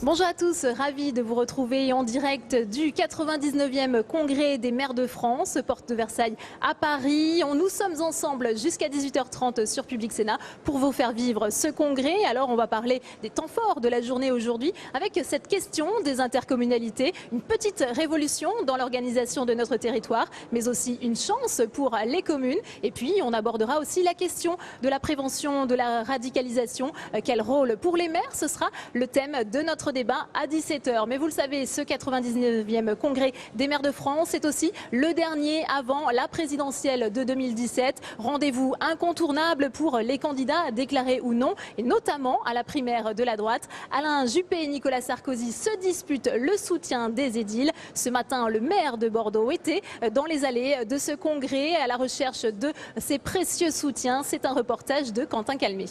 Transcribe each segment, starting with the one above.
Bonjour à tous, ravi de vous retrouver en direct du 99e congrès des maires de France, porte de Versailles à Paris. Nous sommes ensemble jusqu'à 18h30 sur Public Sénat pour vous faire vivre ce congrès. Alors on va parler des temps forts de la journée aujourd'hui avec cette question des intercommunalités, une petite révolution dans l'organisation de notre territoire, mais aussi une chance pour les communes. Et puis on abordera aussi la question de la prévention de la radicalisation. Quel rôle pour les maires? Ce sera le thème de notre débat à 17h. Mais vous le savez, ce 99e congrès des maires de France est aussi le dernier avant la présidentielle de 2017. Rendez-vous incontournable pour les candidats déclarés ou non, et notamment à la primaire de la droite. Alain Juppé et Nicolas Sarkozy se disputent le soutien des édiles. Ce matin, le maire de Bordeaux était dans les allées de ce congrès à la recherche de ses précieux soutiens. C'est un reportage de Quentin Calmé.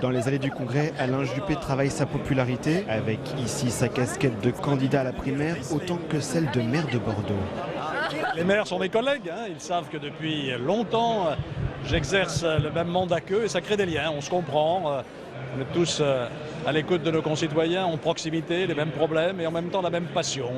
Dans les allées du congrès, Alain Juppé travaille sa popularité avec ici sa casquette de candidat à la primaire autant que celle de maire de Bordeaux. Les maires sont mes collègues, ils savent que depuis longtemps j'exerce le même mandat qu'eux et ça crée des liens, on se comprend. On est tous à l'écoute de nos concitoyens, en proximité, les mêmes problèmes et en même temps la même passion.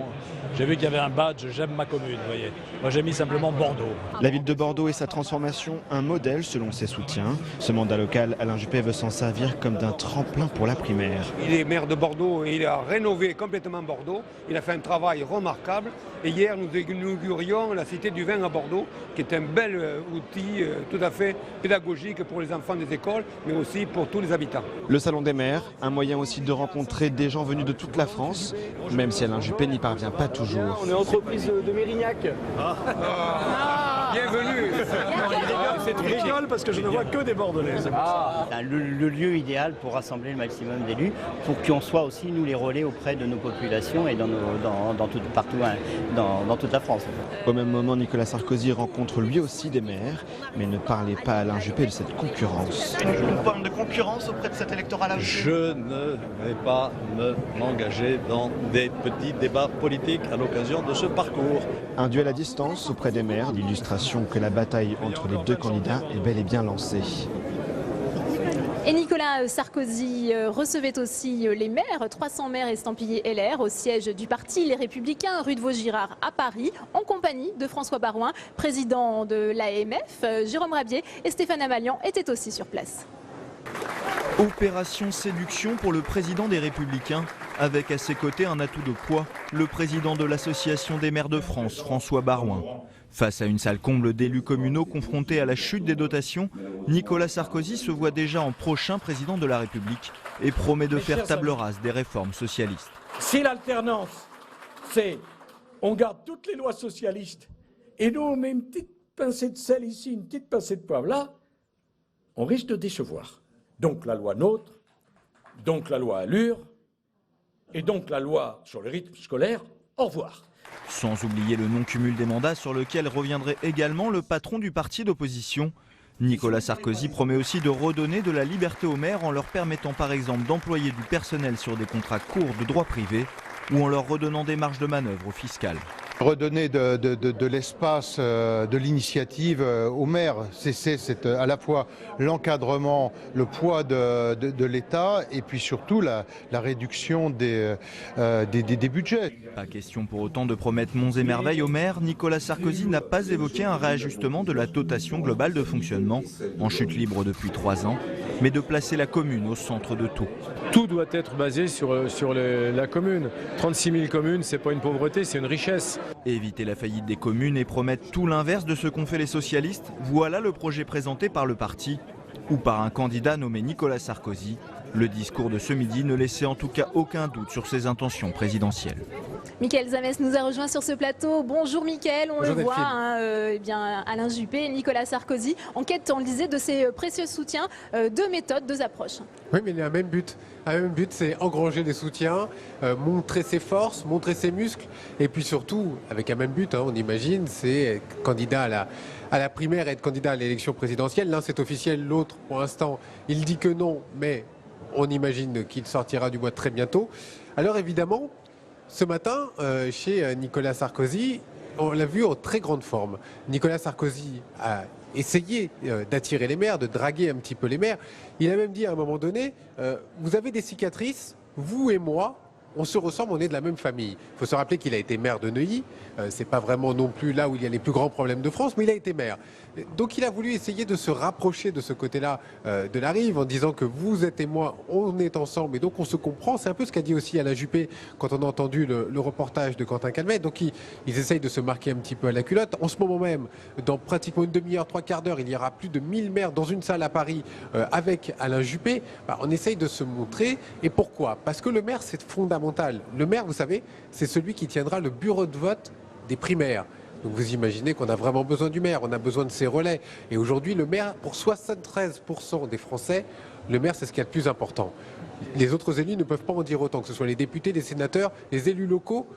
J'ai vu qu'il y avait un badge « J'aime ma commune », vous voyez. Moi j'ai mis simplement Bordeaux. La ville de Bordeaux et sa transformation, un modèle selon ses soutiens. Ce mandat local, Alain Juppé veut s'en servir comme d'un tremplin pour la primaire. Il est maire de Bordeaux et il a rénové complètement Bordeaux. Il a fait un travail remarquable. Et hier, nous inaugurions la Cité du Vin à Bordeaux, qui est un bel outil tout à fait pédagogique pour les enfants des écoles, mais aussi pour tous les habitants. Le Salon des maires, un moyen aussi de rencontrer des gens venus de toute la France, même si Alain Juppé n'y parvient pas toujours. On est entreprise de Mérignac. Bienvenue. C'est rigole parce que je ne vois que des Bordelais. Le lieu idéal pour rassembler le maximum d'élus, pour qu'on soit aussi nous les relais auprès de nos populations et partout dans toute la France. Au même moment, Nicolas Sarkozy rencontre lui aussi des maires, mais ne parlait pas à Alain Juppé de cette concurrence. Une forme de concurrence auprès de cet électorat-là? Je ne vais pas m'engager dans des petits débats politiques à l'occasion de ce parcours. Un duel à distance auprès des maires, l'illustration que la bataille entre les deux candidats est bel et bien lancée. Et Nicolas Sarkozy recevait aussi les maires, 300 maires estampillés LR au siège du parti Les Républicains, rue de Vaugirard à Paris, en compagnie de François Baroin, président de l'AMF. Jérôme Rabier et Stéphane Amalian étaient aussi sur place. Opération séduction pour le président des Républicains, avec à ses côtés un atout de poids, le président de l'Association des maires de France, François Baroin. Face à une salle comble d'élus communaux confrontés à la chute des dotations, Nicolas Sarkozy se voit déjà en prochain président de la République et promet de faire table rase des réformes socialistes. Si l'alternance, c'est on garde toutes les lois socialistes et nous on met une petite pincée de sel ici, une petite pincée de poivre là, on risque de décevoir. Donc la loi NOTRe, donc la loi Allure et donc la loi sur le rythme scolaire, au revoir. Sans oublier le non-cumul des mandats sur lequel reviendrait également le patron du parti d'opposition. Nicolas Sarkozy promet aussi de redonner de la liberté aux maires en leur permettant par exemple d'employer du personnel sur des contrats courts de droit privé ou en leur redonnant des marges de manœuvre fiscales. Redonner de l'espace, de l'initiative aux maires, c'est à la fois l'encadrement, le poids de l'État et puis surtout la réduction des budgets. Pas question pour autant de promettre monts et merveilles aux maires. Nicolas Sarkozy n'a pas évoqué un réajustement de la dotation globale de fonctionnement, en chute libre depuis 3 ans, mais de placer la commune au centre de tout. Tout doit être basé sur la commune. 36 000 communes, c'est pas une pauvreté, c'est une richesse. Éviter la faillite des communes et promettre tout l'inverse de ce qu'ont fait les socialistes, voilà le projet présenté par le parti ou par un candidat nommé Nicolas Sarkozy. Le discours de ce midi ne laissait en tout cas aucun doute sur ses intentions présidentielles. Mickaël Zamès nous a rejoint sur ce plateau. Bonjour Mickaël, on le voit, Alain Juppé et Nicolas Sarkozy en quête, on le disait, de ses précieux soutiens, deux méthodes, deux approches. Oui, mais il y a un même but. Un même but, c'est engranger des soutiens, montrer ses forces, montrer ses muscles, et puis surtout, avec un même but, on imagine, c'est être candidat à la primaire et être candidat à l'élection présidentielle. L'un, c'est officiel, l'autre, pour l'instant, il dit que non, mais on imagine qu'il sortira du bois très bientôt. Alors évidemment, ce matin, chez Nicolas Sarkozy, on l'a vu en très grande forme. Nicolas Sarkozy a essayé d'attirer les maires, de draguer un petit peu les maires. Il a même dit à un moment donné, vous avez des cicatrices, vous et moi, on se ressemble, on est de la même famille. Il faut se rappeler qu'il a été maire de Neuilly. C'est pas vraiment non plus là où il y a les plus grands problèmes de France, mais il a été maire. Donc il a voulu essayer de se rapprocher de ce côté-là de la rive en disant que vous êtes et moi, on est ensemble et donc on se comprend. C'est un peu ce qu'a dit aussi Alain Juppé quand on a entendu le reportage de Quentin Calmet. Donc ils essayent de se marquer un petit peu à la culotte. En ce moment même, dans pratiquement une demi-heure, 3/4 d'heure, il y aura plus de 1000 maires dans une salle à Paris avec Alain Juppé. On essaye de se montrer. Et pourquoi? Parce que le maire, c'est fondamental. Le maire, vous savez, c'est celui qui tiendra le bureau de vote des primaires. Donc vous imaginez qu'on a vraiment besoin du maire, on a besoin de ses relais. Et aujourd'hui, le maire, pour 73% des Français, le maire, c'est ce qu'il y a de plus important. Les autres élus ne peuvent pas en dire autant, que ce soit les députés, les sénateurs, les élus locaux.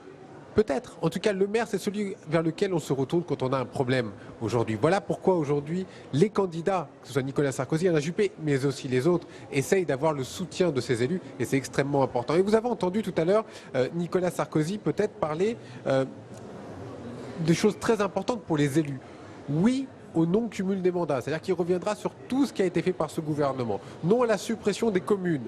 Peut-être. En tout cas, le maire, c'est celui vers lequel on se retourne quand on a un problème aujourd'hui. Voilà pourquoi aujourd'hui, les candidats, que ce soit Nicolas Sarkozy, Alain Juppé, mais aussi les autres, essayent d'avoir le soutien de ces élus et c'est extrêmement important. Et vous avez entendu tout à l'heure Nicolas Sarkozy peut-être parler des choses très importantes pour les élus. Oui au non-cumul des mandats, c'est-à-dire qu'il reviendra sur tout ce qui a été fait par ce gouvernement. Non à la suppression des communes.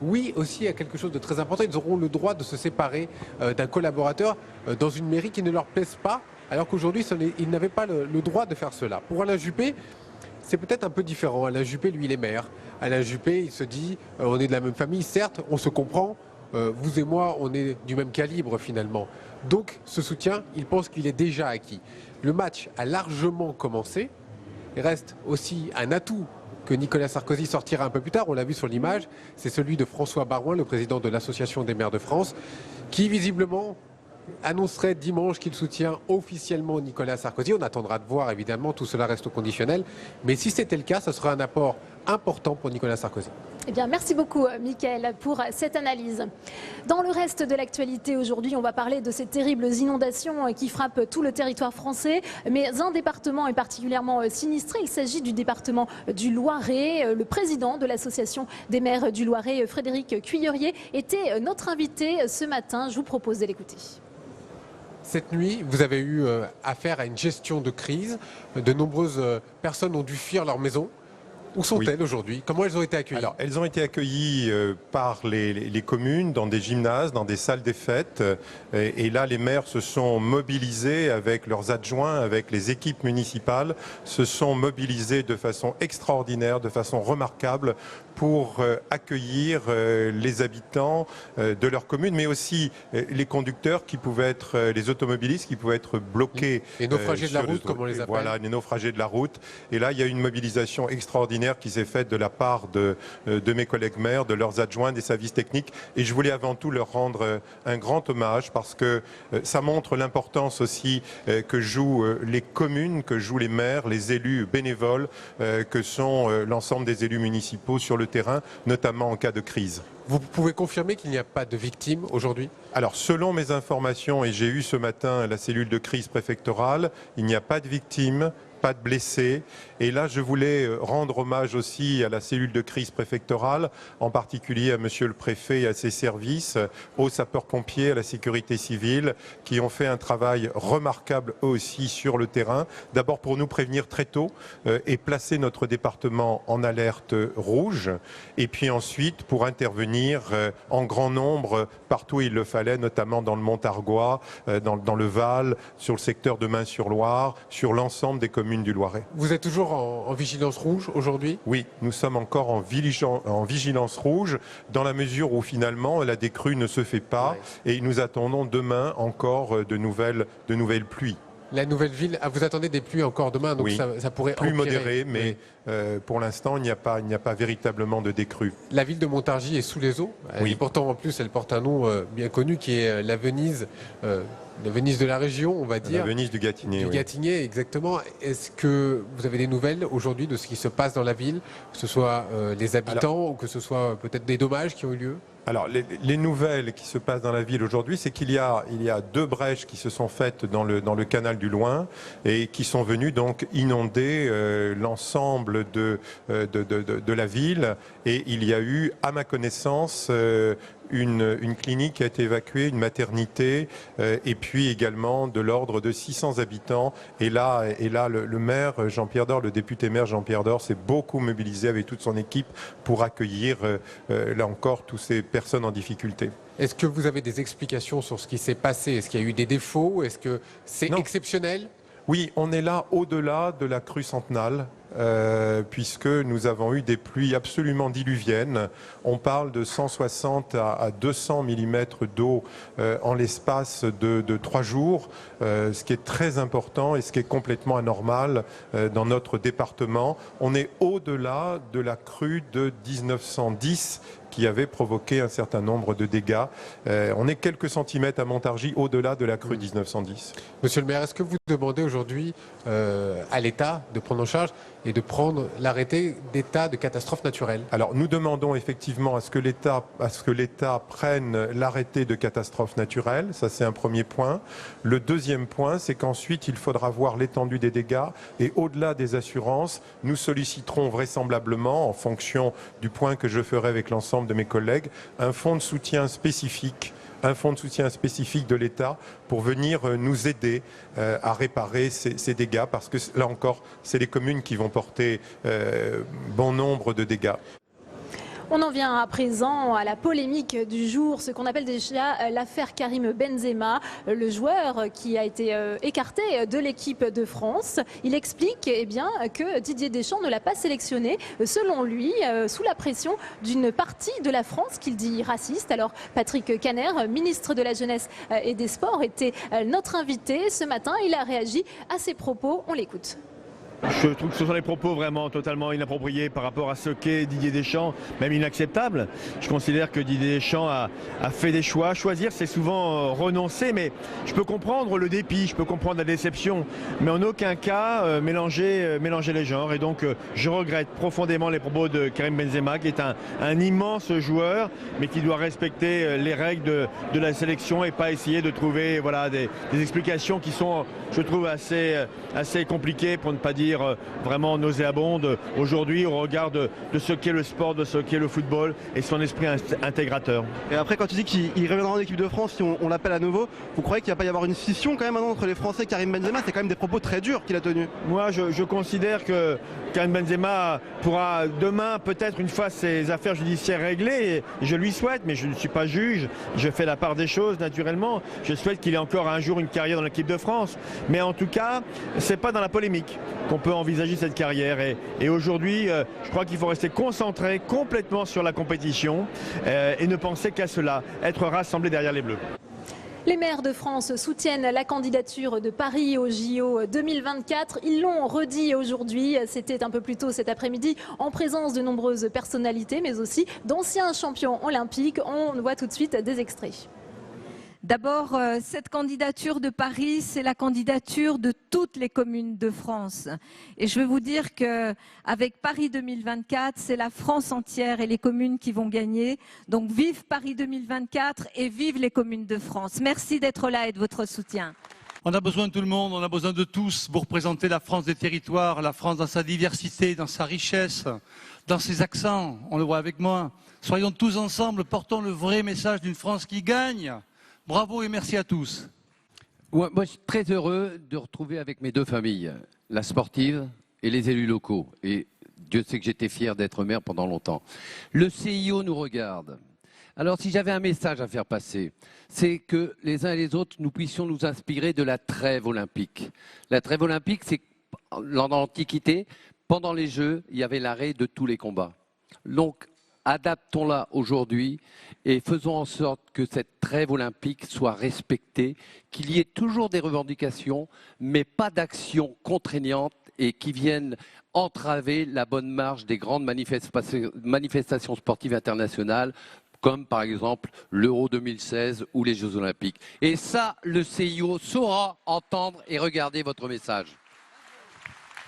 Oui aussi à quelque chose de très important, ils auront le droit de se séparer d'un collaborateur dans une mairie qui ne leur plaise pas, alors qu'aujourd'hui ils n'avaient pas le droit de faire cela. Pour Alain Juppé, c'est peut-être un peu différent. Alain Juppé, lui, il est maire. Alain Juppé, il se dit, on est de la même famille, certes, on se comprend, vous et moi, on est du même calibre finalement. Donc ce soutien, il pense qu'il est déjà acquis. Le match a largement commencé. Il reste aussi un atout que Nicolas Sarkozy sortira un peu plus tard, on l'a vu sur l'image, c'est celui de François Baroin, le président de l'Association des maires de France, qui visiblement annoncerait dimanche qu'il soutient officiellement Nicolas Sarkozy. On attendra de voir, évidemment, tout cela reste au conditionnel. Mais si c'était le cas, ce serait un apport important pour Nicolas Sarkozy. Eh bien, merci beaucoup, Mickaël, pour cette analyse. Dans le reste de l'actualité aujourd'hui, on va parler de ces terribles inondations qui frappent tout le territoire français. Mais un département est particulièrement sinistré. Il s'agit du département du Loiret. Le président de l'Association des maires du Loiret, Frédéric Cuillerier, était notre invité ce matin. Je vous propose de l'écouter. Cette nuit, vous avez eu affaire à une gestion de crise. De nombreuses personnes ont dû fuir leur maison. Où sont-elles aujourd'hui? Comment elles ont été accueillies? Alors, elles ont été accueillies par les communes, dans des gymnases, dans des salles des fêtes. Et là, les maires se sont mobilisés avec leurs adjoints, avec les équipes municipales, se sont mobilisés de façon extraordinaire, de façon remarquable pour accueillir les habitants de leur commune, mais aussi les conducteurs qui pouvaient être, les automobilistes qui pouvaient être bloqués. Les naufragés de la route, comme on les appelle. Voilà, les naufragés de la route. Et là, il y a une mobilisation extraordinaire qui s'est faite de la part de mes collègues maires, de leurs adjoints, des services techniques. Et je voulais avant tout leur rendre un grand hommage parce que ça montre l'importance aussi que jouent les communes, que jouent les maires, les élus bénévoles, que sont l'ensemble des élus municipaux sur le terrain, notamment en cas de crise. Vous pouvez confirmer qu'il n'y a pas de victimes aujourd'hui? Alors, selon mes informations, et j'ai eu ce matin la cellule de crise préfectorale, il n'y a pas de victimes, pas de blessés. Et là, je voulais rendre hommage aussi à la cellule de crise préfectorale, en particulier à monsieur le préfet et à ses services, aux sapeurs-pompiers, à la sécurité civile, qui ont fait un travail remarquable eux aussi sur le terrain. D'abord pour nous prévenir très tôt et placer notre département en alerte rouge. Et puis ensuite pour intervenir en grand nombre partout où il le fallait, notamment dans le Montargois, dans le Val, sur le secteur de Main-sur-Loire, sur l'ensemble des communes du Loiret. Vous êtes toujours en vigilance rouge aujourd'hui? Oui, nous sommes encore en vigilance rouge dans la mesure où finalement la décrue ne se fait pas et nous attendons demain encore de nouvelles pluies. La nouvelle ville, vous attendez des pluies encore demain, donc oui, ça pourrait plus empirer. modéré, mais pour l'instant il n'y a pas véritablement de décrue. La ville de Montargis est sous les eaux, oui. Et pourtant en plus elle porte un nom bien connu qui est la Venise de la région, on va dire. La Venise du Gâtinais. Du Gâtinais, exactement. Est-ce que vous avez des nouvelles aujourd'hui de ce qui se passe dans la ville, que ce soit les habitants ou que ce soit peut-être des dommages qui ont eu lieu? Alors, les nouvelles qui se passent dans la ville aujourd'hui, c'est qu'il y a 2 brèches qui se sont faites dans le canal du Loing et qui sont venues donc inonder l'ensemble de la ville. Et il y a eu, à ma connaissance, une clinique qui a été évacuée, une maternité, et puis également de l'ordre de 600 habitants. Et là le maire Jean-Pierre Dor, le député maire Jean-Pierre Dor, s'est beaucoup mobilisé avec toute son équipe pour accueillir, là encore, toutes ces personnes en difficulté. Est-ce que vous avez des explications sur ce qui s'est passé? Est-ce qu'il y a eu des défauts? Est-ce que c'est exceptionnel? Oui, on est là au-delà de la crue centenale, puisque nous avons eu des pluies absolument diluviennes. On parle de 160 à 200 mm d'eau en l'espace de 3 jours, ce qui est très important et ce qui est complètement anormal dans notre département. On est au-delà de la crue de 1910 qui avait provoqué un certain nombre de dégâts. On est quelques centimètres à Montargis au-delà de la crue 1910. Monsieur le maire, est-ce que vous demandez aujourd'hui à l'État de prendre en charge et de prendre l'arrêté d'état de catastrophe naturelle? Alors nous demandons effectivement à ce que l'État prenne l'arrêté de catastrophe naturelle, ça c'est un premier point. Le deuxième point, c'est qu'ensuite il faudra voir l'étendue des dégâts et au-delà des assurances, nous solliciterons vraisemblablement, en fonction du point que je ferai avec l'ensemble de mes collègues, un fonds de soutien spécifique de l'État pour venir nous aider à réparer ces dégâts, parce que là encore, c'est les communes qui vont porter bon nombre de dégâts. On en vient à présent à la polémique du jour, ce qu'on appelle déjà l'affaire Karim Benzema, le joueur qui a été écarté de l'équipe de France. Il explique que Didier Deschamps ne l'a pas sélectionné, selon lui, sous la pression d'une partie de la France qu'il dit raciste. Alors Patrick Caner, ministre de la Jeunesse et des Sports, était notre invité ce matin. Il a réagi à ces propos. On l'écoute. Je trouve que ce sont des propos vraiment totalement inappropriés par rapport à ce qu'est Didier Deschamps, même inacceptable. Je considère que Didier Deschamps a fait des choix. Choisir, c'est souvent renoncer, mais je peux comprendre le dépit, je peux comprendre la déception, mais en aucun cas mélanger les genres. Et donc je regrette profondément les propos de Karim Benzema, qui est un immense joueur, mais qui doit respecter les règles de la sélection et pas essayer de trouver des explications qui sont, je trouve, assez compliquées, pour ne pas dire vraiment nauséabonde aujourd'hui au regard de ce qu'est le sport, de ce qu'est le football et son esprit intégrateur. Et après, quand tu dis qu'il reviendra en équipe de France, si on l'appelle à nouveau, vous croyez qu'il va pas y avoir une scission quand même entre les Français et Karim Benzema? C'est quand même des propos très durs qu'il a tenus. Moi, je considère que Karim Benzema pourra demain, peut-être une fois ses affaires judiciaires réglées, et je lui souhaite, mais je ne suis pas juge, je fais la part des choses naturellement, je souhaite qu'il ait encore un jour une carrière dans l'équipe de France, mais en tout cas, c'est pas dans la polémique qu'on peut envisager cette carrière et aujourd'hui je crois qu'il faut rester concentré complètement sur la compétition et ne penser qu'à cela, être rassemblés derrière les Bleus. Les maires de France soutiennent la candidature de Paris au JO 2024. Ils l'ont redit aujourd'hui, c'était un peu plus tôt cet après-midi, en présence de nombreuses personnalités, mais aussi d'anciens champions olympiques. On voit tout de suite des extraits. D'abord, cette candidature de Paris, c'est la candidature de toutes les communes de France. Et je veux vous dire qu'avec Paris 2024, c'est la France entière et les communes qui vont gagner. Donc vive Paris 2024 et vive les communes de France. Merci d'être là et de votre soutien. On a besoin de tout le monde, on a besoin de tous pour représenter la France des territoires, la France dans sa diversité, dans sa richesse, dans ses accents. On le voit avec moi. Soyons tous ensemble, portons le vrai message d'une France qui gagne. Bravo et merci à tous. Moi, je suis très heureux de retrouver avec mes deux familles, la sportive et les élus locaux. Et Dieu sait que j'étais fier d'être maire pendant longtemps. Le CIO nous regarde. Alors si j'avais un message à faire passer, c'est que les uns et les autres, nous puissions nous inspirer de la trêve olympique. La trêve olympique, c'est dans l'Antiquité, pendant les Jeux, il y avait l'arrêt de tous les combats. Donc, adaptons-la aujourd'hui et faisons en sorte que cette trêve olympique soit respectée, qu'il y ait toujours des revendications, mais pas d'actions contraignantes et qui viennent entraver la bonne marche des grandes manifestations sportives internationales, comme par exemple l'Euro 2016 ou les Jeux Olympiques. Et ça, le CIO saura entendre et regarder votre message.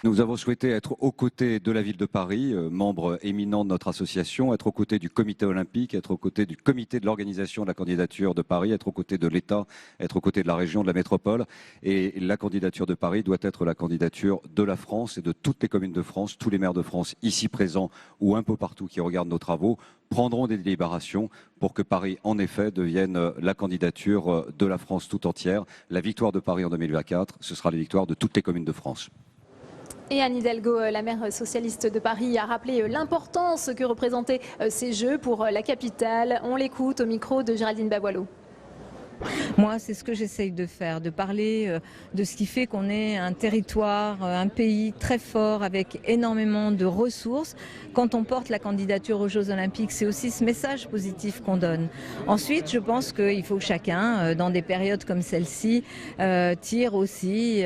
Nous avons souhaité être aux côtés de la ville de Paris, membre éminent de notre association, être aux côtés du comité olympique, être aux côtés du comité de l'organisation de la candidature de Paris, être aux côtés de l'État, être aux côtés de la région, de la métropole. Et la candidature de Paris doit être la candidature de la France et de toutes les communes de France. Tous les maires de France ici présents ou un peu partout qui regardent nos travaux prendront des délibérations pour que Paris, en effet, devienne la candidature de la France tout entière. La victoire de Paris en 2024, ce sera la victoire de toutes les communes de France. Et Anne Hidalgo, la maire socialiste de Paris, a rappelé l'importance que représentaient ces Jeux pour la capitale. On l'écoute au micro de Géraldine Baboileau. Moi, c'est ce que j'essaye de faire, de parler de ce qui fait qu'on est un territoire, un pays très fort avec énormément de ressources. Quand on porte la candidature aux Jeux Olympiques, c'est aussi ce message positif qu'on donne. Ensuite, je pense qu'il faut que chacun, dans des périodes comme celle-ci, tire aussi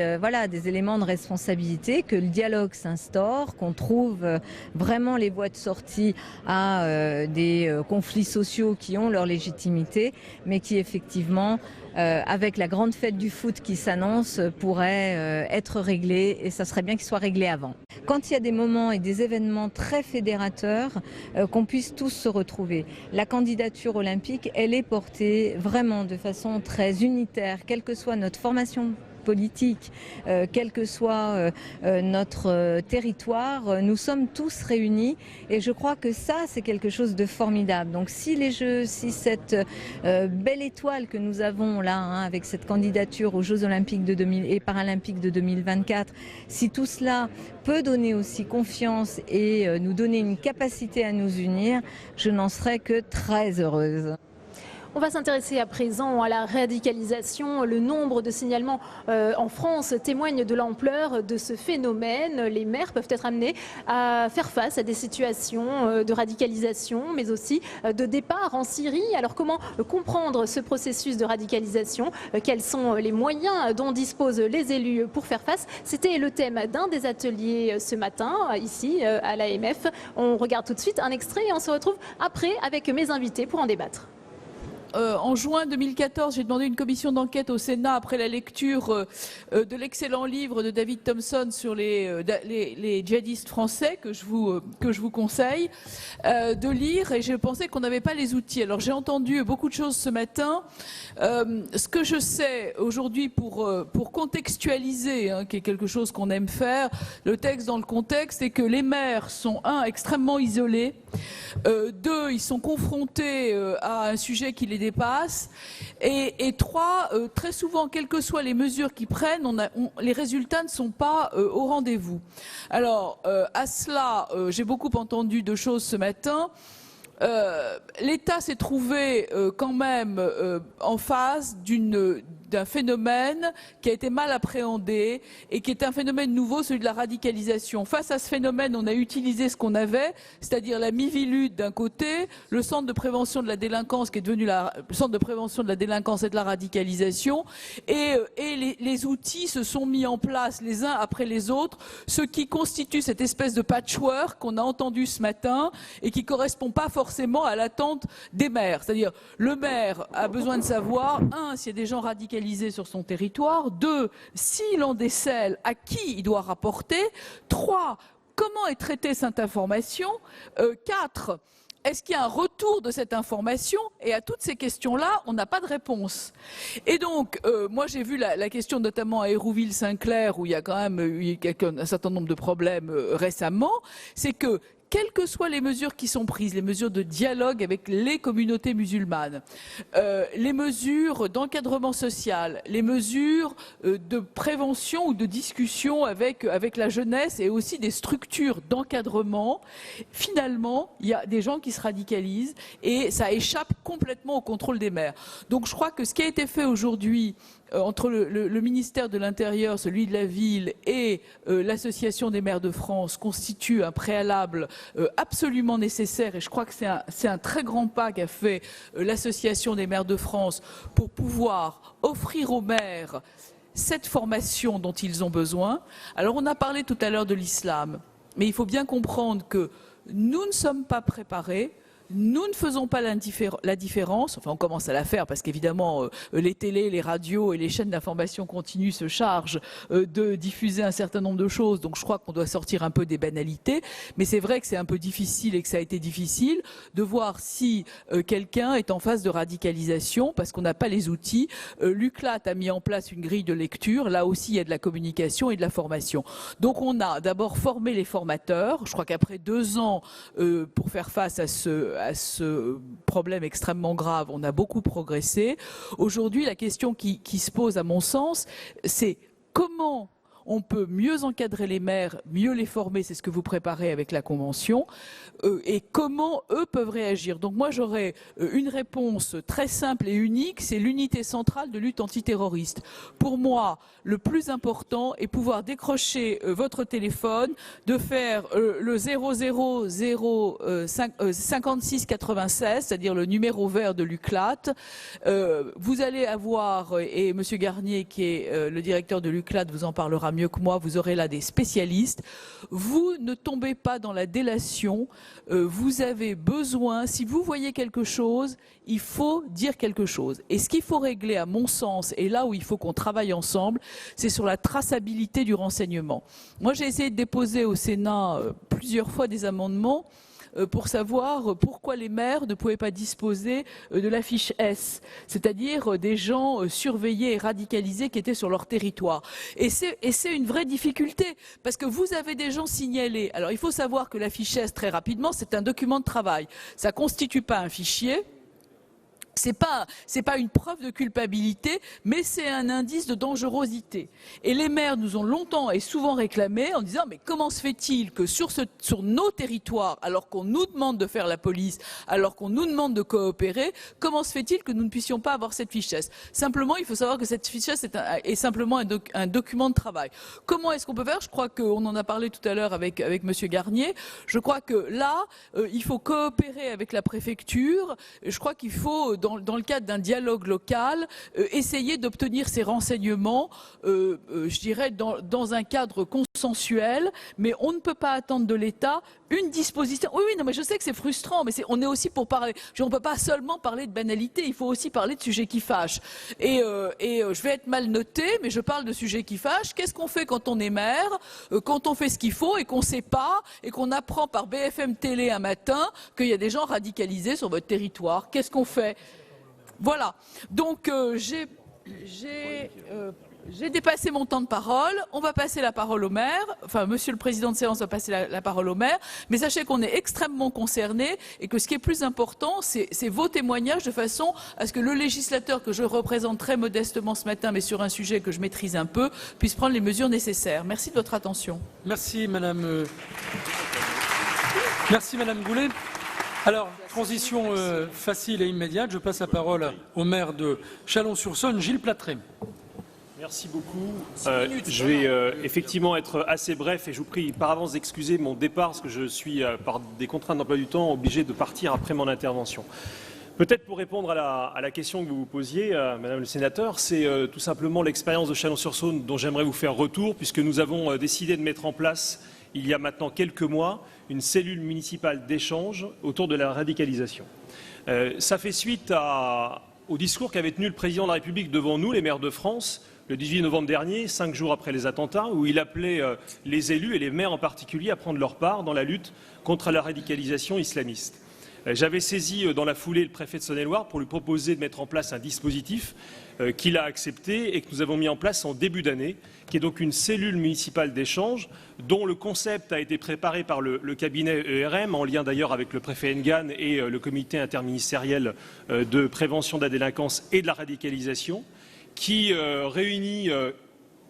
des éléments de responsabilité, que le dialogue s'instaure, qu'on trouve vraiment les voies de sortie à des conflits sociaux qui ont leur légitimité, mais qui effectivement avec la grande fête du foot qui s'annonce, pourrait être réglée, et ça serait bien qu'il soit réglé avant. Quand il y a des moments et des événements très fédérateurs, qu'on puisse tous se retrouver. La candidature olympique, elle est portée vraiment de façon très unitaire, quelle que soit notre formation politique, quel que soit notre territoire, nous sommes tous réunis, et je crois que ça, c'est quelque chose de formidable. Donc si les Jeux, si cette belle étoile que nous avons là, avec cette candidature aux Jeux Olympiques et Paralympiques de 2024, si tout cela peut donner aussi confiance et nous donner une capacité à nous unir, je n'en serais que très heureuse. On va s'intéresser à présent à la radicalisation. Le nombre de signalements en France témoigne de l'ampleur de ce phénomène. Les maires peuvent être amenés à faire face à des situations de radicalisation, mais aussi de départ en Syrie. Alors comment comprendre ce processus de radicalisation? Quels sont les moyens dont disposent les élus pour faire face? C'était le thème d'un des ateliers ce matin, ici à l'AMF. On regarde tout de suite un extrait et on se retrouve après avec mes invités pour en débattre. En juin 2014, j'ai demandé une commission d'enquête au Sénat après la lecture de l'excellent livre de David Thompson sur les djihadistes français que je vous conseille de lire, et je pensais qu'on n'avait pas les outils. Alors j'ai entendu beaucoup de choses ce matin. Ce que je sais aujourd'hui pour contextualiser, qui est quelque chose qu'on aime faire, le texte dans le contexte, c'est que les maires sont extrêmement isolés, deux, ils sont confrontés à un sujet qui les dépasse, et trois, très souvent, quelles que soient les mesures qu'ils prennent, les résultats ne sont pas au rendez-vous. Alors, à cela, j'ai beaucoup entendu de choses ce matin. L'État s'est trouvé quand même en face d'un phénomène qui a été mal appréhendé et qui est un phénomène nouveau, celui de la radicalisation. Face à ce phénomène, on a utilisé ce qu'on avait, c'est-à-dire la Miviludes d'un côté, le centre de prévention de la délinquance qui est devenu le centre de prévention de la délinquance et de la radicalisation, et les outils se sont mis en place les uns après les autres, ce qui constitue cette espèce de patchwork qu'on a entendu ce matin et qui correspond pas forcément à l'attente des maires. C'est-à-dire, le maire a besoin de savoir, un, s'il y a des gens radicalisés sur son territoire, deux, s'il en décèle, à qui il doit rapporter, trois, comment est traitée cette information, quatre, est-ce qu'il y a un retour de cette information? Et à toutes ces questions-là, on n'a pas de réponse. Et donc, moi j'ai vu la question notamment à Hérouville-Saint-Clair, où il y a quand même eu un certain nombre de problèmes récemment, c'est que quelles que soient les mesures qui sont prises, les mesures de dialogue avec les communautés musulmanes, les mesures d'encadrement social, les mesures de prévention ou de discussion avec la jeunesse et aussi des structures d'encadrement, finalement, il y a des gens qui se radicalisent et ça échappe complètement au contrôle des maires. Donc je crois que ce qui a été fait aujourd'hui entre le ministère de l'Intérieur, celui de la Ville et l'Association des maires de France constitue un préalable absolument nécessaire, et je crois que c'est un très grand pas qu'a fait l'Association des maires de France pour pouvoir offrir aux maires cette formation dont ils ont besoin. Alors on a parlé tout à l'heure de l'islam, mais il faut bien comprendre que nous ne sommes pas préparés. Nous ne faisons pas la différence, enfin on commence à la faire parce qu'évidemment les télés, les radios et les chaînes d'information continue se chargent de diffuser un certain nombre de choses, donc je crois qu'on doit sortir un peu des banalités, mais c'est vrai que c'est un peu difficile et que ça a été difficile de voir si quelqu'un est en phase de radicalisation parce qu'on n'a pas les outils. L'UCLAT a mis en place une grille de lecture, là aussi il y a de la communication et de la formation. Donc on a d'abord formé les formateurs, je crois qu'après 2 ans pour faire face à ce problème extrêmement grave, on a beaucoup progressé. Aujourd'hui, la question qui se pose, à mon sens, c'est comment on peut mieux encadrer les maires, mieux les former, c'est ce que vous préparez avec la Convention, et comment eux peuvent réagir. Donc moi j'aurais une réponse très simple et unique, c'est l'unité centrale de lutte antiterroriste. Pour moi, le plus important est pouvoir décrocher votre téléphone, de faire le 0005696, c'est-à-dire le numéro vert de l'UCLAT. Vous allez avoir, et M. Garnier qui est le directeur de l'UCLAT vous en parlera mieux que moi, vous aurez là des spécialistes. Vous ne tombez pas dans la délation, vous avez besoin, si vous voyez quelque chose, il faut dire quelque chose. Et ce qu'il faut régler, à mon sens, et là où il faut qu'on travaille ensemble, c'est sur la traçabilité du renseignement. Moi, j'ai essayé de déposer au Sénat plusieurs fois des amendements pour savoir pourquoi les maires ne pouvaient pas disposer de la fiche S, c'est-à-dire des gens surveillés et radicalisés qui étaient sur leur territoire. Et c'est une vraie difficulté, parce que vous avez des gens signalés. Alors il faut savoir que la fiche S, très rapidement, c'est un document de travail. Ça ne constitue pas un fichier. C'est pas une preuve de culpabilité, mais c'est un indice de dangerosité. Et les maires nous ont longtemps et souvent réclamé en disant mais comment se fait-il que sur nos territoires, alors qu'on nous demande de faire la police, alors qu'on nous demande de coopérer, comment se fait-il que nous ne puissions pas avoir cette fichesse? Simplement, il faut savoir que cette fichesse est simplement un document de travail. Comment est-ce qu'on peut faire? Je crois qu'on en a parlé tout à l'heure avec Monsieur Garnier. Je crois que là, il faut coopérer avec la préfecture. Je crois qu'il faut dans le cadre d'un dialogue local, essayer d'obtenir ces renseignements, je dirais, dans un cadre consensuel, mais on ne peut pas attendre de l'État une disposition. Oui, non, mais je sais que c'est frustrant, mais on est aussi pour parler. On ne peut pas seulement parler de banalité, il faut aussi parler de sujets qui fâchent. Et je vais être mal notée, mais je parle de sujets qui fâchent. Qu'est-ce qu'on fait quand on est maire, quand on fait ce qu'il faut et qu'on ne sait pas, et qu'on apprend par BFM Télé un matin qu'il y a des gens radicalisés sur votre territoire? Qu'est-ce qu'on fait? Voilà. Donc j'ai dépassé mon temps de parole. On va passer la parole au maire. Enfin, Monsieur le Président de séance va passer la parole au maire. Mais sachez qu'on est extrêmement concernés et que ce qui est plus important, c'est vos témoignages de façon à ce que le législateur que je représente très modestement ce matin, mais sur un sujet que je maîtrise un peu, puisse prendre les mesures nécessaires. Merci de votre attention. Merci Madame. Merci Madame Goulet. Alors, transition facile et immédiate. Je passe la parole au maire de Chalon-sur-Saône, Gilles Platré. Merci beaucoup. Je vais effectivement être assez bref et je vous prie par avance d'excuser mon départ parce que je suis, par des contraintes d'emploi du temps, obligé de partir après mon intervention. Peut-être pour répondre à la question que vous vous posiez, Madame le Sénateur, c'est tout simplement l'expérience de Chalon-sur-Saône dont j'aimerais vous faire retour puisque nous avons décidé de mettre en place il y a maintenant quelques mois une cellule municipale d'échange autour de la radicalisation. Ça fait suite au discours qu'avait tenu le Président de la République devant nous, les maires de France, le 18 novembre dernier, 5 jours après les attentats, où il appelait les élus et les maires en particulier à prendre leur part dans la lutte contre la radicalisation islamiste. J'avais saisi dans la foulée le préfet de Saône-et-Loire pour lui proposer de mettre en place un dispositif qu'il a accepté et que nous avons mis en place en début d'année, qui est donc une cellule municipale d'échange dont le concept a été préparé par le cabinet ERM, en lien d'ailleurs avec le préfet Engan et le comité interministériel de prévention de la délinquance et de la radicalisation, qui réunit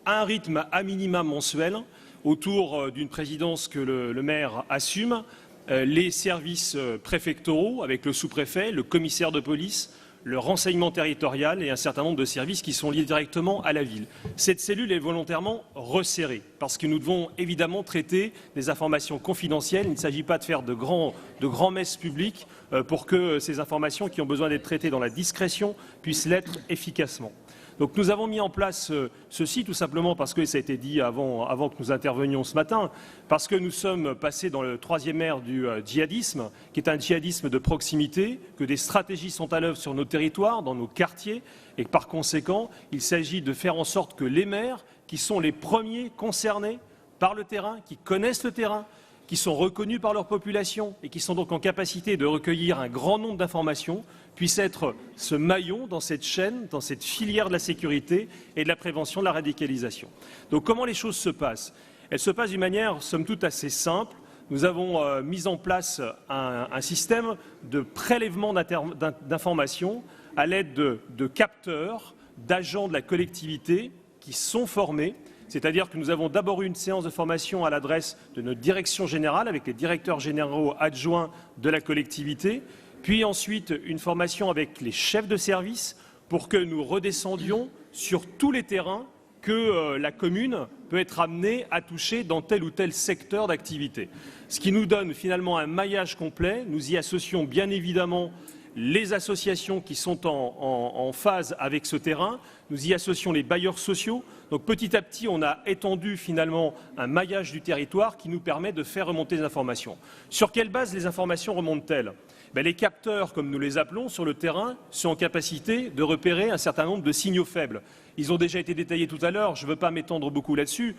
un rythme à minima mensuel autour d'une présidence que le maire assume, les services préfectoraux avec le sous-préfet, le commissaire de police, le renseignement territorial et un certain nombre de services qui sont liés directement à la ville. Cette cellule est volontairement resserrée parce que nous devons évidemment traiter des informations confidentielles. Il ne s'agit pas de faire de grands messes publiques pour que ces informations qui ont besoin d'être traitées dans la discrétion puissent l'être efficacement. Donc nous avons mis en place ceci tout simplement parce que ça a été dit avant que nous intervenions ce matin, parce que nous sommes passés dans le troisième ère du djihadisme, qui est un djihadisme de proximité, que des stratégies sont à l'œuvre sur nos territoires, dans nos quartiers, et que par conséquent, il s'agit de faire en sorte que les maires, qui sont les premiers concernés par le terrain, qui connaissent le terrain, qui sont reconnus par leur population et qui sont donc en capacité de recueillir un grand nombre d'informations, puissent être ce maillon dans cette chaîne, dans cette filière de la sécurité et de la prévention de la radicalisation. Donc comment les choses se passent? Elles se passent d'une manière, somme toute, assez simple. Nous avons mis en place un système de prélèvement d'informations à l'aide de capteurs, d'agents de la collectivité qui sont formés. C'est-à-dire que nous avons d'abord eu une séance de formation à l'adresse de notre direction générale avec les directeurs généraux adjoints de la collectivité, puis ensuite une formation avec les chefs de service pour que nous redescendions sur tous les terrains que la commune peut être amenée à toucher dans tel ou tel secteur d'activité. Ce qui nous donne finalement un maillage complet. Nous y associons bien évidemment les associations qui sont en phase avec ce terrain, nous y associons les bailleurs sociaux. Donc petit à petit, on a étendu finalement un maillage du territoire qui nous permet de faire remonter les informations. Sur quelle base les informations remontent-elles? Les capteurs, comme nous les appelons, sur le terrain, sont en capacité de repérer un certain nombre de signaux faibles. Ils ont déjà été détaillés tout à l'heure, je ne veux pas m'étendre beaucoup là-dessus.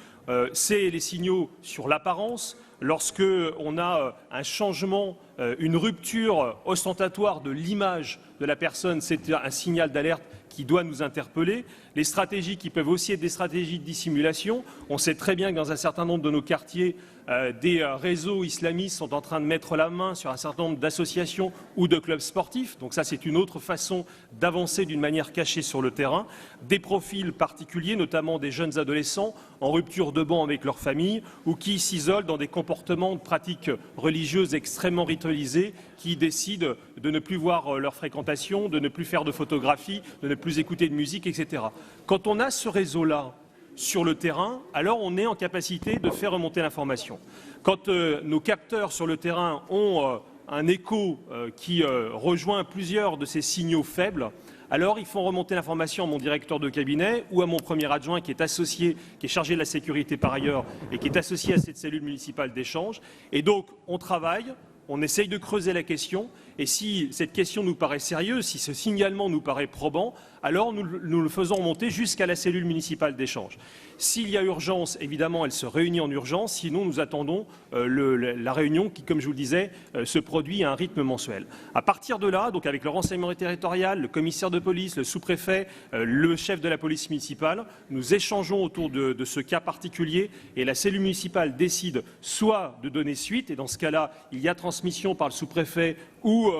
C'est les signaux sur l'apparence, lorsque on a un changement, une rupture ostentatoire de l'image de la personne, c'est un signal d'alerte qui doit nous interpeller. Les stratégies qui peuvent aussi être des stratégies de dissimulation. On sait très bien que dans un certain nombre de nos quartiers, des réseaux islamistes sont en train de mettre la main sur un certain nombre d'associations ou de clubs sportifs. Donc ça, c'est une autre façon d'avancer d'une manière cachée sur le terrain. Des profils particuliers, notamment des jeunes adolescents en rupture de banc avec leur famille ou qui s'isolent dans des comportements de pratiques religieuses extrêmement ritualisées, qui décident de ne plus voir leur fréquentation, de ne plus faire de photographie, de ne plus écouter de musique, etc. Quand on a ce réseau-là sur le terrain, alors on est en capacité de faire remonter l'information. Quand nos capteurs sur le terrain ont un écho qui rejoint plusieurs de ces signaux faibles, alors ils font remonter l'information à mon directeur de cabinet ou à mon premier adjoint qui est associé, qui est chargé de la sécurité par ailleurs et qui est associé à cette cellule municipale d'échange. Et donc on travaille, on essaye de creuser la question et si cette question nous paraît sérieuse, si ce signalement nous paraît probant, alors nous le faisons remonter jusqu'à la cellule municipale d'échange. S'il y a urgence, évidemment, elle se réunit en urgence, sinon nous attendons la réunion qui, comme je vous le disais, se produit à un rythme mensuel. À partir de là, donc avec le renseignement territorial, le commissaire de police, le sous-préfet, le chef de la police municipale, nous échangeons autour de ce cas particulier et la cellule municipale décide soit de donner suite, et dans ce cas-là, il y a transmission par le sous-préfet ou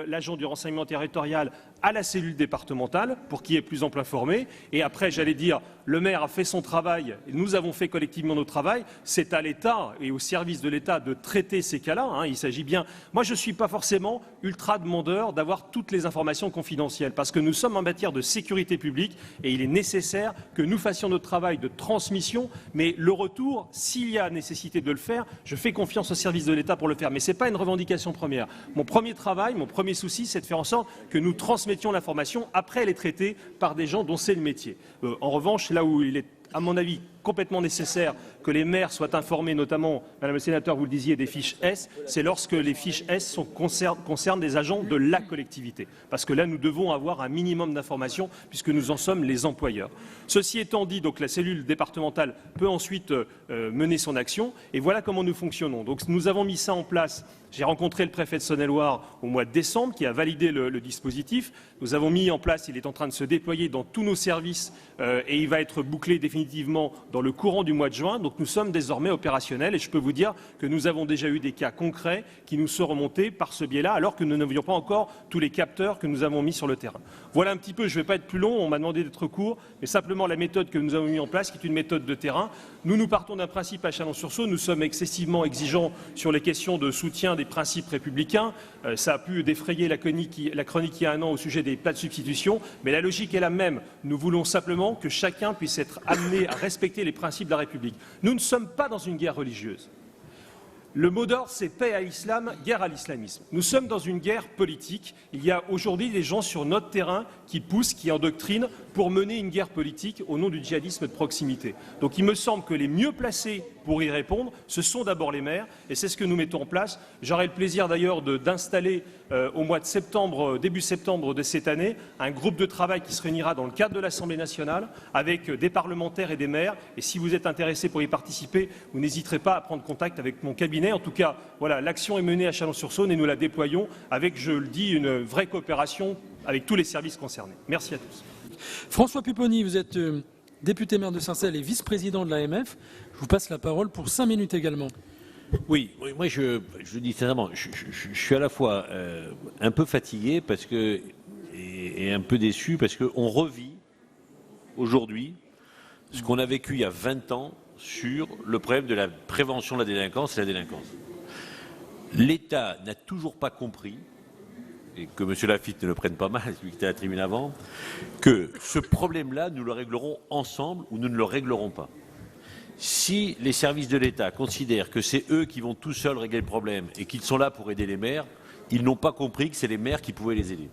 l'agent du renseignement territorial à la cellule départementale pour qu'il y ait plus ample informé. Et après, j'allais dire, le maire a fait son travail, et nous avons fait collectivement notre travail. C'est à l'État et au service de l'État de traiter ces cas-là. Il s'agit bien. Moi, je ne suis pas forcément ultra demandeur d'avoir toutes les informations confidentielles parce que nous sommes en matière de sécurité publique et il est nécessaire que nous fassions notre travail de transmission. Mais le retour, s'il y a nécessité de le faire, je fais confiance au service de l'État pour le faire. Mais ce n'est pas une revendication première. Mon premier travail, mon premier souci, c'est de faire en sorte que nous transmettions l'information. Après, elle est traitée par des gens dont c'est le métier. En revanche, là où il est, à mon avis, complètement nécessaire que les maires soient informés, notamment, Madame le Sénateur, vous le disiez, des fiches S, c'est lorsque les fiches S concernent des agents de la collectivité. Parce que là, nous devons avoir un minimum d'informations puisque nous en sommes les employeurs. Ceci étant dit, donc la cellule départementale peut ensuite mener son action et voilà comment nous fonctionnons. Donc nous avons mis ça en place. J'ai rencontré le préfet de Saône-et-Loire au mois de décembre qui a validé le dispositif. Nous avons mis en place, il est en train de se déployer dans tous nos services et il va être bouclé définitivement dans le courant du mois de juin. Donc nous sommes désormais opérationnels et je peux vous dire que nous avons déjà eu des cas concrets qui nous sont remontés par ce biais-là alors que nous n'avions pas encore tous les capteurs que nous avens mis sur le terrain. Voilà un petit peu, je ne vais pas être plus long, on m'a demandé d'être court, mais simplement la méthode que nous avons mis en place qui est une méthode de terrain. Nous partons d'un principe à Chalon-sur-Saône, nous sommes excessivement exigeants sur les questions de soutien des principes républicains. Ça a pu défrayer la chronique il y a un an au sujet des plats de substitution, mais la logique est la même. Nous voulons simplement que chacun puisse être amené à respecter les principes de la République. Nous ne sommes pas dans une guerre religieuse. Le mot d'ordre, c'est paix à l'islam, guerre à l'islamisme. Nous sommes dans une guerre politique. Il y a aujourd'hui des gens sur notre terrain qui poussent, qui endoctrinent pour mener une guerre politique au nom du djihadisme de proximité. Donc il me semble que les mieux placés pour y répondre, ce sont d'abord les maires, et c'est ce que nous mettons en place. J'aurai le plaisir d'ailleurs d'installer au mois de septembre, début septembre de cette année, un groupe de travail qui se réunira dans le cadre de l'Assemblée nationale avec des parlementaires et des maires. Et si vous êtes intéressés pour y participer, vous n'hésiterez pas à prendre contact avec mon cabinet. En tout cas, voilà, l'action est menée à Chalon-sur-Saône et nous la déployons avec, je le dis, une vraie coopération avec tous les services concernés. Merci à tous. François Pupponi, vous êtes député maire de Sarcelles et vice-président de l'AMF. Je vous passe la parole pour 5 minutes également. Oui, moi je dis sincèrement, je suis à la fois un peu fatigué parce que, et un peu déçu parce qu'on revit aujourd'hui ce qu'on a vécu il y a 20 ans sur le problème de la prévention de la délinquance et la délinquance. L'État n'a toujours pas compris, et que M. Laffitte ne le prenne pas mal, celui qui était à la tribune avant, que ce problème-là, nous le réglerons ensemble ou nous ne le réglerons pas. Si les services de l'État considèrent que c'est eux qui vont tout seuls régler le problème et qu'ils sont là pour aider les maires, ils n'ont pas compris que c'est les maires qui pouvaient les aider.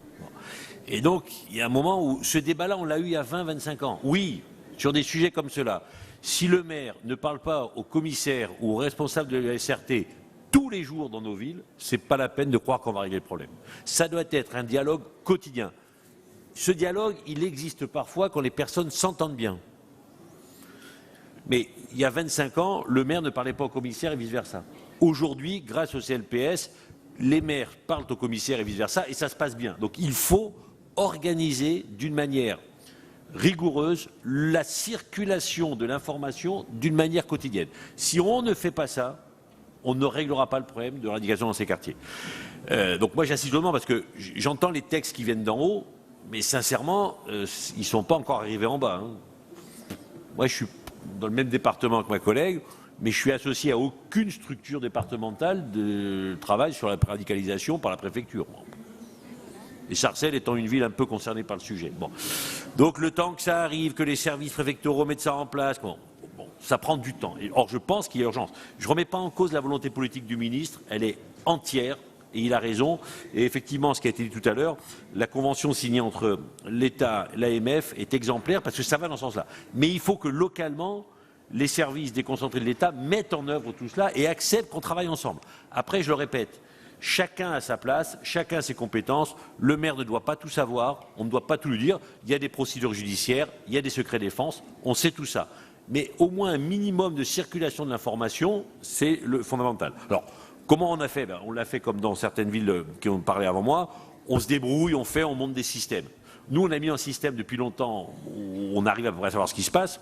Et donc, il y a un moment où ce débat-là, on l'a eu il y a 20-25 ans. Oui, sur des sujets comme cela. Si le maire ne parle pas au commissaire ou au responsable de la SRT tous les jours dans nos villes, ce n'est pas la peine de croire qu'on va régler le problème. Ça doit être un dialogue quotidien. Ce dialogue, il existe parfois quand les personnes s'entendent bien. Mais il y a 25 ans, le maire ne parlait pas au commissaire et vice-versa. Aujourd'hui, grâce au CLPS, les maires parlent au commissaire et vice-versa, et ça se passe bien. Donc il faut organiser d'une manière rigoureuse la circulation de l'information d'une manière quotidienne. Si on ne fait pas ça, on ne réglera pas le problème de l'éradication dans ces quartiers. Donc moi j'insiste vraiment parce que j'entends les textes qui viennent d'en haut, mais sincèrement, ils ne sont pas encore arrivés en bas. Moi je suis dans le même département que ma collègue, mais je suis associé à aucune structure départementale de travail sur la radicalisation par la préfecture. Et Sarcelles étant une ville un peu concernée par le sujet. Bon. Donc le temps que ça arrive, que les services préfectoraux mettent ça en place, ça prend du temps. Or je pense qu'il y a urgence. Je ne remets pas en cause la volonté politique du ministre, elle est entière. Et il a raison. Et effectivement, ce qui a été dit tout à l'heure, la convention signée entre l'État et l'AMF est exemplaire parce que ça va dans ce sens-là. Mais il faut que localement, les services déconcentrés de l'État mettent en œuvre tout cela et acceptent qu'on travaille ensemble. Après, je le répète, chacun a sa place, chacun a ses compétences. Le maire ne doit pas tout savoir, on ne doit pas tout lui dire. Il y a des procédures judiciaires, il y a des secrets défense, on sait tout ça. Mais au moins un minimum de circulation de l'information, c'est le fondamental. Alors, comment on a fait? On l'a fait comme dans certaines villes qui ont parlé avant moi. On se débrouille, on monte des systèmes. Nous, on a mis un système depuis longtemps où on arrive à peu près à savoir ce qui se passe.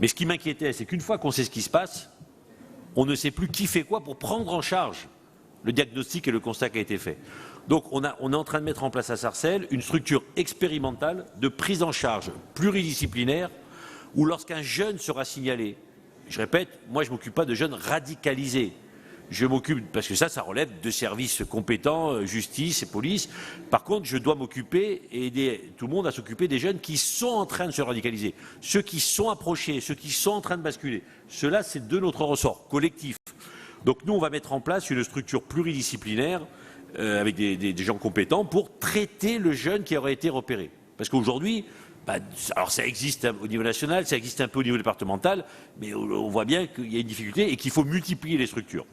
Mais ce qui m'inquiétait, c'est qu'une fois qu'on sait ce qui se passe, on ne sait plus qui fait quoi pour prendre en charge le diagnostic et le constat qui a été fait. Donc on est en train de mettre en place à Sarcelles une structure expérimentale de prise en charge pluridisciplinaire où lorsqu'un jeune sera signalé, je répète, moi je ne m'occupe pas de jeunes radicalisés. Je m'occupe, parce que ça relève de services compétents, justice et police. Par contre, je dois m'occuper et aider tout le monde à s'occuper des jeunes qui sont en train de se radicaliser. Ceux qui sont approchés, ceux qui sont en train de basculer. Cela, c'est de notre ressort collectif. Donc nous, on va mettre en place une structure pluridisciplinaire avec des gens compétents pour traiter le jeune qui aurait été repéré. Parce qu'aujourd'hui, alors ça existe au niveau national, ça existe un peu au niveau départemental, mais on voit bien qu'il y a une difficulté et qu'il faut multiplier les structures.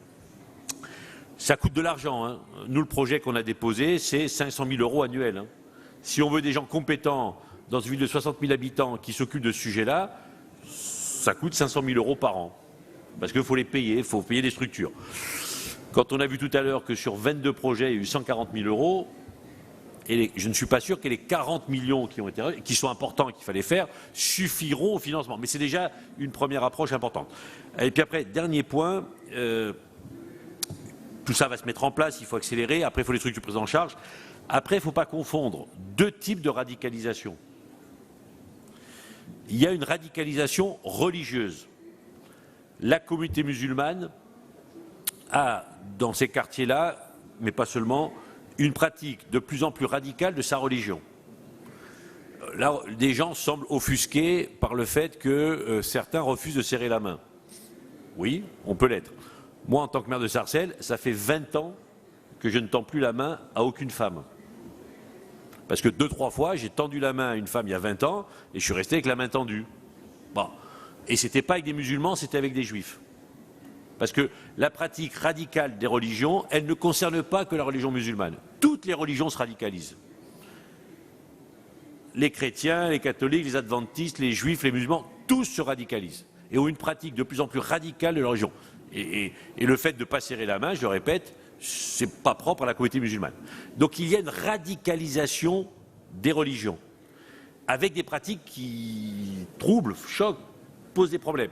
Ça coûte de l'argent. Hein. Nous, le projet qu'on a déposé, c'est 500 000 € annuels. Hein. Si on veut des gens compétents dans une ville de 60 000 habitants qui s'occupent de ce sujet-là, ça coûte 500 000 € par an. Parce qu'il faut les payer, il faut payer des structures. Quand on a vu tout à l'heure que sur 22 projets, il y a eu 140 000 €, et je ne suis pas sûr que les 40 millions qui sont importants et qu'il fallait faire suffiront au financement. Mais c'est déjà une première approche importante. Et puis après, dernier point, tout ça va se mettre en place, il faut accélérer, après il faut les structures prises en charge. Après, il ne faut pas confondre deux types de radicalisation. Il y a une radicalisation religieuse. La communauté musulmane a, dans ces quartiers-là, mais pas seulement, une pratique de plus en plus radicale de sa religion. Là, des gens semblent offusqués par le fait que certains refusent de serrer la main. Oui, on peut l'être. Moi, en tant que maire de Sarcelles, ça fait 20 ans que je ne tends plus la main à aucune femme. Parce que 2-3 fois, j'ai tendu la main à une femme il y a 20 ans et je suis resté avec la main tendue. Bon. Et ce n'était pas avec des musulmans, c'était avec des juifs. Parce que la pratique radicale des religions, elle ne concerne pas que la religion musulmane. Toutes les religions se radicalisent. Les chrétiens, les catholiques, les adventistes, les juifs, les musulmans, tous se radicalisent et ont une pratique de plus en plus radicale de la religion. Et le fait de ne pas serrer la main, je le répète, c'est pas propre à la communauté musulmane. Donc il y a une radicalisation des religions, avec des pratiques qui troublent, choquent, posent des problèmes.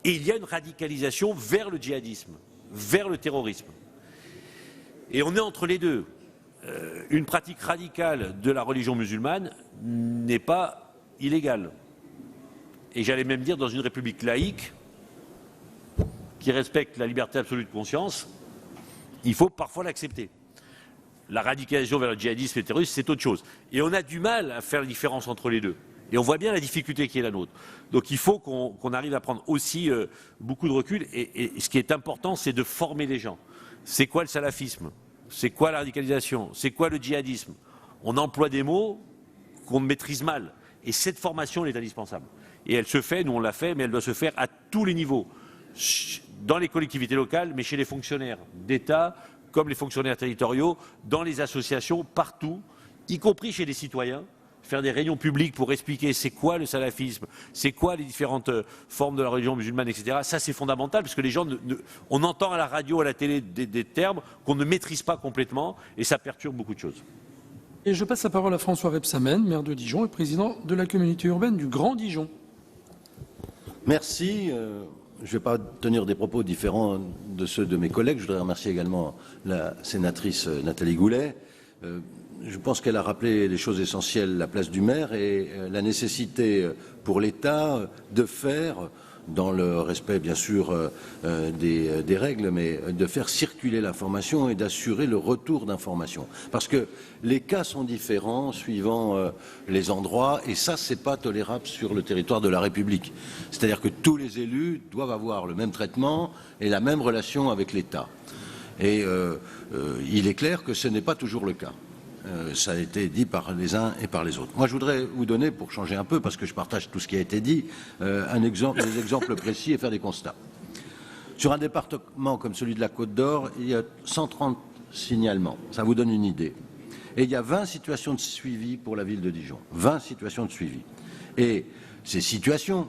Et il y a une radicalisation vers le djihadisme, vers le terrorisme. Et on est entre les deux. Une pratique radicale de la religion musulmane n'est pas illégale. Et j'allais même dire, dans une république laïque, qui respecte la liberté absolue de conscience, il faut parfois l'accepter. La radicalisation vers le djihadisme et le terrorisme, c'est autre chose. Et on a du mal à faire la différence entre les deux. Et on voit bien la difficulté qui est la nôtre. Donc il faut qu'on arrive à prendre aussi beaucoup de recul. Et ce qui est important, c'est de former les gens. C'est quoi le salafisme? C'est quoi la radicalisation? C'est quoi le djihadisme? On emploie des mots qu'on maîtrise mal. Et cette formation, elle est indispensable. Et elle se fait, nous on l'a fait, mais elle doit se faire à tous les niveaux. Dans les collectivités locales, mais chez les fonctionnaires d'État, comme les fonctionnaires territoriaux, dans les associations, partout, y compris chez les citoyens, faire des réunions publiques pour expliquer c'est quoi le salafisme, c'est quoi les différentes formes de la religion musulmane, etc. Ça c'est fondamental parce que les gens, on entend à la radio, à la télé des termes qu'on ne maîtrise pas complètement et ça perturbe beaucoup de choses. Et je passe la parole à François Rebsamen, maire de Dijon et président de la communauté urbaine du Grand Dijon. Merci. Je ne vais pas tenir des propos différents de ceux de mes collègues. Je voudrais remercier également la sénatrice Nathalie Goulet. Je pense qu'elle a rappelé les choses essentielles, la place du maire et la nécessité pour l'État de faire, dans le respect bien sûr des règles, mais de faire circuler l'information et d'assurer le retour d'informations. Parce que les cas sont différents suivant les endroits et ça, c'est pas tolérable sur le territoire de la République. C'est-à-dire que tous les élus doivent avoir le même traitement et la même relation avec l'État. Et il est clair que ce n'est pas toujours le cas. Ça a été dit par les uns et par les autres. Moi, je voudrais vous donner, pour changer un peu, parce que je partage tout ce qui a été dit, des exemples précis et faire des constats. Sur un département comme celui de la Côte d'Or, il y a 130 signalements. Ça vous donne une idée. Et il y a 20 situations de suivi pour la ville de Dijon. 20 situations de suivi. Et ces situations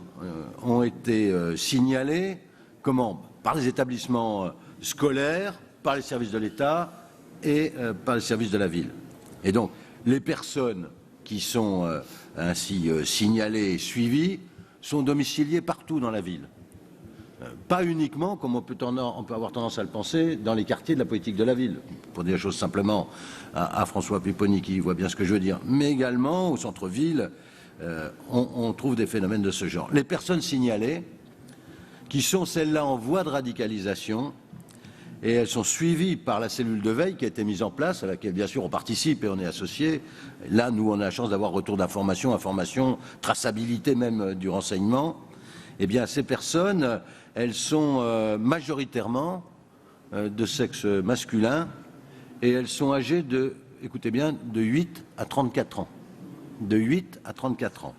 ont été signalées, comment? Par les établissements scolaires, par les services de l'État et par les services de la ville. Et donc, les personnes qui sont ainsi signalées et suivies sont domiciliées partout dans la ville. Pas uniquement, comme on peut avoir tendance à le penser, dans les quartiers de la politique de la ville. Pour dire les choses simplement à François Pupponi qui voit bien ce que je veux dire. Mais également, au centre-ville, on trouve des phénomènes de ce genre. Les personnes signalées, qui sont celles-là en voie de radicalisation, et elles sont suivies par la cellule de veille qui a été mise en place, à laquelle bien sûr on participe et on est associé. Là, nous, on a la chance d'avoir retour d'information, information, traçabilité même du renseignement. Eh bien, ces personnes, elles sont majoritairement de sexe masculin et elles sont âgées de, écoutez bien, de 8 à 34 ans. De 8 à 34 ans.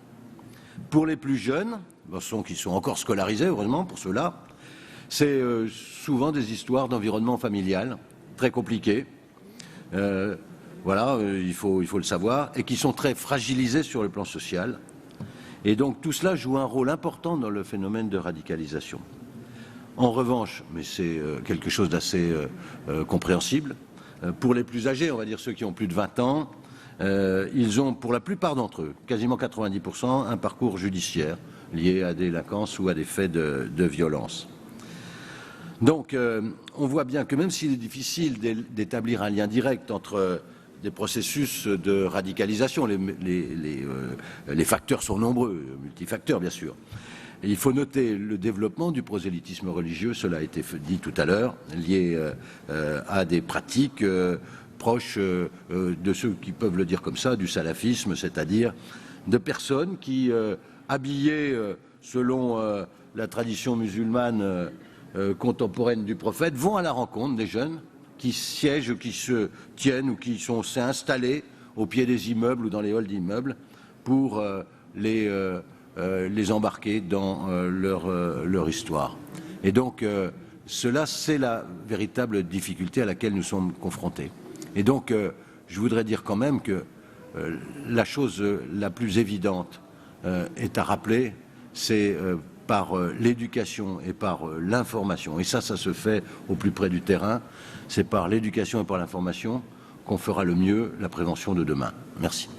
Pour les plus jeunes, qui sont encore scolarisés, heureusement pour ceux-là, c'est souvent des histoires d'environnement familial, très compliquées, voilà, il faut le savoir, et qui sont très fragilisés sur le plan social. Et donc tout cela joue un rôle important dans le phénomène de radicalisation. En revanche, mais c'est quelque chose d'assez compréhensible, pour les plus âgés, on va dire ceux qui ont plus de 20 ans, ils ont pour la plupart d'entre eux, quasiment 90%, un parcours judiciaire lié à des délinquances ou à des faits de violence. Donc, on voit bien que même s'il est difficile d'établir un lien direct entre des processus de radicalisation, les facteurs sont nombreux, multifacteurs bien sûr. Et il faut noter le développement du prosélytisme religieux, cela a été dit tout à l'heure, lié à des pratiques proches de ceux qui peuvent le dire comme ça, du salafisme, c'est-à-dire de personnes qui, habillées selon la tradition musulmane, contemporaine du prophète, vont à la rencontre des jeunes qui siègent, qui se tiennent ou qui s'est installés au pied des immeubles ou dans les halls d'immeubles pour les embarquer dans leur histoire. Et donc, cela, c'est la véritable difficulté à laquelle nous sommes confrontés. Et donc, je voudrais dire quand même que la chose la plus évidente est à rappeler, c'est par l'éducation et par l'information. Et ça se fait au plus près du terrain. C'est par l'éducation et par l'information qu'on fera le mieux la prévention de demain. Merci.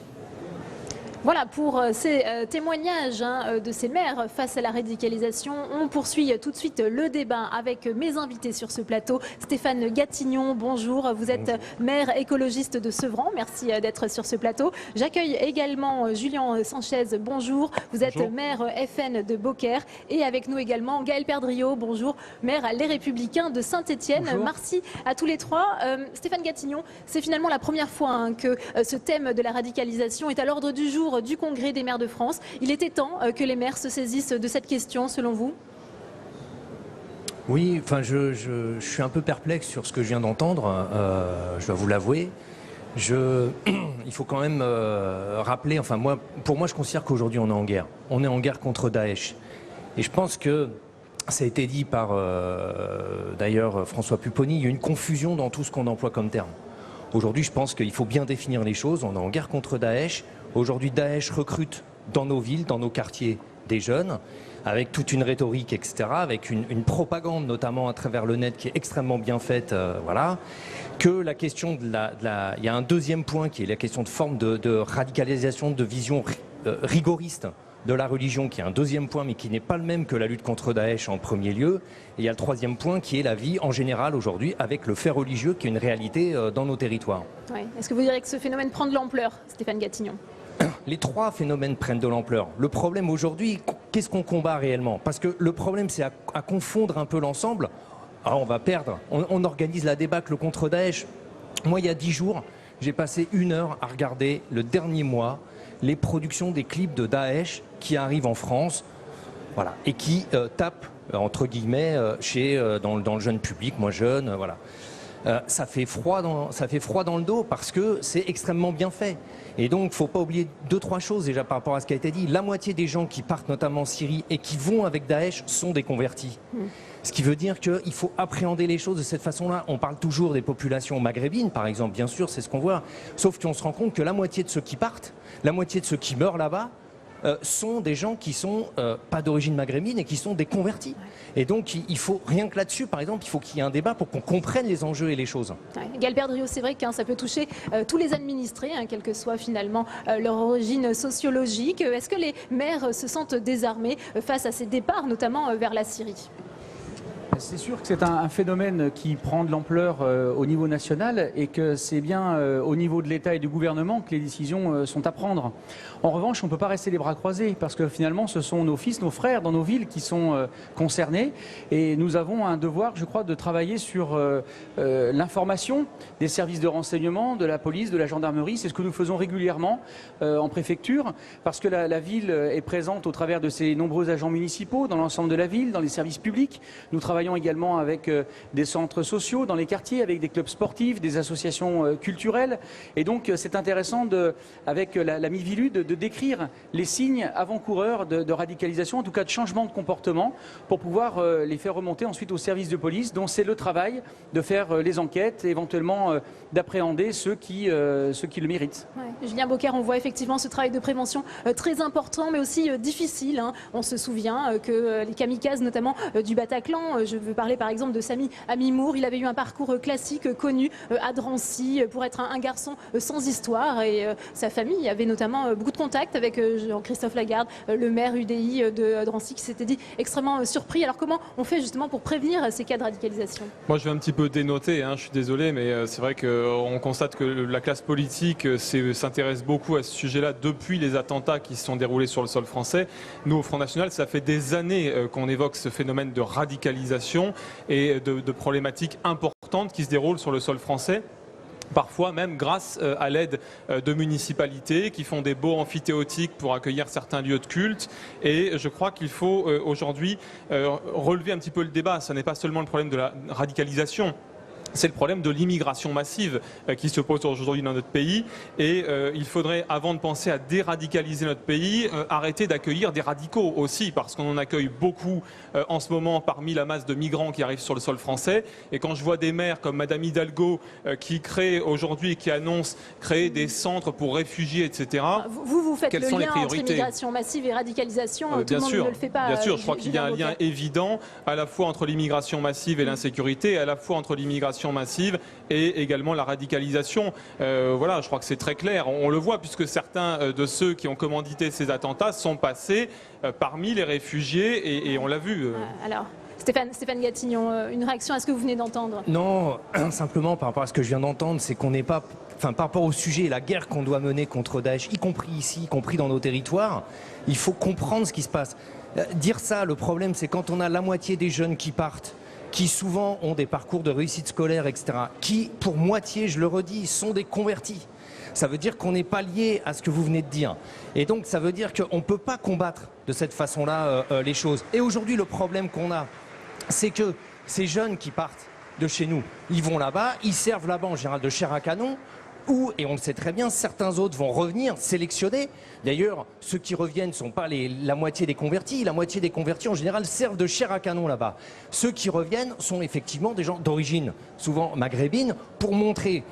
Voilà pour ces témoignages de ces maires face à la radicalisation. On poursuit tout de suite le débat avec mes invités sur ce plateau. Stéphane Gatignon, bonjour. Vous êtes maire écologiste de Sevran. Merci d'être sur ce plateau. J'accueille également Julien Sanchez, bonjour. Vous êtes maire FN de Beaucaire. Et avec nous également Gaël Perdriau, bonjour, maire Les Républicains de Saint-Étienne. Merci à tous les trois. Stéphane Gatignon, c'est finalement la première fois que ce thème de la radicalisation est à l'ordre du jour du Congrès des maires de France. Il était temps que les maires se saisissent de cette question, selon vous? Oui, enfin, je suis un peu perplexe sur ce que je viens d'entendre, je dois vous l'avouer. Il faut quand même rappeler, enfin pour moi, je considère qu'aujourd'hui on est en guerre. On est en guerre contre Daesh. Et je pense que ça a été dit par d'ailleurs François Pupponi, il y a une confusion dans tout ce qu'on emploie comme terme. Aujourd'hui, je pense qu'il faut bien définir les choses. On est en guerre contre Daesh. Aujourd'hui, Daesh recrute dans nos villes, dans nos quartiers, des jeunes, avec toute une rhétorique, etc., avec une propagande, notamment à travers le net, qui est extrêmement bien faite, voilà. Que la question il y a un deuxième point qui est la question de forme de radicalisation, de vision rigoriste de la religion, qui est un deuxième point, mais qui n'est pas le même que la lutte contre Daesh en premier lieu. Et il y a le troisième point, qui est la vie en général aujourd'hui, avec le fait religieux, qui est une réalité dans nos territoires. Ouais. Est-ce que vous direz que ce phénomène prend de l'ampleur, Stéphane Gatignon? Les trois phénomènes prennent de l'ampleur. Le problème aujourd'hui, qu'est-ce qu'on combat réellement? Parce que le problème, c'est à confondre un peu l'ensemble. Alors on va perdre. On organise la débâcle contre Daesh. Moi, il y a 10 jours, j'ai passé 1 heure à regarder le dernier mois les productions des clips de Daesh qui arrivent en France, voilà, et qui tapent, entre guillemets, dans le jeune public, moi jeune, voilà. Ça fait froid dans le dos parce que c'est extrêmement bien fait. Et donc, il ne faut pas oublier 2-3 choses déjà par rapport à ce qui a été dit. La moitié des gens qui partent notamment en Syrie et qui vont avec Daesh sont des convertis. Ce qui veut dire qu'il faut appréhender les choses de cette façon-là. On parle toujours des populations maghrébines, par exemple, bien sûr, c'est ce qu'on voit. Sauf qu'on se rend compte que la moitié de ceux qui partent, la moitié de ceux qui meurent là-bas, sont des gens qui sont pas d'origine maghrébine et qui sont des convertis. Et donc il faut, rien que là-dessus par exemple, il faut qu'il y ait un débat pour qu'on comprenne les enjeux et les choses. Gaël Perdriau, c'est vrai que ça peut toucher tous les administrés, quelle que soit finalement leur origine sociologique. Est-ce que les maires se sentent désarmés face à ces départs, notamment vers la Syrie? C'est sûr que c'est un phénomène qui prend de l'ampleur au niveau national et que c'est bien au niveau de l'État et du gouvernement que les décisions sont à prendre. En revanche, on ne peut pas rester les bras croisés parce que finalement, ce sont nos fils, nos frères dans nos villes qui sont concernés et nous avons un devoir, je crois, de travailler sur l'information des services de renseignement, de la police, de la gendarmerie. C'est ce que nous faisons régulièrement en préfecture parce que la ville est présente au travers de ses nombreux agents municipaux dans l'ensemble de la ville, dans les services publics. Nous travaillons également avec des centres sociaux dans les quartiers, avec des clubs sportifs, des associations culturelles. Et donc, c'est intéressant, avec la Mivilude, de décrire les signes avant-coureurs de radicalisation, en tout cas de changement de comportement, pour pouvoir les faire remonter ensuite aux services de police, dont c'est le travail de faire les enquêtes et éventuellement d'appréhender ceux qui le méritent. Ouais. Julien Beaucaire, on voit effectivement ce travail de prévention très important, mais aussi difficile. On se souvient que les kamikazes, notamment du Bataclan, je veux parler par exemple de Sami Amimour, il avait eu un parcours classique connu à Drancy pour être un garçon sans histoire et sa famille avait notamment beaucoup de contacts avec Jean-Christophe Lagarde, le maire UDI de Drancy, qui s'était dit extrêmement surpris. Alors comment on fait justement pour prévenir ces cas de radicalisation? Moi je vais un petit peu dénoter, je suis désolé, mais c'est vrai qu'on constate que la classe politique s'intéresse beaucoup à ce sujet-là depuis les attentats qui se sont déroulés sur le sol français. Nous au Front National, ça fait des années qu'on évoque ce phénomène de radicalisation et de problématiques importantes qui se déroulent sur le sol français. parfois même grâce à l'aide de municipalités qui font des beaux amphithéotiques pour accueillir certains lieux de culte. Et je crois qu'il faut aujourd'hui relever un petit peu le débat. Ce n'est pas seulement le problème de la radicalisation. C'est le problème de l'immigration massive qui se pose aujourd'hui dans notre pays. Et il faudrait, avant de penser à déradicaliser notre pays, arrêter d'accueillir des radicaux aussi, parce qu'on en accueille beaucoup en ce moment parmi la masse de migrants qui arrivent sur le sol français. Et quand je vois des maires comme Madame Hidalgo qui créent aujourd'hui, qui annoncent créer des centres pour réfugiés, etc. Vous faites Quelles le sont les lien entre priorités? immigration massive et radicalisation. Tout Bien le monde sûr, ne le fait pas. bien sûr, je crois qu'il y a un lien évident à la fois entre l'immigration massive et l'insécurité, à la fois entre l'immigration massive et également la radicalisation. Voilà, je crois que c'est très clair. On le voit puisque certains de ceux qui ont commandité ces attentats sont passés parmi les réfugiés et on l'a vu. Alors, Stéphane Gatignon, une réaction à ce que vous venez d'entendre? Non, simplement par rapport à ce que je viens d'entendre, c'est qu'on n'est pas... Enfin, par rapport au sujet, la guerre qu'on doit mener contre Daesh, y compris ici, y compris dans nos territoires, il faut comprendre ce qui se passe. Dire ça, le problème, c'est quand on a la moitié des jeunes qui partent, qui souvent ont des parcours de réussite scolaire, etc., qui, pour moitié, je le redis, sont des convertis. Ça veut dire qu'on n'est pas lié à ce que vous venez de dire. Et donc, ça veut dire qu'on ne peut pas combattre de cette façon-là les choses. Et aujourd'hui, le problème qu'on a, c'est que ces jeunes qui partent de chez nous, ils vont là-bas, ils servent là-bas en général de chair à canon, et on le sait très bien, certains autres vont revenir sélectionnés. D'ailleurs, ceux qui reviennent ne sont pas la moitié des convertis. La moitié des convertis, en général, servent de chair à canon là-bas. Ceux qui reviennent sont effectivement des gens d'origine, souvent maghrébine, pour montrer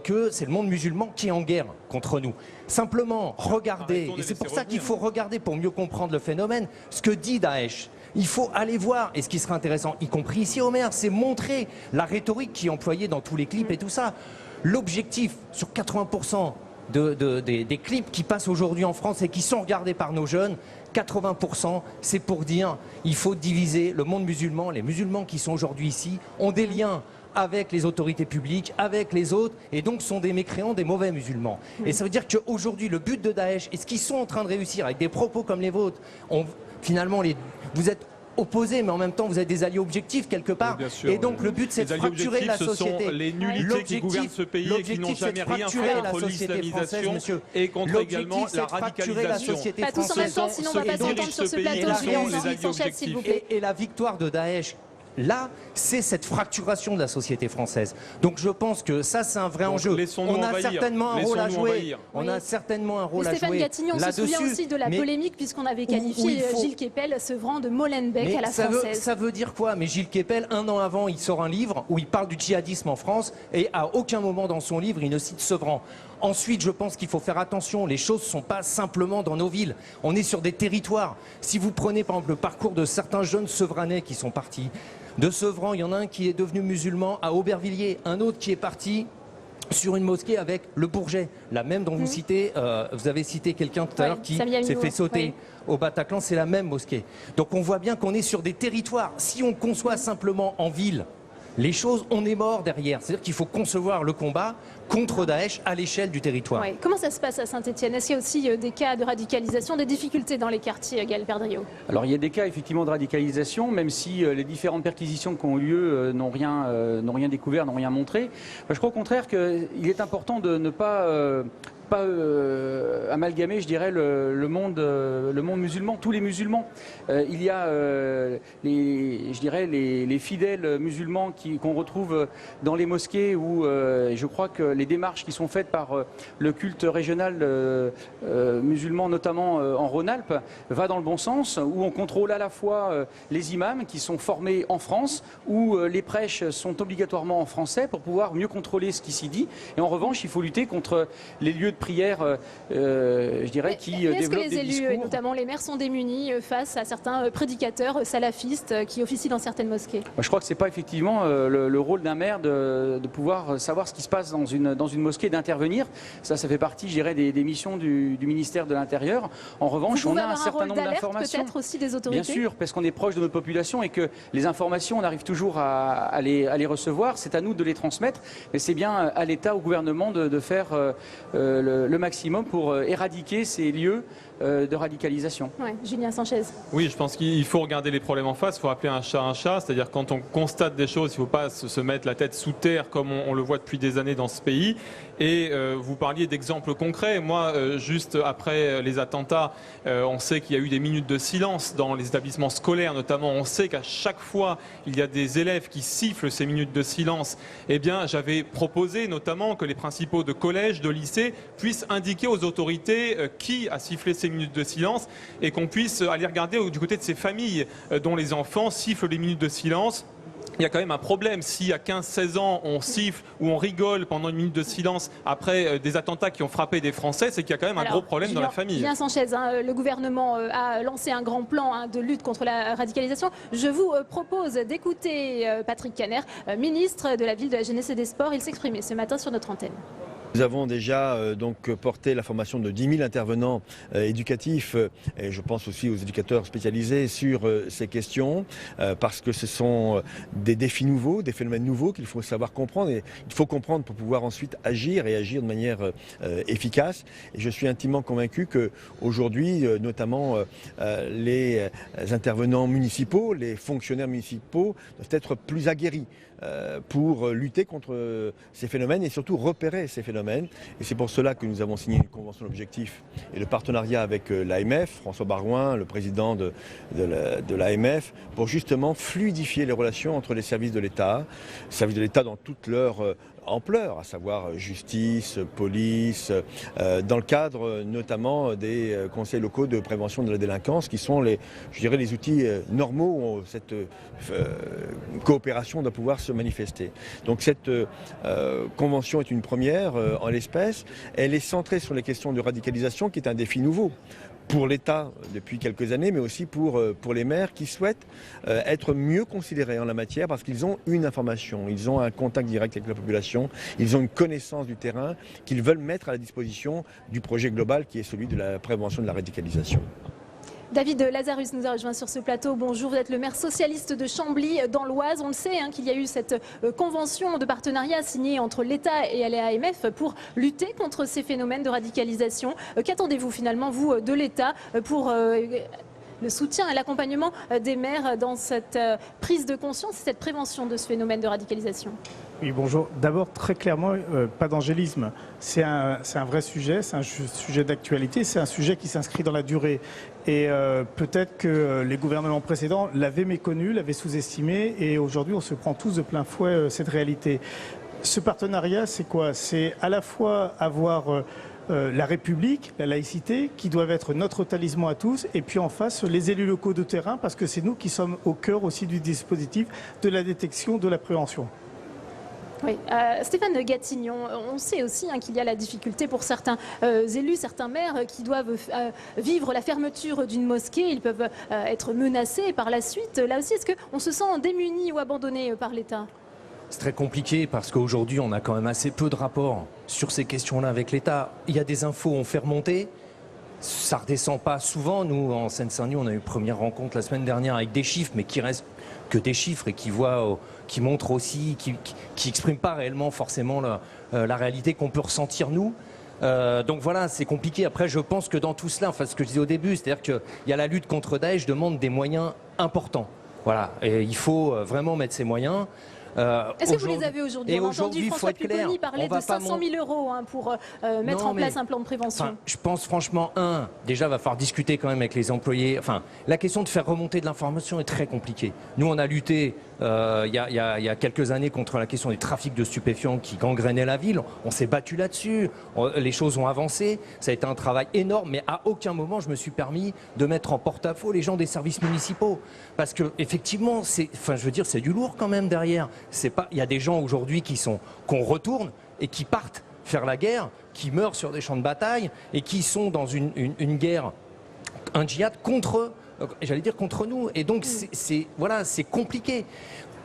que c'est le monde musulman qui est en guerre contre nous. Simplement, regardez, et c'est pour ça qu'il faut regarder pour mieux comprendre le phénomène, ce que dit Daesh. Il faut aller voir, et ce qui serait intéressant, y compris ici au maire, c'est montrer la rhétorique qui est employée dans tous les clips et tout ça. L'objectif, sur 80% des clips qui passent aujourd'hui en France et qui sont regardés par nos jeunes, 80%, c'est pour dire il faut diviser le monde musulman. Les musulmans qui sont aujourd'hui ici ont des liens avec les autorités publiques, avec les autres, et donc sont des mécréants, des mauvais musulmans. Et ça veut dire qu'aujourd'hui, le but de Daesh, et ce qu'ils sont en train de réussir avec des propos comme les vôtres, finalement, vous êtes opposés, mais en même temps, vous êtes des alliés objectifs quelque part. Sûr, et donc, le but, c'est de fracturer la société. Ce sont les nullités qui gouvernent ce pays et qui n'ont jamais rien fait contre l'islamisation et contre également la radicalisation. Pas tous en même temps, sinon on ne va pas s'entendre sur ce plateau. Julien Sanchez, s'il vous plaît. Et la victoire de Daesh, là, c'est cette fracturation de la société française. Donc je pense que ça, c'est un vrai enjeu. On a certainement un rôle à jouer. On a certainement un rôle à jouer. Stéphane Gatignon, on se souvient aussi de la polémique puisqu'on avait qualifié Gilles Kepel, sevrant de Molenbeek à la française. Ça veut dire quoi? Mais Gilles Kepel, un an avant, il sort un livre où il parle du djihadisme en France et à aucun moment dans son livre, il ne cite Sevran. Ensuite, je pense qu'il faut faire attention. Les choses ne sont pas simplement dans nos villes. On est sur des territoires. Si vous prenez par exemple le parcours de certains jeunes sevranais qui sont partis, de Sevran, il y en a un qui est devenu musulman à Aubervilliers, un autre qui est parti sur une mosquée avec le Bourget, la même dont vous citez, vous avez cité quelqu'un tout à l'heure qui s'est fait sauter au Bataclan, c'est la même mosquée. Donc on voit bien qu'on est sur des territoires. Si on conçoit simplement en ville les choses, on est mort derrière. C'est-à-dire qu'il faut concevoir le combat contre Daesh à l'échelle du territoire. Oui. Comment ça se passe à Saint-Étienne? Est-ce qu'il y a aussi des cas de radicalisation, des difficultés dans les quartiers, Gaël Perdriau? Alors il y a des cas effectivement de radicalisation, même si les différentes perquisitions qui ont eu lieu n'ont rien découvert, n'ont rien montré. Je crois au contraire qu'il est important de ne pas amalgamer, je dirais, le monde musulman, tous les musulmans. Il y a les fidèles musulmans qu'on retrouve dans les mosquées où je crois que les démarches qui sont faites par le culte régional musulman, notamment en Rhône-Alpes, va dans le bon sens, où on contrôle à la fois les imams qui sont formés en France, où les prêches sont obligatoirement en français pour pouvoir mieux contrôler ce qui s'y dit. Et en revanche, il faut lutter contre les lieux de prière, je dirais, qui développent des discours. Est-ce que les élus, et notamment les maires, sont démunis face à certains prédicateurs salafistes qui officient dans certaines mosquées? Je crois que ce n'est pas effectivement le rôle d'un maire de pouvoir savoir ce qui se passe dans une mosquée, d'intervenir. Ça fait partie, je dirais, des missions du ministère de l'Intérieur. En revanche, on a un certain nombre d'informations. Peut-être aussi des autorités. Bien sûr, parce qu'on est proche de notre population et que les informations, on arrive toujours à les recevoir. C'est à nous de les transmettre. Mais c'est bien à l'État, au gouvernement de faire le maximum pour éradiquer ces lieux de radicalisation. Ouais, Julien Sanchez. Oui, je pense qu'il faut regarder les problèmes en face, il faut appeler un chat, c'est-à-dire quand on constate des choses, il ne faut pas se mettre la tête sous terre comme on le voit depuis des années dans ce pays. Et vous parliez d'exemples concrets. Moi, juste après les attentats, on sait qu'il y a eu des minutes de silence dans les établissements scolaires notamment. On sait qu'à chaque fois, il y a des élèves qui sifflent ces minutes de silence. Eh bien, j'avais proposé notamment que les principaux de collèges, de lycées puissent indiquer aux autorités qui a sifflé ces minutes de silence et qu'on puisse aller regarder du côté de ces familles dont les enfants sifflent les minutes de silence. Il y a quand même un problème. Si à 15-16 ans, on siffle ou on rigole pendant une minute de silence après des attentats qui ont frappé des Français, c'est qu'il y a quand même un gros problème dans la famille. Julien Sanchez, le gouvernement a lancé un grand plan de lutte contre la radicalisation. Je vous propose d'écouter Patrick Kanner, ministre de la Ville, de la Jeunesse et des Sports. Il s'exprimait ce matin sur notre antenne. Nous avons déjà donc porté la formation de 10 000 intervenants éducatifs et je pense aussi aux éducateurs spécialisés sur ces questions parce que ce sont des défis nouveaux, des phénomènes nouveaux qu'il faut savoir comprendre et il faut comprendre pour pouvoir ensuite agir et agir de manière efficace. Et je suis intimement convaincu qu'aujourd'hui, notamment les intervenants municipaux, les fonctionnaires municipaux doivent être plus aguerris pour lutter contre ces phénomènes et surtout repérer ces phénomènes. Et c'est pour cela que nous avons signé une convention d'objectifs et le partenariat avec l'AMF, François Barouin, le président de l'AMF, pour justement fluidifier les relations entre les services de l'État dans toute leur ampleur, à savoir justice, police, dans le cadre notamment des conseils locaux de prévention de la délinquance qui sont les outils normaux où cette coopération doit pouvoir se manifester. Donc cette convention est une première en l'espèce. Elle est centrée sur les questions de radicalisation qui est un défi nouveau pour l'État depuis quelques années, mais aussi pour les maires qui souhaitent être mieux considérés en la matière parce qu'ils ont une information, ils ont un contact direct avec la population, ils ont une connaissance du terrain qu'ils veulent mettre à la disposition du projet global qui est celui de la prévention de la radicalisation. David Lazarus nous a rejoint sur ce plateau. Bonjour, vous êtes le maire socialiste de Chambly dans l'Oise. On le sait qu'il y a eu cette convention de partenariat signée entre l'État et l'AMF pour lutter contre ces phénomènes de radicalisation. Qu'attendez-vous finalement, vous, de l'État pour le soutien et l'accompagnement des maires dans cette prise de conscience et cette prévention de ce phénomène de radicalisation? Oui, bonjour. D'abord, très clairement, pas d'angélisme. C'est un vrai sujet, c'est un sujet d'actualité, c'est un sujet qui s'inscrit dans la durée. Et peut-être que les gouvernements précédents l'avaient méconnu, l'avaient sous-estimé, et aujourd'hui, on se prend tous de plein fouet cette réalité. Ce partenariat, c'est quoi? C'est à la fois avoir la République, la laïcité, qui doivent être notre talisman à tous, et puis en face, les élus locaux de terrain, parce que c'est nous qui sommes au cœur aussi du dispositif de la détection, de la prévention. Oui, Stéphane Gatignon, on sait aussi qu'il y a la difficulté pour certains élus, certains maires qui doivent vivre la fermeture d'une mosquée, ils peuvent être menacés par la suite. Là aussi, est-ce qu'on se sent démuni ou abandonné par l'État? C'est très compliqué parce qu'aujourd'hui, on a quand même assez peu de rapports sur ces questions-là avec l'État. Il y a des infos, on fait remonter. Ça ne redescend pas souvent. Nous, en Seine-Saint-Denis, on a eu une première rencontre la semaine dernière avec des chiffres, mais qui restent que des chiffres et qui montrent aussi, qui expriment pas réellement forcément la réalité qu'on peut ressentir nous. Donc voilà, c'est compliqué. Après, je pense que dans tout cela, enfin ce que je disais au début, c'est-à-dire qu'il y a la lutte contre Daesh demande des moyens importants. Voilà, et il faut vraiment mettre ces moyens. Est-ce que vous les avez aujourd'hui? On a entendu François Pupponi parler de 500 000 € pour mettre en place un plan de prévention. Je pense franchement, déjà, il va falloir discuter quand même avec les employés. Enfin, la question de faire remonter de l'information est très compliquée. Nous, on a lutté il y a quelques années contre la question des trafics de stupéfiants qui gangrénaient la ville. On s'est battu là-dessus. Les choses ont avancé. Ça a été un travail énorme, mais à aucun moment, je me suis permis de mettre en porte-à-faux les gens des services municipaux. Parce que, effectivement, c'est du lourd quand même derrière. Il y a des gens aujourd'hui qu'on retourne et qui partent faire la guerre, qui meurent sur des champs de bataille et qui sont dans une guerre, un djihad contre nous. Et donc c'est compliqué.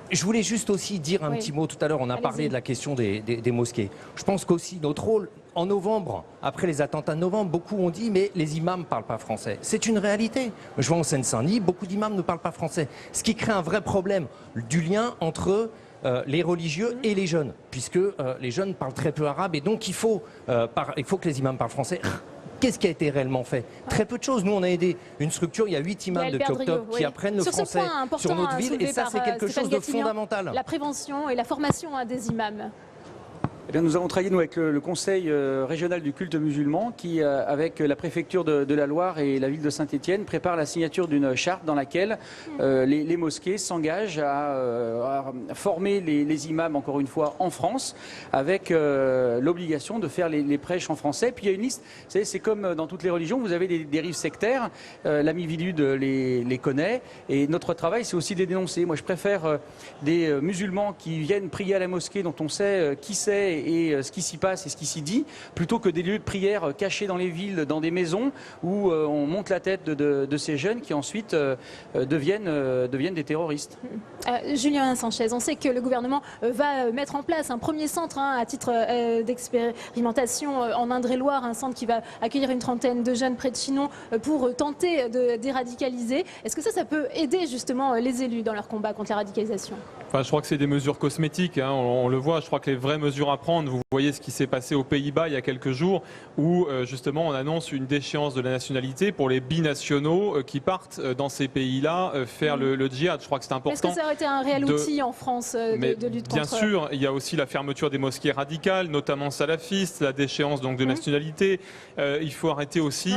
Je voulais juste aussi dire un petit mot tout à l'heure. On a parlé de la question des mosquées. Je pense qu'aussi notre rôle, en novembre, après les attentats de novembre, beaucoup ont dit mais les imams ne parlent pas français. C'est une réalité. Je vois en Seine-Saint-Denis, beaucoup d'imams ne parlent pas français. Ce qui crée un vrai problème du lien entre les religieux et les jeunes, puisque les jeunes parlent très peu arabe et donc il faut que les imams parlent français. Qu'est-ce qui a été réellement fait? Très peu de choses. Nous, on a aidé une structure, il y a 8 imams depuis octobre qui apprennent le français sur notre ville, et ça, c'est quelque chose de fondamental. La prévention et la formation des imams. Eh bien, nous avons travaillé avec le Conseil régional du culte musulman qui, avec la préfecture de la Loire et la ville de Saint-Étienne, prépare la signature d'une charte dans laquelle les mosquées s'engagent à former les imams, encore une fois, en France, avec l'obligation de faire les prêches en français. Puis il y a une liste, vous savez, c'est comme dans toutes les religions, vous avez des dérives sectaires, l'ami Vilude les connaît, et notre travail, c'est aussi de les dénoncer. Moi, je préfère des musulmans qui viennent prier à la mosquée, dont on sait qui c'est et ce qui s'y passe et ce qui s'y dit, plutôt que des lieux de prière cachés dans les villes, dans des maisons, où on monte la tête de ces jeunes qui ensuite deviennent des terroristes. Julien Sanchez, on sait que le gouvernement va mettre en place un premier centre à titre d'expérimentation en Indre-et-Loire, un centre qui va accueillir une trentaine de jeunes près de Chinon pour tenter de déradicaliser. Est-ce que ça peut aider justement les élus dans leur combat contre la radicalisation? Enfin, je crois que c'est des mesures cosmétiques, hein, on le voit. Je crois que les vraies mesures à prendre, vous voyez ce qui s'est passé aux Pays-Bas il y a quelques jours, où justement on annonce une déchéance de la nationalité pour les binationaux qui partent dans ces pays-là faire le djihad. Je crois que c'est important. Est-ce que ça aurait été un réel outil en France de lutte contre... Bien sûr, il y a aussi la fermeture des mosquées radicales, notamment salafistes, la déchéance donc de nationalité. Il faut arrêter aussi...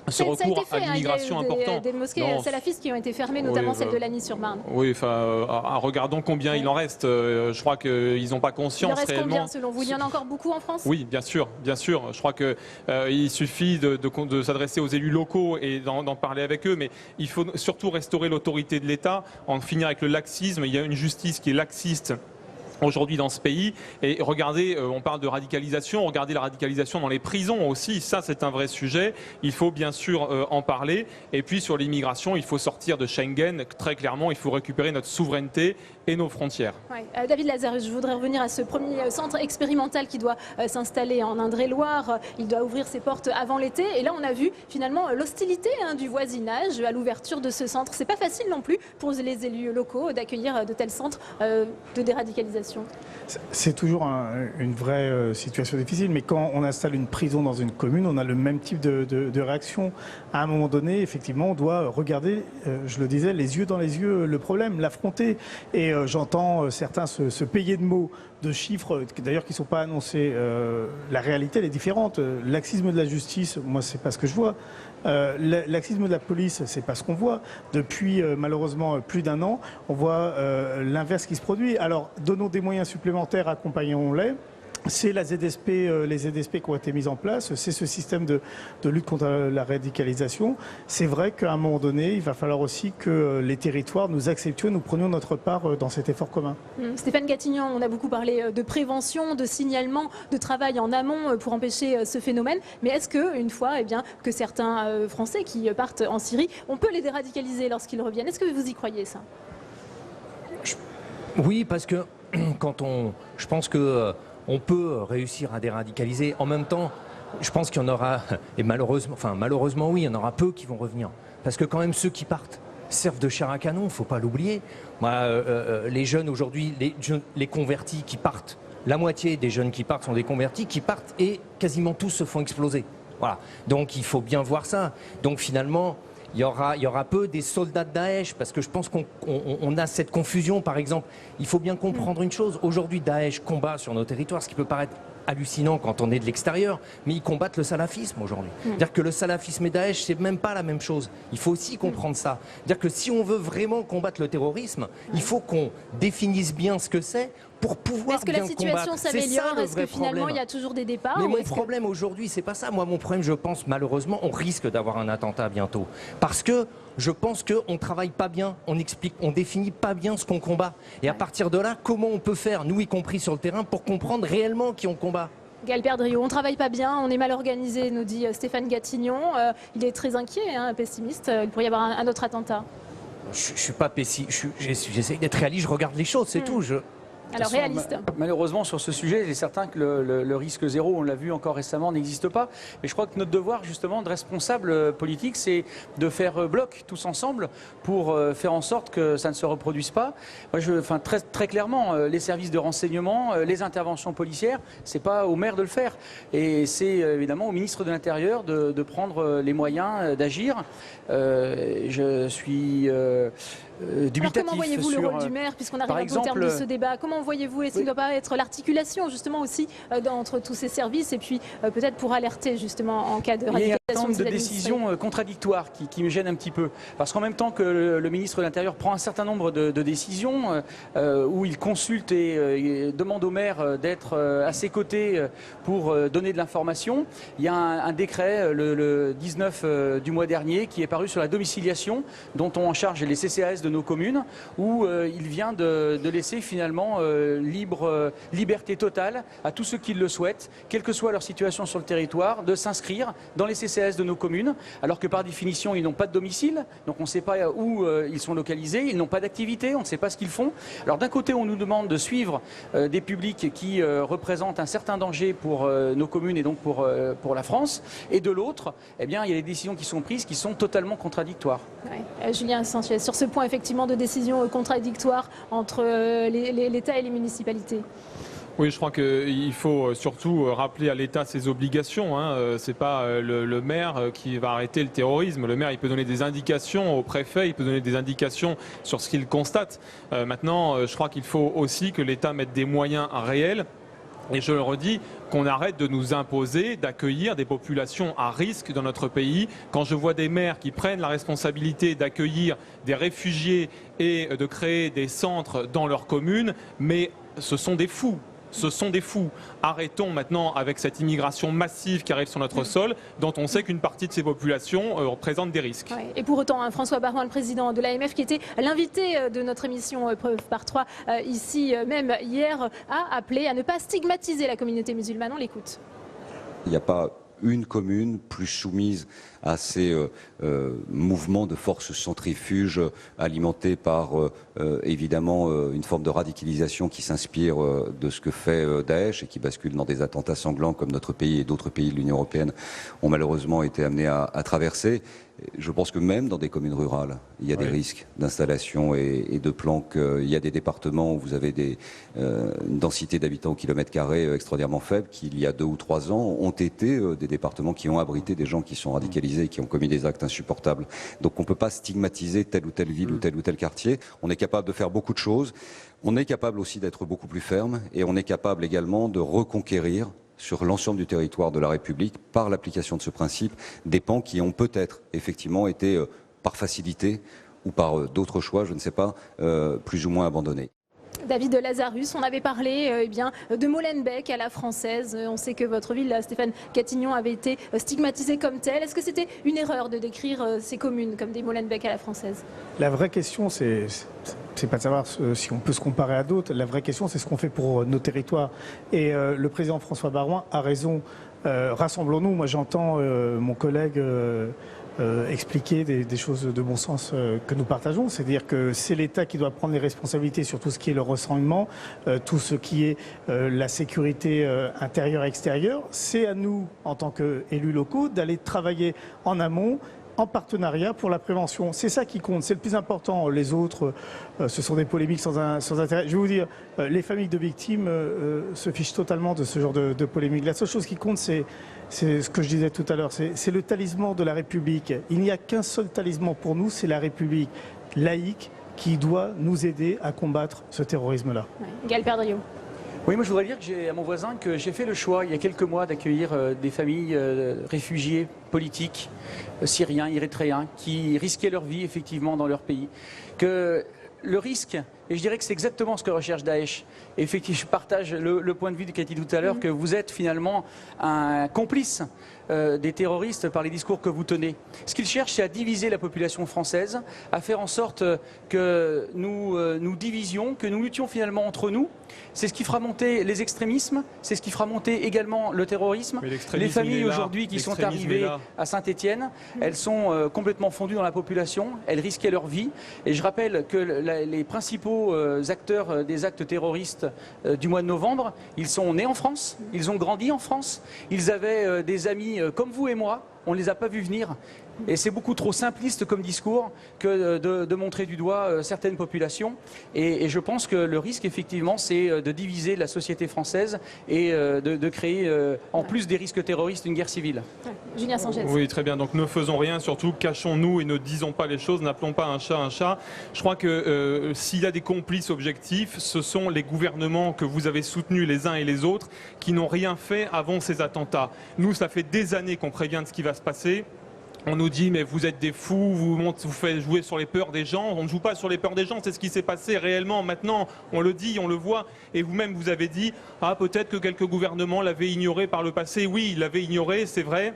ce recours à l'immigration important. Des mosquées salafistes qui ont été fermées, notamment celle de Lagny-sur-Marne. Oui, enfin, regardons combien il en reste. Je crois qu'ils n'ont pas conscience réellement. Il en reste combien selon vous? Il y en a encore beaucoup en France? Oui, bien sûr, bien sûr. Je crois qu'il suffit de s'adresser aux élus locaux et d'en parler avec eux, mais il faut surtout restaurer l'autorité de l'État, en finir avec le laxisme. Il y a une justice qui est laxiste aujourd'hui dans ce pays. Et regardez, on parle de radicalisation, regardez la radicalisation dans les prisons aussi, ça c'est un vrai sujet, il faut bien sûr en parler. Et puis sur l'immigration, il faut sortir de Schengen, très clairement, il faut récupérer notre souveraineté et nos frontières. Ouais. David Lazare, je voudrais revenir à ce premier centre expérimental qui doit s'installer en Indre-et-Loire. Il doit ouvrir ses portes avant l'été. Et là, on a vu finalement l'hostilité du voisinage à l'ouverture de ce centre. C'est pas facile non plus pour les élus locaux d'accueillir de tels centres de déradicalisation. C'est toujours une vraie situation difficile, mais quand on installe une prison dans une commune, on a le même type de réaction. À un moment donné, effectivement, on doit regarder, je le disais, les yeux dans les yeux, le problème, l'affronter. Et j'entends certains se payer de mots, de chiffres, d'ailleurs qui ne sont pas annoncés. La réalité, elle est différente. Laxisme de la justice, moi, c'est pas ce que je vois. Laxisme de la police, c'est pas ce qu'on voit. Depuis malheureusement plus d'un an, on voit l'inverse qui se produit. Alors, donnons des moyens supplémentaires, accompagnons-les. C'est la ZSP, les ZSP qui ont été mises en place, c'est ce système de lutte contre la radicalisation. C'est vrai qu'à un moment donné, il va falloir aussi que les territoires nous acceptent, nous prenions notre part dans cet effort commun. Stéphane Gatignon, on a beaucoup parlé de prévention, de signalement, de travail en amont pour empêcher ce phénomène. Mais est-ce qu'une fois que certains Français qui partent en Syrie, on peut les déradicaliser lorsqu'ils reviennent? Est-ce que vous y croyez ça? Oui, parce que je pense que on peut réussir à déradicaliser. En même temps, je pense qu'il y en aura, et malheureusement oui, il y en aura peu qui vont revenir. Parce que quand même ceux qui partent servent de chair à canon, il ne faut pas l'oublier. Les jeunes aujourd'hui, les convertis qui partent, la moitié des jeunes qui partent sont des convertis qui partent et quasiment tous se font exploser. Voilà. Donc il faut bien voir ça. Donc finalement, il y aura peu des soldats de Daesh, parce que je pense qu'on a cette confusion. Par exemple, il faut bien comprendre une chose. Aujourd'hui, Daesh combat sur nos territoires, ce qui peut paraître hallucinant quand on est de l'extérieur, mais ils combattent le salafisme aujourd'hui. C'est-à-dire que le salafisme et Daesh, c'est même pas la même chose. Il faut aussi comprendre ça. C'est-à-dire que si on veut vraiment combattre le terrorisme, il faut qu'on définisse bien ce que c'est pour pouvoir bien combattre. Est-ce que la situation s'améliore? Est-ce que finalement il y a toujours des départs? Mais mon problème aujourd'hui, c'est pas ça. Moi, mon problème, je pense, malheureusement, on risque d'avoir un attentat bientôt. Parce que je pense qu'on ne travaille pas bien, on définit pas bien ce qu'on combat. Et à partir de là, comment on peut faire, nous y compris sur le terrain, pour comprendre réellement qui on combat? Gaël Perdriau, on ne travaille pas bien, on est mal organisé, nous dit Stéphane Gatignon. Il est très inquiet, pessimiste. Il pourrait y avoir un autre attentat. Je ne suis pas pessimiste, j'essaye d'être réaliste, je regarde les choses, c'est tout. Alors réaliste. Malheureusement, sur ce sujet, il est certain que le risque zéro, on l'a vu encore récemment, n'existe pas. Mais je crois que notre devoir, justement, de responsable politique, c'est de faire bloc tous ensemble pour faire en sorte que ça ne se reproduise pas. Moi, très clairement, les services de renseignement, les interventions policières, c'est pas au maire de le faire. Et c'est évidemment au ministre de l'Intérieur de prendre les moyens d'agir. Je suis dubitatif. Alors comment voyez-vous le rôle du maire, puisqu'on arrive un peu au terme de ce débat? Comment voyez-vous, est-ce qu'il ne doit pas être l'articulation justement aussi entre tous ces services et puis peut-être pour alerter justement en cas de radicalisation? Il y a un certain nombre de décisions contradictoires qui me gênent un petit peu. Parce qu'en même temps que le ministre de l'Intérieur prend un certain nombre de décisions où il consulte et demande au maire d'être à ses côtés pour donner de l'information, il y a un décret le 19 du mois dernier qui est paru sur la domiciliation dont ont en charge les CCAS de nos communes, où il vient de laisser finalement liberté totale à tous ceux qui le souhaitent, quelle que soit leur situation sur le territoire, de s'inscrire dans les CCAS de nos communes, alors que par définition ils n'ont pas de domicile, donc on ne sait pas où ils sont localisés, ils n'ont pas d'activité, on ne sait pas ce qu'ils font. Alors d'un côté on nous demande de suivre des publics qui représentent un certain danger pour nos communes et donc pour la France, et de l'autre, eh bien, il y a des décisions qui sont prises qui sont totalement contradictoires. Ouais. Julien Sanchez, sur ce point effectivement de décisions contradictoires entre l'État et les municipalités. Oui, je crois qu'il faut surtout rappeler à l'État ses obligations. Ce n'est pas le maire qui va arrêter le terrorisme. Le maire, il peut donner des indications au préfet, il peut donner des indications sur ce qu'il constate. Maintenant, je crois qu'il faut aussi que l'État mette des moyens réels. Et je le redis, qu'on arrête de nous imposer d'accueillir des populations à risque dans notre pays. Quand je vois des maires qui prennent la responsabilité d'accueillir des réfugiés et de créer des centres dans leur commune, mais ce sont des fous. Ce sont des fous. Arrêtons maintenant avec cette immigration massive qui arrive sur notre sol, dont on sait qu'une partie de ces populations représente des risques. Ouais. Et pour autant, François Baroin, le président de l'AMF, qui était l'invité de notre émission Preuve par 3, ici même hier, a appelé à ne pas stigmatiser la communauté musulmane. On l'écoute. Il n'y a pas une commune plus soumise à ces mouvements de forces centrifuges alimentés par évidemment une forme de radicalisation qui s'inspire de ce que fait Daesh et qui bascule dans des attentats sanglants comme notre pays et d'autres pays de l'Union européenne ont malheureusement été amenés à traverser. Je pense que même dans des communes rurales, il y a des risques d'installation et de planques. Il y a des départements où vous avez une densité d'habitants au kilomètre carré extraordinairement faible, qui il y a 2 ou 3 ans ont été des départements qui ont abrité des gens qui sont radicalisés et qui ont commis des actes insupportables. Donc on ne peut pas stigmatiser telle ou telle ville ou tel quartier. On est capable de faire beaucoup de choses. On est capable aussi d'être beaucoup plus ferme et on est capable également de reconquérir sur l'ensemble du territoire de la République, par l'application de ce principe, des pans qui ont peut-être effectivement été, par facilité ou par d'autres choix, je ne sais pas, plus ou moins abandonnés. David de Lazarus, on avait parlé de Molenbeek à la française. On sait que votre ville, Stéphane Catignon, avait été stigmatisée comme telle. Est-ce que c'était une erreur de décrire ces communes comme des Molenbeek à la française? La vraie question, c'est pas de savoir si on peut se comparer à d'autres. La vraie question, c'est ce qu'on fait pour nos territoires. Et le président François Baroin a raison. Rassemblons-nous. Moi, j'entends mon collègue expliquer des choses de bon sens que nous partageons. C'est-à-dire que c'est l'État qui doit prendre les responsabilités sur tout ce qui est le renseignement, tout ce qui est la sécurité intérieure et extérieure. C'est à nous, en tant qu'élus locaux, d'aller travailler en amont, en partenariat pour la prévention. C'est ça qui compte, c'est le plus important. Les autres, ce sont des polémiques sans intérêt. Je vais vous dire, les familles de victimes se fichent totalement de ce genre de polémiques. La seule chose qui compte, c'est ce que je disais tout à l'heure, c'est le talisman de la République. Il n'y a qu'un seul talisman pour nous, c'est la République laïque qui doit nous aider à combattre ce terrorisme-là. Gaël Perdriau. Oui, moi je voudrais dire à mon voisin que j'ai fait le choix il y a quelques mois d'accueillir des familles réfugiés politiques, syriens, érythréens, qui risquaient leur vie effectivement dans leur pays. Que le risque, et je dirais que c'est exactement ce que recherche Daesh. Et effectivement, je partage le point de vue de Cathy tout à l'heure, que vous êtes finalement un complice des terroristes par les discours que vous tenez. Ce qu'ils cherchent, c'est à diviser la population française, à faire en sorte que nous divisions, que nous luttions finalement entre nous. C'est ce qui fera monter les extrémismes, c'est ce qui fera monter également le terrorisme. Les familles aujourd'hui qui sont arrivées à Saint-Étienne, elles sont complètement fondues dans la population, elles risquaient leur vie. Et je rappelle que les principaux principaux acteurs des actes terroristes du mois de novembre, ils sont nés en France, ils ont grandi en France, ils avaient des amis comme vous et moi, on ne les a pas vus venir. Et c'est beaucoup trop simpliste comme discours que de montrer du doigt certaines populations. Et je pense que le risque, effectivement, c'est de diviser la société française et de créer, en plus des risques terroristes, une guerre civile. Julien Sanchez. Oui, très bien. Donc ne faisons rien, surtout cachons-nous et ne disons pas les choses, n'appelons pas un chat un chat. Je crois que s'il y a des complices objectifs, ce sont les gouvernements que vous avez soutenus les uns et les autres qui n'ont rien fait avant ces attentats. Nous, ça fait des années qu'on prévient de ce qui va se passer. On nous dit mais vous êtes des fous, vous faites jouer sur les peurs des gens. On ne joue pas sur les peurs des gens, c'est ce qui s'est passé réellement. Maintenant, on le dit, on le voit. Et vous-même, vous avez dit, ah peut-être que quelques gouvernements l'avaient ignoré par le passé. Oui, ils l'avaient ignoré, c'est vrai.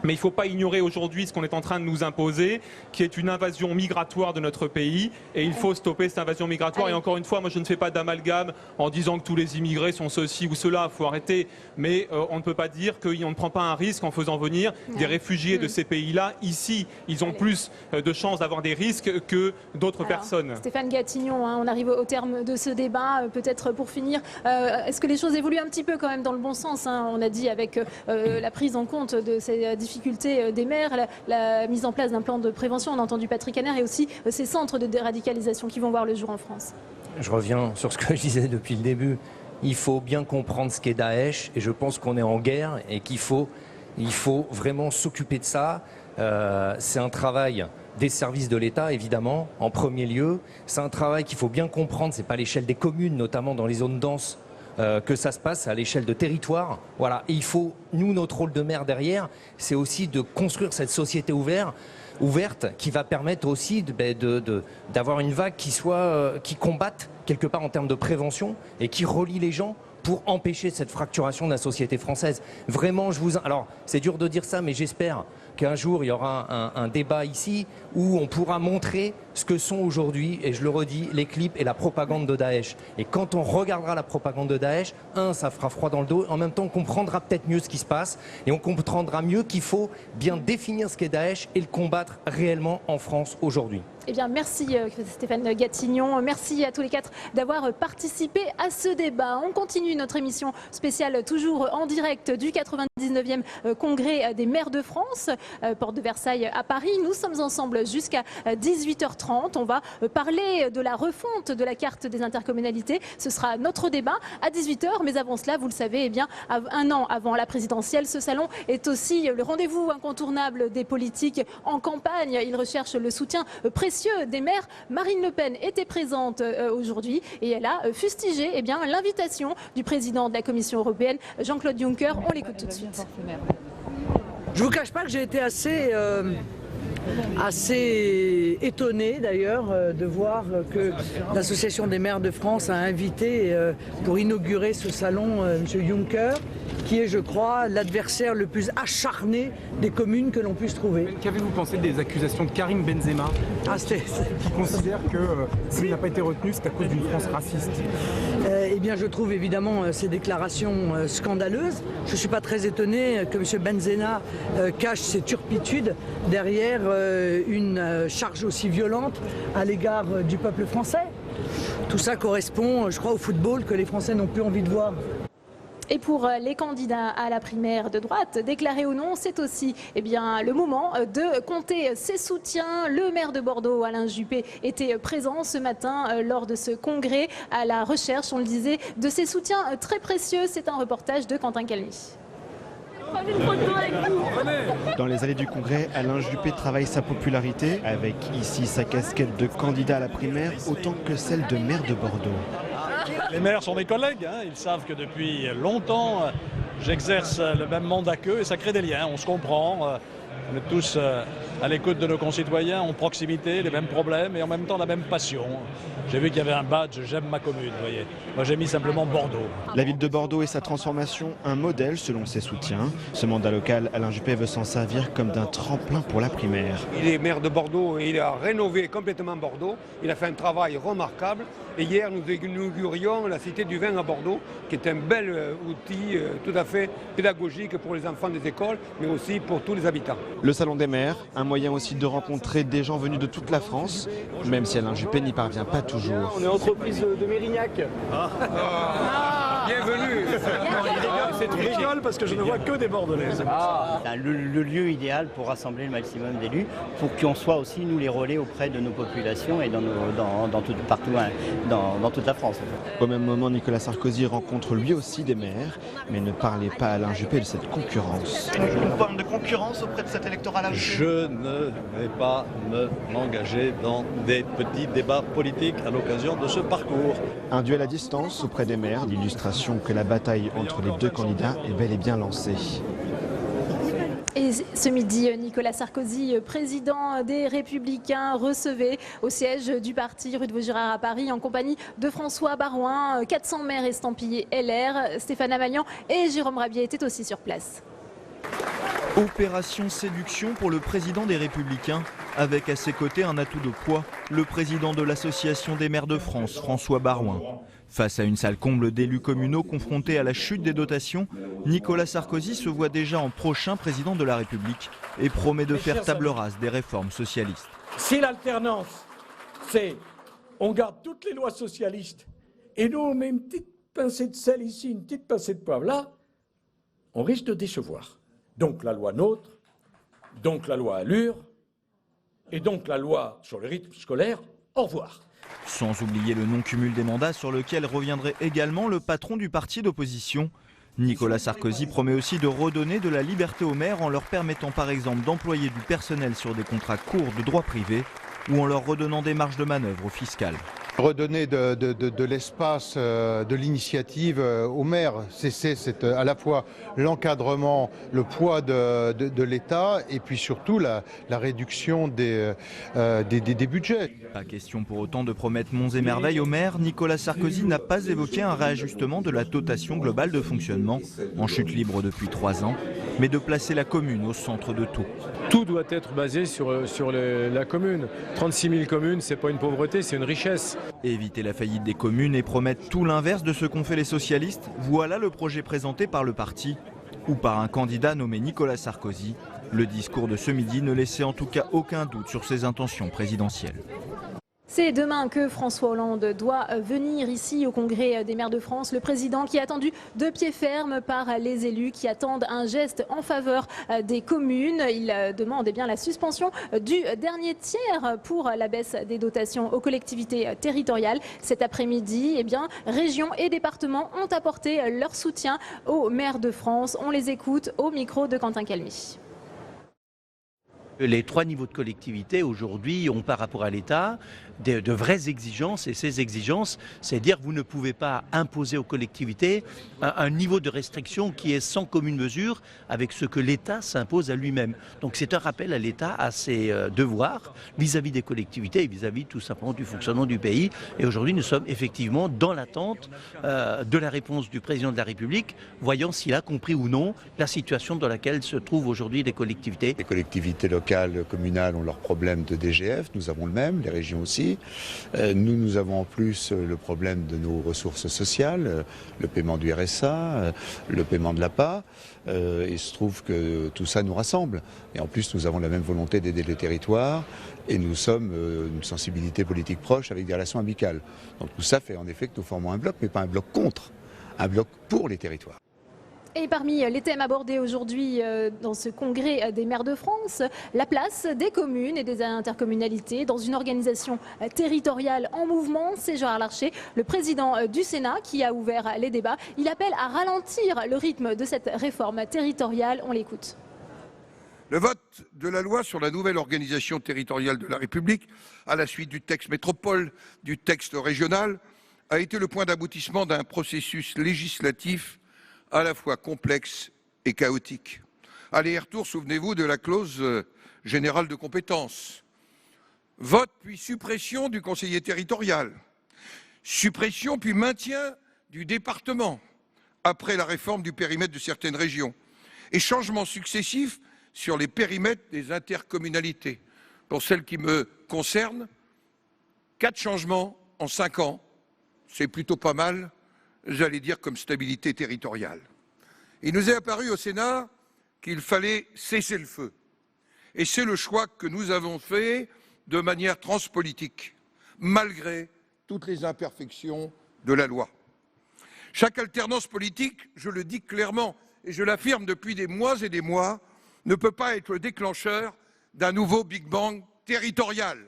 Mais il ne faut pas ignorer aujourd'hui ce qu'on est en train de nous imposer, qui est une invasion migratoire de notre pays. Et il faut stopper cette invasion migratoire. Et encore une fois, moi je ne fais pas d'amalgame en disant que tous les immigrés sont ceci ou cela. Il faut arrêter. Mais on ne peut pas dire qu'on ne prend pas un risque en faisant venir des réfugiés de ces pays-là ici. Ils ont plus de chances d'avoir des risques que d'autres personnes. Stéphane Gatignon, on arrive au terme de ce débat. Peut-être pour finir, est-ce que les choses évoluent un petit peu quand même dans le bon sens, On a dit avec la prise en compte de ces difficultés des maires, la mise en place d'un plan de prévention, on a entendu Patrick Haner, et aussi ces centres de déradicalisation qui vont voir le jour en France. Je reviens sur ce que je disais depuis le début. Il faut bien comprendre ce qu'est Daesh, et je pense qu'on est en guerre et qu'il faut vraiment s'occuper de ça. C'est un travail des services de l'État, évidemment, en premier lieu. C'est un travail qu'il faut bien comprendre, c'est pas à l'échelle des communes, notamment dans les zones denses, que ça se passe à l'échelle de territoire. Voilà. Et il faut, nous, notre rôle de maire derrière, c'est aussi de construire cette société ouverte qui va permettre aussi d'avoir une vague qui combatte quelque part en termes de prévention et qui relie les gens pour empêcher cette fracturation de la société française. Vraiment, alors, c'est dur de dire ça, mais j'espère qu'un jour, il y aura un débat ici où on pourra montrer ce que sont aujourd'hui, et je le redis, les clips et la propagande de Daesh. Et quand on regardera la propagande de Daesh, ça fera froid dans le dos. En même temps, on comprendra peut-être mieux ce qui se passe, et on comprendra mieux qu'il faut bien définir ce qu'est Daesh et le combattre réellement en France aujourd'hui. Eh bien, merci Stéphane Gatignon. Merci à tous les quatre d'avoir participé à ce débat. On continue notre émission spéciale, toujours en direct du 99e congrès des maires de France, porte de Versailles à Paris. Nous sommes ensemble jusqu'à 18h30. On va parler de la refonte de la carte des intercommunalités. Ce sera notre débat à 18h. Mais avant cela, vous le savez, eh bien, un an avant la présidentielle, ce salon est aussi le rendez-vous incontournable des politiques en campagne. Ils recherchent le soutien précieux des maires. Marine Le Pen était présente aujourd'hui et elle a fustigé l'invitation du président de la Commission européenne, Jean-Claude Juncker. On l'écoute tout de suite. Je ne vous cache pas que j'ai été assez étonné d'ailleurs de voir que l'Association des maires de France a invité pour inaugurer ce salon M. Juncker, qui est, je crois, l'adversaire le plus acharné des communes que l'on puisse trouver. Qu'avez-vous pensé des accusations de Karim Benzema, qui considère que s'il n'a pas été retenu, c'est à cause d'une France raciste? Eh bien, je trouve évidemment ces déclarations scandaleuses. Je ne suis pas très étonné que M. Benzema cache ses turpitudes derrière une charge aussi violente à l'égard du peuple français. Tout ça correspond, je crois, au football que les Français n'ont plus envie de voir. Et pour les candidats à la primaire de droite, déclarés ou non, c'est aussi le moment de compter ses soutiens. Le maire de Bordeaux, Alain Juppé, était présent ce matin lors de ce congrès à la recherche, on le disait, de ses soutiens très précieux. C'est un reportage de Quentin Calmy. Dans les allées du congrès, Alain Juppé travaille sa popularité avec ici sa casquette de candidat à la primaire autant que celle de maire de Bordeaux. Les maires sont mes collègues, ils savent que depuis longtemps j'exerce le même mandat qu'eux et ça crée des liens, on se comprend. On est tous à l'écoute de nos concitoyens, en proximité, les mêmes problèmes et en même temps la même passion. J'ai vu qu'il y avait un badge « J'aime ma commune », vous voyez. Moi j'ai mis simplement Bordeaux. La ville de Bordeaux et sa transformation, un modèle selon ses soutiens. Ce mandat local, Alain Juppé veut s'en servir comme d'un tremplin pour la primaire. Il est maire de Bordeaux et il a rénové complètement Bordeaux. Il a fait un travail remarquable. Et hier, nous inaugurions la Cité du Vin à Bordeaux, qui est un bel outil tout à fait pédagogique pour les enfants des écoles, mais aussi pour tous les habitants. Le Salon des maires, un moyen aussi de rencontrer des gens venus de toute la France, même si Alain Juppé n'y parvient pas toujours. On est entreprise de Mérignac. Bienvenue. Je rigole parce que je ne vois que des Bordelaises. Le lieu idéal pour rassembler le maximum d'élus, pour qu'on soit aussi, nous, les relais auprès de nos populations et partout dans toute la France. Au même moment, Nicolas Sarkozy rencontre lui aussi des maires, mais ne parlait pas à Alain Juppé de cette concurrence. Une forme de concurrence auprès de cet électorat-là? Je ne vais pas m'engager dans des petits débats politiques à l'occasion de ce parcours. Un duel à distance auprès des maires, l'illustration que la bataille entre les deux candidats est bel et bien lancée. Et ce midi, Nicolas Sarkozy, président des Républicains, recevait au siège du parti rue de Vaugirard à Paris en compagnie de François Baroin, 400 maires estampillés LR. Stéphane Amalian et Jérôme Rabier étaient aussi sur place. Opération séduction pour le président des Républicains, avec à ses côtés un atout de poids, le président de l'Association des maires de France, François Baroin. Face à une salle comble d'élus communaux confrontés à la chute des dotations, Nicolas Sarkozy se voit déjà en prochain président de la République et promet de faire table rase des réformes socialistes. Si l'alternance, c'est on garde toutes les lois socialistes et nous on met une petite pincée de sel ici, une petite pincée de poivre là, on risque de décevoir. Donc la loi NOTRe, donc la loi Allure et donc la loi sur le rythme scolaire, au revoir. Sans oublier le non-cumul des mandats sur lequel reviendrait également le patron du parti d'opposition. Nicolas Sarkozy promet aussi de redonner de la liberté aux maires en leur permettant par exemple d'employer du personnel sur des contrats courts de droit privé ou en leur redonnant des marges de manœuvre fiscales. Redonner de l'espace, de l'initiative aux maires, c'est à la fois l'encadrement, le poids de l'État et puis surtout la réduction des budgets. Pas question pour autant de promettre monts et merveilles aux maires. Nicolas Sarkozy n'a pas évoqué un réajustement de la dotation globale de fonctionnement, en chute libre depuis 3 ans, mais de placer la commune au centre de tout. Tout doit être basé sur la commune. 36 000 communes, c'est pas une pauvreté, c'est une richesse. Éviter la faillite des communes et promettre tout l'inverse de ce qu'ont fait les socialistes, voilà le projet présenté par le parti ou par un candidat nommé Nicolas Sarkozy. Le discours de ce midi ne laissait en tout cas aucun doute sur ses intentions présidentielles. C'est demain que François Hollande doit venir ici au Congrès des maires de France. Le président qui est attendu de pied ferme par les élus qui attendent un geste en faveur des communes. Il demande bien la suspension du dernier tiers pour la baisse des dotations aux collectivités territoriales. Cet après-midi, régions et départements ont apporté leur soutien aux maires de France. On les écoute au micro de Quentin Calmy. Les 3 niveaux de collectivité aujourd'hui ont par rapport à l'État de vraies exigences et ces exigences, c'est dire que vous ne pouvez pas imposer aux collectivités un niveau de restriction qui est sans commune mesure avec ce que l'État s'impose à lui-même. Donc c'est un rappel à l'État à ses devoirs vis-à-vis des collectivités et vis-à-vis tout simplement du fonctionnement du pays. Et aujourd'hui nous sommes effectivement dans l'attente de la réponse du président de la République, voyant s'il a compris ou non la situation dans laquelle se trouvent aujourd'hui les collectivités. Les collectivités locales, communales ont leurs problèmes de DGF, nous avons le même, les régions aussi. Nous avons en plus le problème de nos ressources sociales, le paiement du RSA, le paiement de l'APA. Il se trouve que tout ça nous rassemble. Et en plus, nous avons la même volonté d'aider les territoires et nous sommes une sensibilité politique proche avec des relations amicales. Donc tout ça fait en effet que nous formons un bloc, mais pas un bloc contre, un bloc pour les territoires. Et parmi les thèmes abordés aujourd'hui dans ce congrès des maires de France, la place des communes et des intercommunalités dans une organisation territoriale en mouvement. C'est Gérard Larcher, le président du Sénat, qui a ouvert les débats. Il appelle à ralentir le rythme de cette réforme territoriale. On l'écoute. Le vote de la loi sur la nouvelle organisation territoriale de la République, à la suite du texte métropole, du texte régional, a été le point d'aboutissement d'un processus législatif à la fois complexe et chaotique. Aller-retour, souvenez-vous de la clause générale de compétence. Vote puis suppression du conseiller territorial. Suppression puis maintien du département après la réforme du périmètre de certaines régions. Et changements successifs sur les périmètres des intercommunalités. Pour celles qui me concernent, 4 changements en 5 ans, c'est plutôt pas mal, j'allais dire comme stabilité territoriale. Il nous est apparu au Sénat qu'il fallait cesser le feu Et c'est le choix que nous avons fait de manière transpolitique, malgré toutes les imperfections de la loi. Chaque alternance politique, je le dis clairement et je l'affirme depuis des mois et des mois, ne peut pas être le déclencheur d'un nouveau Big Bang territorial.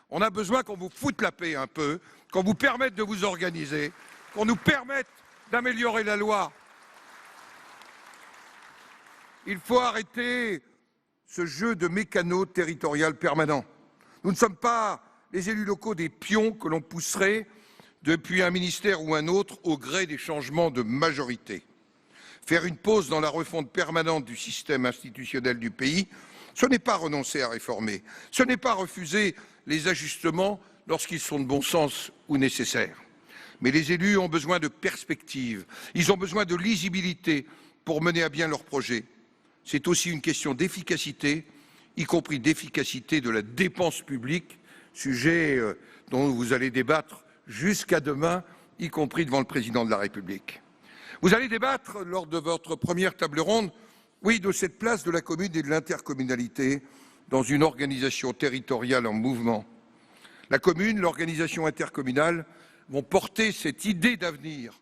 On a besoin qu'on vous foute la paix un peu, qu'on vous permette de vous organiser, qu'on nous permette d'améliorer la loi. Il faut arrêter ce jeu de mécano territorial permanent. Nous ne sommes pas les élus locaux des pions que l'on pousserait depuis un ministère ou un autre au gré des changements de majorité. Faire une pause dans la refonte permanente du système institutionnel du pays, ce n'est pas renoncer à réformer, ce n'est pas refuser les ajustements lorsqu'ils sont de bon sens ou nécessaires. Mais les élus ont besoin de perspectives, ils ont besoin de lisibilité pour mener à bien leurs projets. C'est aussi une question d'efficacité, y compris d'efficacité de la dépense publique, sujet dont vous allez débattre jusqu'à demain, y compris devant le président de la République. Vous allez débattre lors de votre première table ronde, oui, de cette place de la commune et de l'intercommunalité dans une organisation territoriale en mouvement. La commune, l'organisation intercommunale vont porter cette idée d'avenir,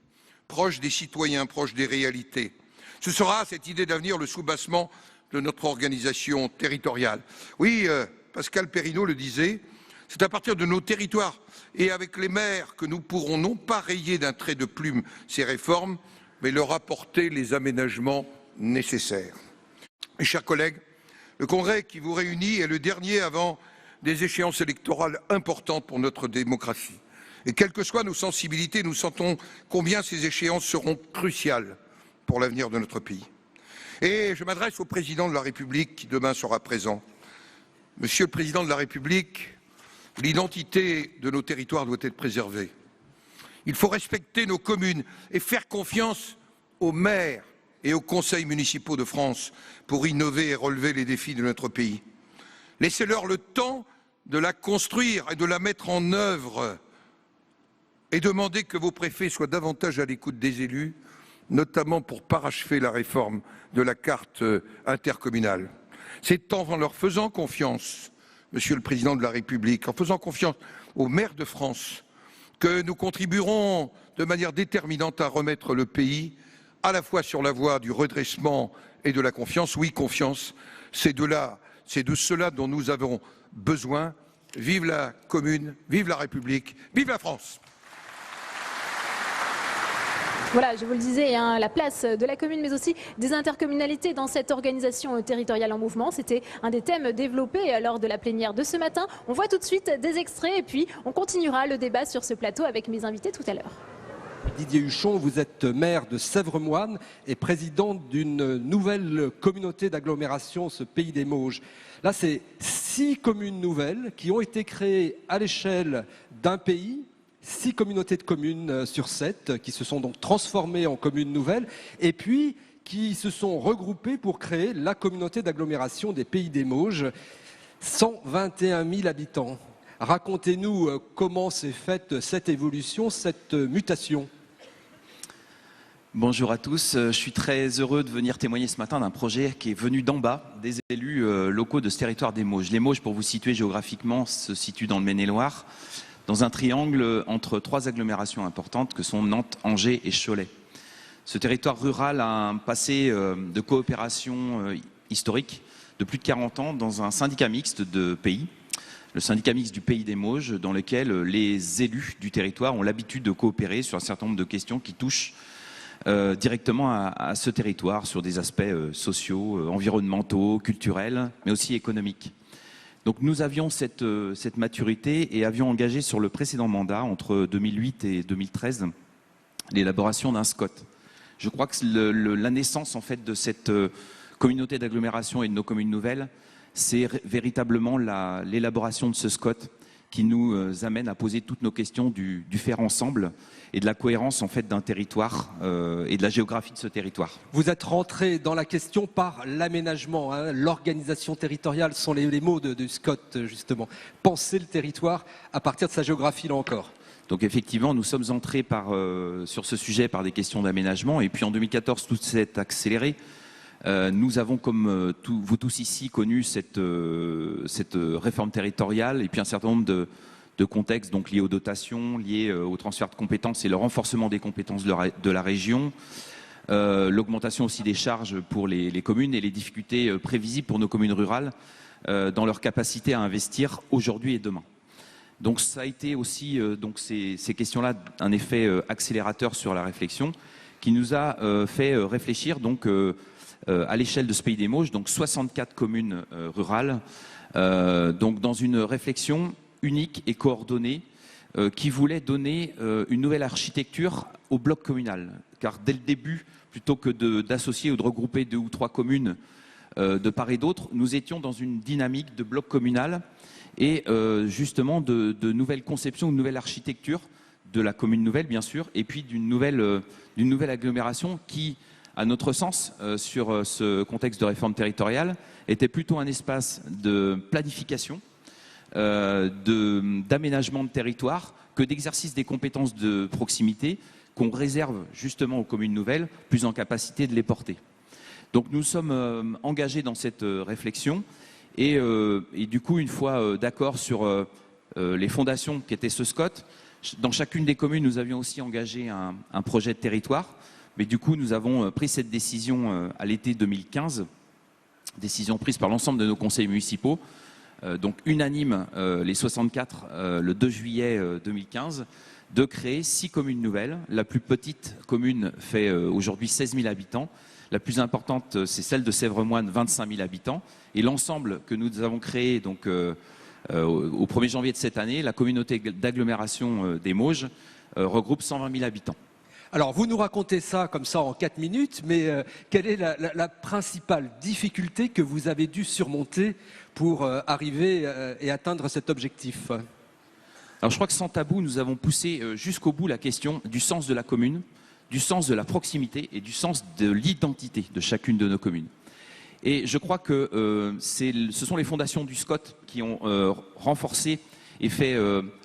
proche des citoyens, proche des réalités. Ce sera cette idée d'avenir le soubassement de notre organisation territoriale. Oui, Pascal Perrineau le disait, c'est à partir de nos territoires et avec les maires que nous pourrons non pas rayer d'un trait de plume ces réformes, mais leur apporter les aménagements nécessaires. Mes chers collègues, le congrès qui vous réunit est le dernier avant des échéances électorales importantes pour notre démocratie. Et quelles que soient nos sensibilités, nous sentons combien ces échéances seront cruciales pour l'avenir de notre pays. Et je m'adresse au président de la République qui demain sera présent. Monsieur le président de la République, l'identité de nos territoires doit être préservée. Il faut respecter nos communes et faire confiance aux maires et aux conseils municipaux de France pour innover et relever les défis de notre pays. Laissez-leur le temps de la construire et de la mettre en œuvre et demandez que vos préfets soient davantage à l'écoute des élus, notamment pour parachever la réforme de la carte intercommunale. C'est en leur faisant confiance, Monsieur le Président de la République, en faisant confiance aux maires de France, que nous contribuerons de manière déterminante à remettre le pays à la fois sur la voie du redressement et de la confiance. Oui, confiance, c'est de cela dont nous avons besoin. Vive la commune, vive la République, vive la France! Voilà, je vous le disais, hein, la place de la commune, mais aussi des intercommunalités dans cette organisation territoriale en mouvement. C'était un des thèmes développés lors de la plénière de ce matin. On voit tout de suite des extraits et puis on continuera le débat sur ce plateau avec mes invités tout à l'heure. Didier Huchon, vous êtes maire de Sèvres-Moine et président d'une nouvelle communauté d'agglomération, ce Pays des Mauges. Là, c'est 6 communes nouvelles qui ont été créées à l'échelle d'un pays. 6 communautés de communes sur 7 qui se sont donc transformées en communes nouvelles et puis qui se sont regroupées pour créer la communauté d'agglomération des Pays des Mauges, 121 000 habitants. Racontez-nous comment s'est faite cette évolution, cette mutation. Bonjour à tous, je suis très heureux de venir témoigner ce matin d'un projet qui est venu d'en bas, des élus locaux de ce territoire des Mauges. Les Mauges, pour vous situer géographiquement, se situent dans le Maine-et-Loire, dans un triangle entre 3 agglomérations importantes que sont Nantes, Angers et Cholet. Ce territoire rural a un passé de coopération historique de plus de 40 ans dans un syndicat mixte de pays, le syndicat mixte du Pays des Mauges, dans lequel les élus du territoire ont l'habitude de coopérer sur un certain nombre de questions qui touchent directement à ce territoire, sur des aspects sociaux, environnementaux, culturels, mais aussi économiques. Donc nous avions cette maturité et avions engagé sur le précédent mandat, entre 2008 et 2013, l'élaboration d'un SCOT. Je crois que la naissance en fait de cette communauté d'agglomération et de nos communes nouvelles, c'est véritablement l'élaboration de ce SCOT qui nous amène à poser toutes nos questions du faire ensemble et de la cohérence en fait d'un territoire et de la géographie de ce territoire. Vous êtes rentré dans la question par l'aménagement, hein, l'organisation territoriale sont les mots de Scott justement. Penser le territoire à partir de sa géographie là encore. Donc effectivement, nous sommes entrés sur ce sujet par des questions d'aménagement et puis en 2014 tout s'est accéléré Nous avons, comme vous tous ici, connu cette réforme territoriale et puis un certain nombre de contextes donc liés aux dotations, liés au transfert de compétences et le renforcement des compétences de la région, l'augmentation aussi des charges pour les communes et les difficultés prévisibles pour nos communes rurales dans leur capacité à investir aujourd'hui et demain. Donc ça a été aussi, donc ces questions-là, un effet accélérateur sur la réflexion qui nous a fait réfléchir donc à l'échelle de ce pays des Mauges, donc 64 communes rurales, donc dans une réflexion unique et coordonnée qui voulait donner une nouvelle architecture au bloc communal. Car dès le début, plutôt que d'associer ou de regrouper 2 ou 3 communes de part et d'autre, nous étions dans une dynamique de bloc communal et justement de nouvelles conceptions, de nouvelle architecture de la commune nouvelle, bien sûr, et puis d'une nouvelle agglomération qui, à notre sens, sur ce contexte de réforme territoriale, était plutôt un espace de planification, d'aménagement de territoire, que d'exercice des compétences de proximité qu'on réserve justement aux communes nouvelles, plus en capacité de les porter. Donc nous sommes engagés dans cette réflexion et du coup, une fois d'accord sur les fondations qu'était ce SCOT, dans chacune des communes, nous avions aussi engagé un projet de territoire. Mais du coup, nous avons pris cette décision à l'été 2015, décision prise par l'ensemble de nos conseils municipaux, donc unanime, les 64, le 2 juillet 2015, de créer 6 communes nouvelles. La plus petite commune fait aujourd'hui 16 000 habitants. La plus importante, c'est celle de Sèvres-Moine, 25 000 habitants. Et l'ensemble que nous avons créé donc, au 1er janvier de cette année, la communauté d'agglomération des Mauges, regroupe 120 000 habitants. Alors, vous nous racontez ça comme ça en 4 minutes, mais quelle est la principale difficulté que vous avez dû surmonter pour arriver et atteindre cet objectif? Alors, je crois que sans tabou, nous avons poussé jusqu'au bout la question du sens de la commune, du sens de la proximité et du sens de l'identité de chacune de nos communes. Et je crois que ce sont les fondations du SCOT qui ont renforcé et fait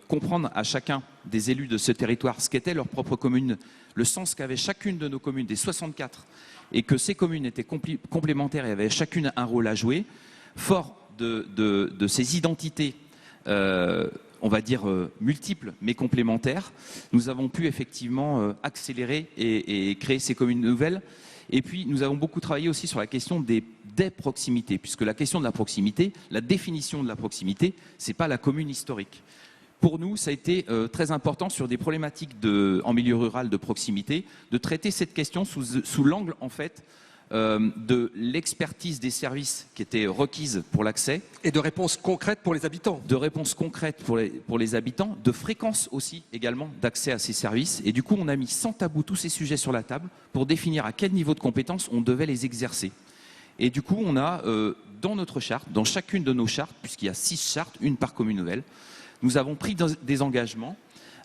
comprendre à chacun des élus de ce territoire ce qu'était leur propre commune, le sens qu'avait chacune de nos communes, des 64, et que ces communes étaient complémentaires et avaient chacune un rôle à jouer. Fort de ces identités, on va dire multiples mais complémentaires, nous avons pu effectivement accélérer et créer ces communes nouvelles. Et puis nous avons beaucoup travaillé aussi sur la question des proximités, puisque la question de la proximité, la définition de la proximité, c'est pas la commune historique. Pour nous, ça a été très important sur des problématiques en milieu rural de proximité, de traiter cette question sous l'angle en fait de l'expertise des services qui étaient requises pour l'accès. Et de réponses concrètes pour les habitants. De réponses concrètes pour les habitants, de fréquence aussi également d'accès à ces services. Et du coup, on a mis sans tabou tous ces sujets sur la table pour définir à quel niveau de compétence on devait les exercer. Et du coup, on a dans notre charte, dans chacune de nos chartes, puisqu'il y a 6 chartes, une par commune nouvelle, nous avons pris des engagements.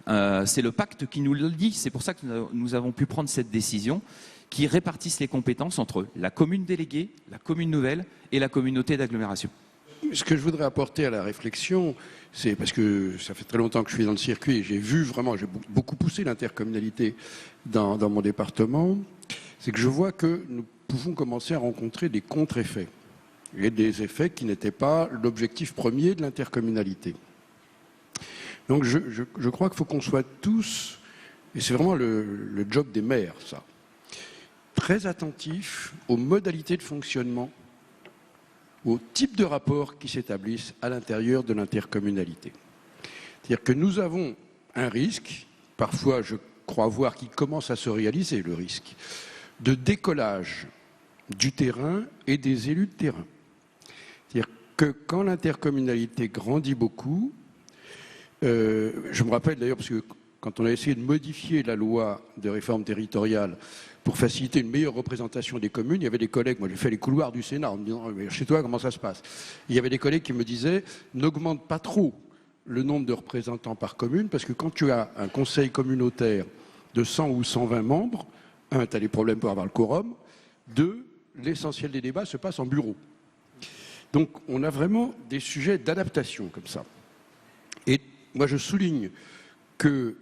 C'est le pacte qui nous le dit. C'est pour ça que nous avons pu prendre cette décision, qui répartissent les compétences entre la commune déléguée, la commune nouvelle et la communauté d'agglomération. Ce que je voudrais apporter à la réflexion, c'est parce que ça fait très longtemps que je suis dans le circuit et j'ai beaucoup poussé l'intercommunalité dans mon département, c'est que je vois que nous pouvons commencer à rencontrer des contre-effets et des effets qui n'étaient pas l'objectif premier de l'intercommunalité. Donc je crois qu'il faut qu'on soit tous, et c'est vraiment le job des maires, ça, très attentifs aux modalités de fonctionnement, au type de rapports qui s'établissent à l'intérieur de l'intercommunalité. C'est-à-dire que nous avons un risque, parfois je crois voir qu'il commence à se réaliser le risque, de décollage du terrain et des élus de terrain. C'est-à-dire que quand l'intercommunalité grandit beaucoup, je me rappelle d'ailleurs, parce que quand on a essayé de modifier la loi de réforme territoriale pour faciliter une meilleure représentation des communes, il y avait des collègues, moi j'ai fait les couloirs du Sénat en me disant « chez toi, comment ça se passe ?» Il y avait des collègues qui me disaient « n'augmente pas trop le nombre de représentants par commune, parce que quand tu as un conseil communautaire de 100 ou 120 membres, 1, tu as des problèmes pour avoir le quorum, 2, l'essentiel des débats se passe en bureau. » Donc on a vraiment des sujets d'adaptation comme ça. Et moi je souligne que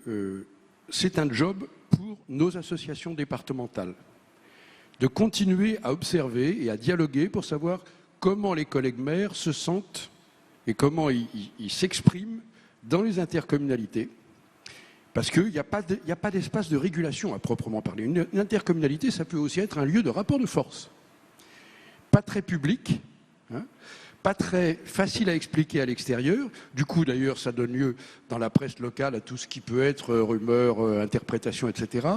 c'est un job pour nos associations départementales. de continuer à observer et à dialoguer pour savoir comment les collègues maires se sentent et comment ils s'expriment dans les intercommunalités. Parce qu'il n'y a pas d'espace de régulation à proprement parler. Une intercommunalité, ça peut aussi être un lieu de rapport de force. Pas très public, hein, pas très facile à expliquer à l'extérieur. Du coup, d'ailleurs, ça donne lieu dans la presse locale à tout ce qui peut être rumeurs, interprétations, etc.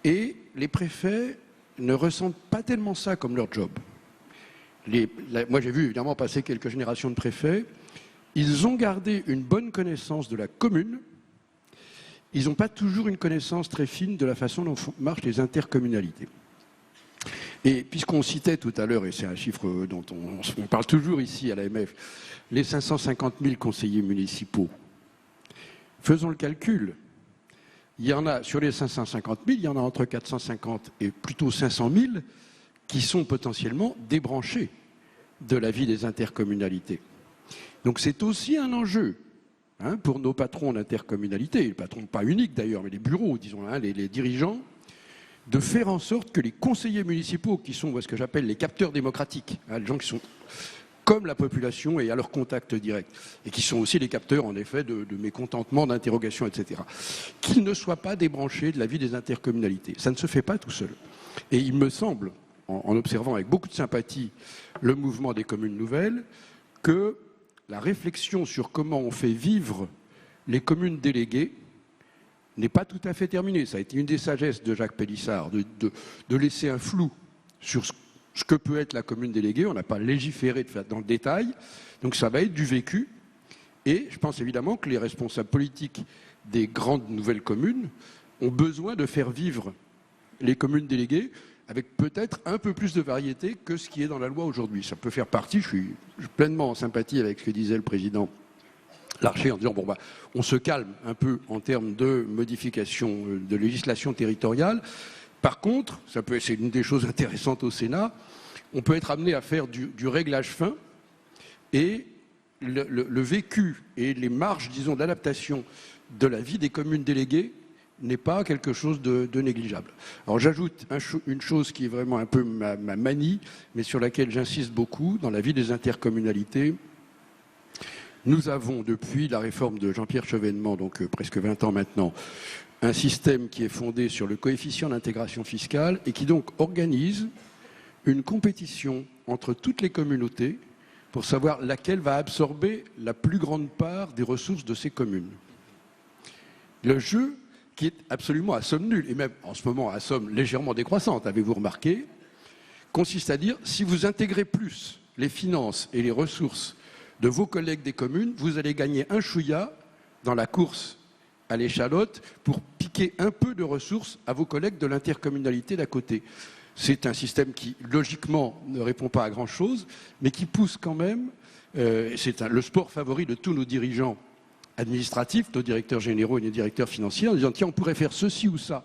Et les préfets ne ressentent pas tellement ça comme leur job. Moi, j'ai vu évidemment passer quelques générations de préfets. Ils ont gardé une bonne connaissance de la commune. Ils n'ont pas toujours une connaissance très fine de la façon dont marchent les intercommunalités. Et puisqu'on citait tout à l'heure, et c'est un chiffre dont on parle toujours ici à l'AMF, les 550 000 conseillers municipaux, faisons le calcul. Il y en a, sur les 550 000, il y en a entre 450 et plutôt 500 000 qui sont potentiellement débranchés de la vie des intercommunalités. Donc c'est aussi un enjeu pour nos patrons d'intercommunalité, les patrons pas uniques d'ailleurs, mais les bureaux, disons, les dirigeants, de faire en sorte que les conseillers municipaux, qui sont ce que j'appelle les capteurs démocratiques, les gens qui sont comme la population et à leur contact direct, et qui sont aussi les capteurs, en effet, de mécontentement, d'interrogation, etc., qu'ils ne soient pas débranchés de la vie des intercommunalités. Ça ne se fait pas tout seul. Et il me semble, en observant avec beaucoup de sympathie le mouvement des communes nouvelles, que la réflexion sur comment on fait vivre les communes déléguées n'est pas tout à fait terminée. Ça a été une des sagesses de Jacques Pélissard, de laisser un flou sur ce que peut être la commune déléguée. On n'a pas légiféré dans le détail, donc ça va être du vécu. Et je pense évidemment que les responsables politiques des grandes nouvelles communes ont besoin de faire vivre les communes déléguées avec peut-être un peu plus de variété que ce qui est dans la loi aujourd'hui. Ça peut faire partie, je suis pleinement en sympathie avec ce que disait le président Larcher en disant on se calme un peu en termes de modification de législation territoriale. Par contre, c'est une des choses intéressantes au Sénat, on peut être amené à faire du réglage fin et le vécu et les marges, disons, d'adaptation de la vie des communes déléguées n'est pas quelque chose de négligeable. Alors j'ajoute une chose qui est vraiment un peu ma manie, mais sur laquelle j'insiste beaucoup, dans la vie des intercommunalités. Nous avons, depuis la réforme de Jean-Pierre Chevènement, donc presque 20 ans maintenant, un système qui est fondé sur le coefficient d'intégration fiscale et qui donc organise une compétition entre toutes les communautés pour savoir laquelle va absorber la plus grande part des ressources de ces communes. Le jeu, qui est absolument à somme nulle, et même en ce moment à somme légèrement décroissante, avez-vous remarqué, consiste à dire si vous intégrez plus les finances et les ressources de vos collègues des communes, vous allez gagner un chouïa dans la course à l'échalote pour piquer un peu de ressources à vos collègues de l'intercommunalité d'à côté. C'est un système qui, logiquement, ne répond pas à grand-chose, mais qui pousse quand même, le sport favori de tous nos dirigeants administratifs, nos directeurs généraux et nos directeurs financiers, en disant tiens, on pourrait faire ceci ou ça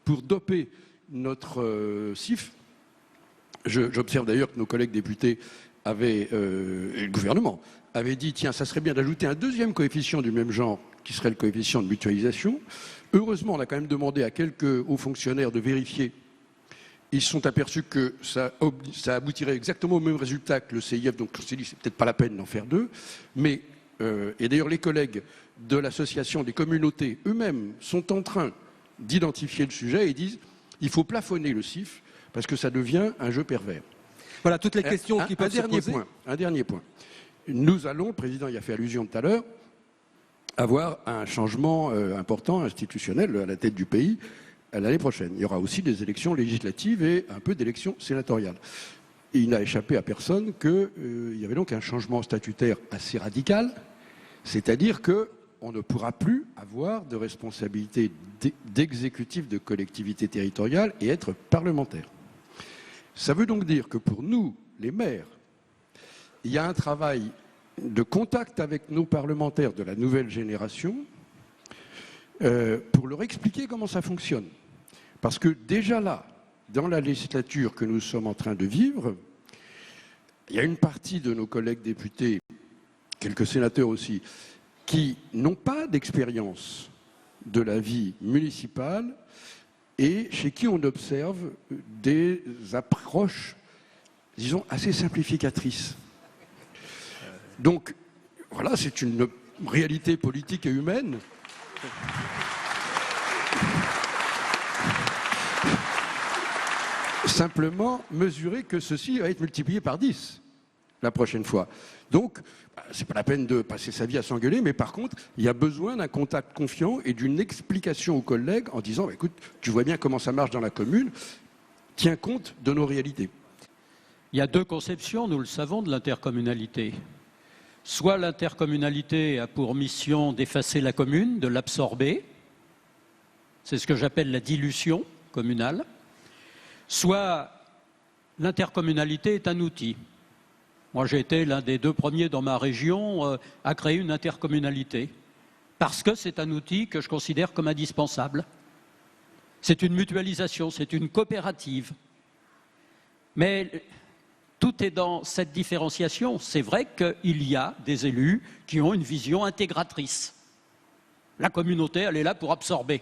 pour doper notre CIF. J'observe d'ailleurs que nos collègues députés et le gouvernement avait dit tiens, ça serait bien d'ajouter un deuxième coefficient du même genre, qui serait le coefficient de mutualisation. Heureusement, on a quand même demandé à quelques hauts fonctionnaires de vérifier. Ils se sont aperçus que ça aboutirait exactement au même résultat que le CIF, donc on s'est dit c'est peut-être pas la peine d'en faire deux. Mais, et d'ailleurs les collègues de l'association des communautés eux-mêmes sont en train d'identifier le sujet et disent il faut plafonner le CIF parce que ça devient un jeu pervers. Voilà toutes les questions qui peuvent se poser. Un dernier point. Nous allons, le président y a fait allusion tout à l'heure, avoir un changement important, institutionnel, à la tête du pays l'année prochaine. Il y aura aussi des élections législatives et un peu d'élections sénatoriales. Et il n'a échappé à personne qu'il y avait donc un changement statutaire assez radical, c'est-à-dire qu'on ne pourra plus avoir de responsabilité d'exécutif de collectivité territoriale et être parlementaire. Ça veut donc dire que pour nous, les maires, il y a un travail de contact avec nos parlementaires de la nouvelle génération pour leur expliquer comment ça fonctionne. Parce que déjà là, dans la législature que nous sommes en train de vivre, il y a une partie de nos collègues députés, quelques sénateurs aussi, qui n'ont pas d'expérience de la vie municipale et chez qui on observe des approches, disons, assez simplificatrices. Donc, voilà, c'est une réalité politique et humaine. Simplement, mesurer que ceci va être multiplié par 10 la prochaine fois. Donc, c'est pas la peine de passer sa vie à s'engueuler, mais par contre, il y a besoin d'un contact confiant et d'une explication aux collègues en disant, écoute, tu vois bien comment ça marche dans la commune, tiens compte de nos réalités. Il y a deux conceptions, nous le savons, de l'intercommunalité. Soit l'intercommunalité a pour mission d'effacer la commune, de l'absorber, c'est ce que j'appelle la dilution communale, soit l'intercommunalité est un outil. Moi, j'ai été l'un des 2 premiers dans ma région à créer une intercommunalité, parce que c'est un outil que je considère comme indispensable. C'est une mutualisation, c'est une coopérative. Mais tout est dans cette différenciation. C'est vrai qu'il y a des élus qui ont une vision intégratrice. La communauté, elle est là pour absorber.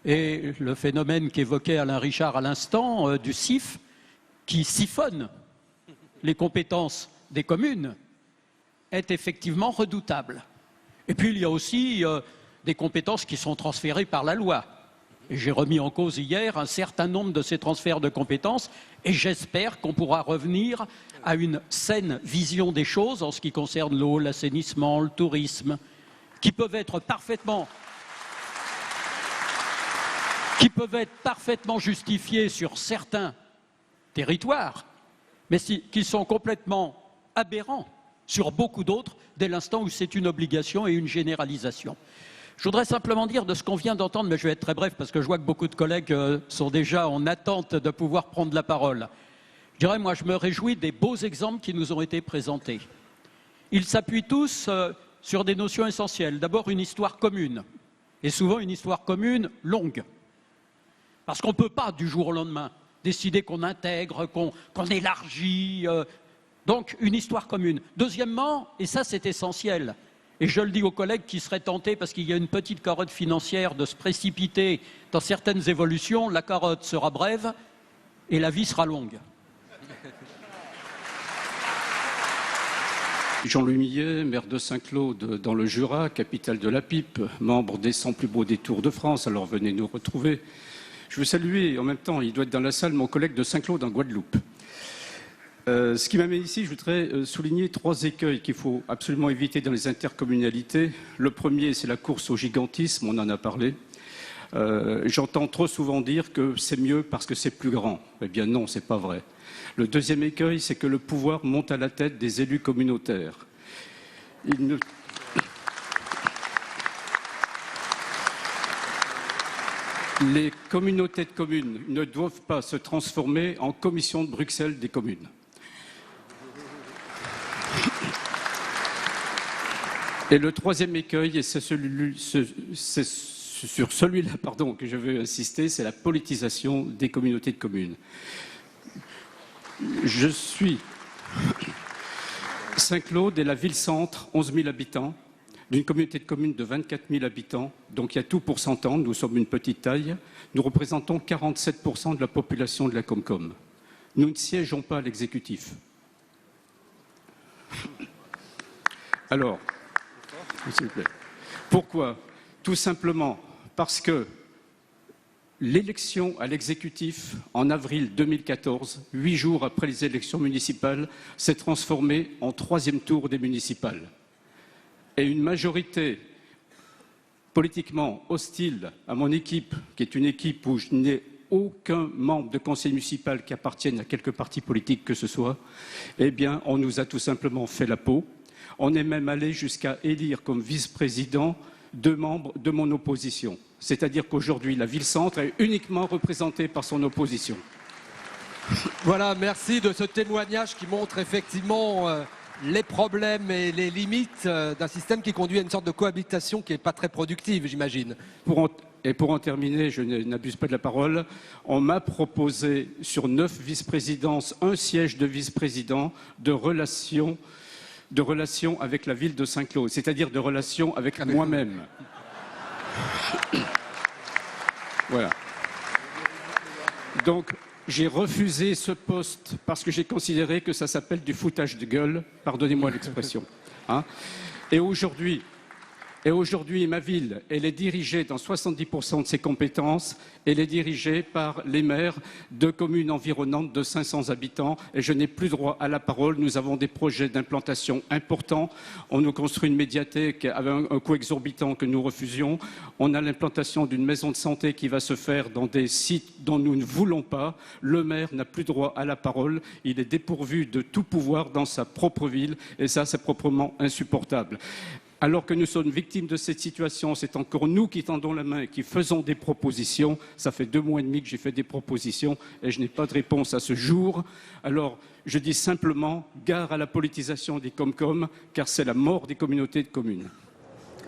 Et le phénomène qu'évoquait Alain Richard à l'instant, du CIF, qui siphonne les compétences des communes, est effectivement redoutable. Et puis il y a aussi des compétences qui sont transférées par la loi. Et j'ai remis en cause hier un certain nombre de ces transferts de compétences et j'espère qu'on pourra revenir à une saine vision des choses en ce qui concerne l'eau, l'assainissement, le tourisme, qui peuvent être parfaitement justifiés sur certains territoires, mais qui sont complètement aberrants sur beaucoup d'autres, dès l'instant où c'est une obligation et une généralisation. Je voudrais simplement dire de ce qu'on vient d'entendre, mais je vais être très bref parce que je vois que beaucoup de collègues sont déjà en attente de pouvoir prendre la parole. Je dirais, moi, je me réjouis des beaux exemples qui nous ont été présentés. Ils s'appuient tous sur des notions essentielles. D'abord, une histoire commune, et souvent une histoire commune longue. Parce qu'on ne peut pas, du jour au lendemain, décider qu'on intègre, qu'on élargit. Donc, une histoire commune. Deuxièmement, et ça c'est essentiel, et je le dis aux collègues qui seraient tentés, parce qu'il y a une petite carotte financière, de se précipiter dans certaines évolutions, la carotte sera brève et la vie sera longue. Jean-Louis Millet, maire de Saint-Claude dans le Jura, capitale de la pipe, membre des 100 plus beaux détours de France, alors venez nous retrouver. Je veux saluer, en même temps, il doit être dans la salle, mon collègue de Saint-Claude en Guadeloupe. Ce qui m'amène ici, je voudrais souligner 3 écueils qu'il faut absolument éviter dans les intercommunalités. Le premier, c'est la course au gigantisme, on en a parlé. J'entends trop souvent dire que c'est mieux parce que c'est plus grand. Eh bien non, c'est pas vrai. Le deuxième écueil, c'est que le pouvoir monte à la tête des élus communautaires. Les communautés de communes ne doivent pas se transformer en commission de Bruxelles des communes. Et le troisième écueil, et c'est sur celui-là que je veux insister, c'est la politisation des communautés de communes. Je suis Saint-Claude est la ville-centre, 11 000 habitants, d'une communauté de communes de 24 000 habitants, donc il y a tout pour s'entendre, nous sommes une petite taille, nous représentons 47% de la population de la Comcom. Nous ne siégeons pas à l'exécutif. Alors, s'il vous plaît. Pourquoi? Tout simplement parce que l'élection à l'exécutif en avril 2014, 8 jours après les élections municipales, s'est transformée en 3e tour des municipales. Et une majorité politiquement hostile à mon équipe, qui est une équipe où je n'ai aucun membre de conseil municipal qui appartienne à quelque parti politique que ce soit, eh bien, on nous a tout simplement fait la peau. On est même allé jusqu'à élire comme vice-président 2 membres de mon opposition. C'est-à-dire qu'aujourd'hui, la ville-centre est uniquement représentée par son opposition. Voilà, merci de ce témoignage qui montre effectivement les problèmes et les limites d'un système qui conduit à une sorte de cohabitation qui n'est pas très productive, j'imagine. Et pour en terminer, je n'abuse pas de la parole, on m'a proposé sur 9 vice-présidences, un siège de vice-président de relation avec la ville de Saint-Claude, c'est-à-dire de relation avec moi-même. Voilà. Donc, j'ai refusé ce poste parce que j'ai considéré que ça s'appelle du foutage de gueule, pardonnez-moi l'expression. Hein. Et aujourd'hui, ma ville, elle est dirigée dans 70% de ses compétences, elle est dirigée par les maires de communes environnantes de 500 habitants et je n'ai plus droit à la parole. Nous avons des projets d'implantation importants. On nous construit une médiathèque avec un coût exorbitant que nous refusions. On a l'implantation d'une maison de santé qui va se faire dans des sites dont nous ne voulons pas. Le maire n'a plus droit à la parole. Il est dépourvu de tout pouvoir dans sa propre ville et ça, c'est proprement insupportable. Alors que nous sommes victimes de cette situation, c'est encore nous qui tendons la main et qui faisons des propositions. Ça fait 2 mois et demi que j'ai fait des propositions et je n'ai pas de réponse à ce jour. Alors, je dis simplement, gare à la politisation des COMCOM, car c'est la mort des communautés de communes.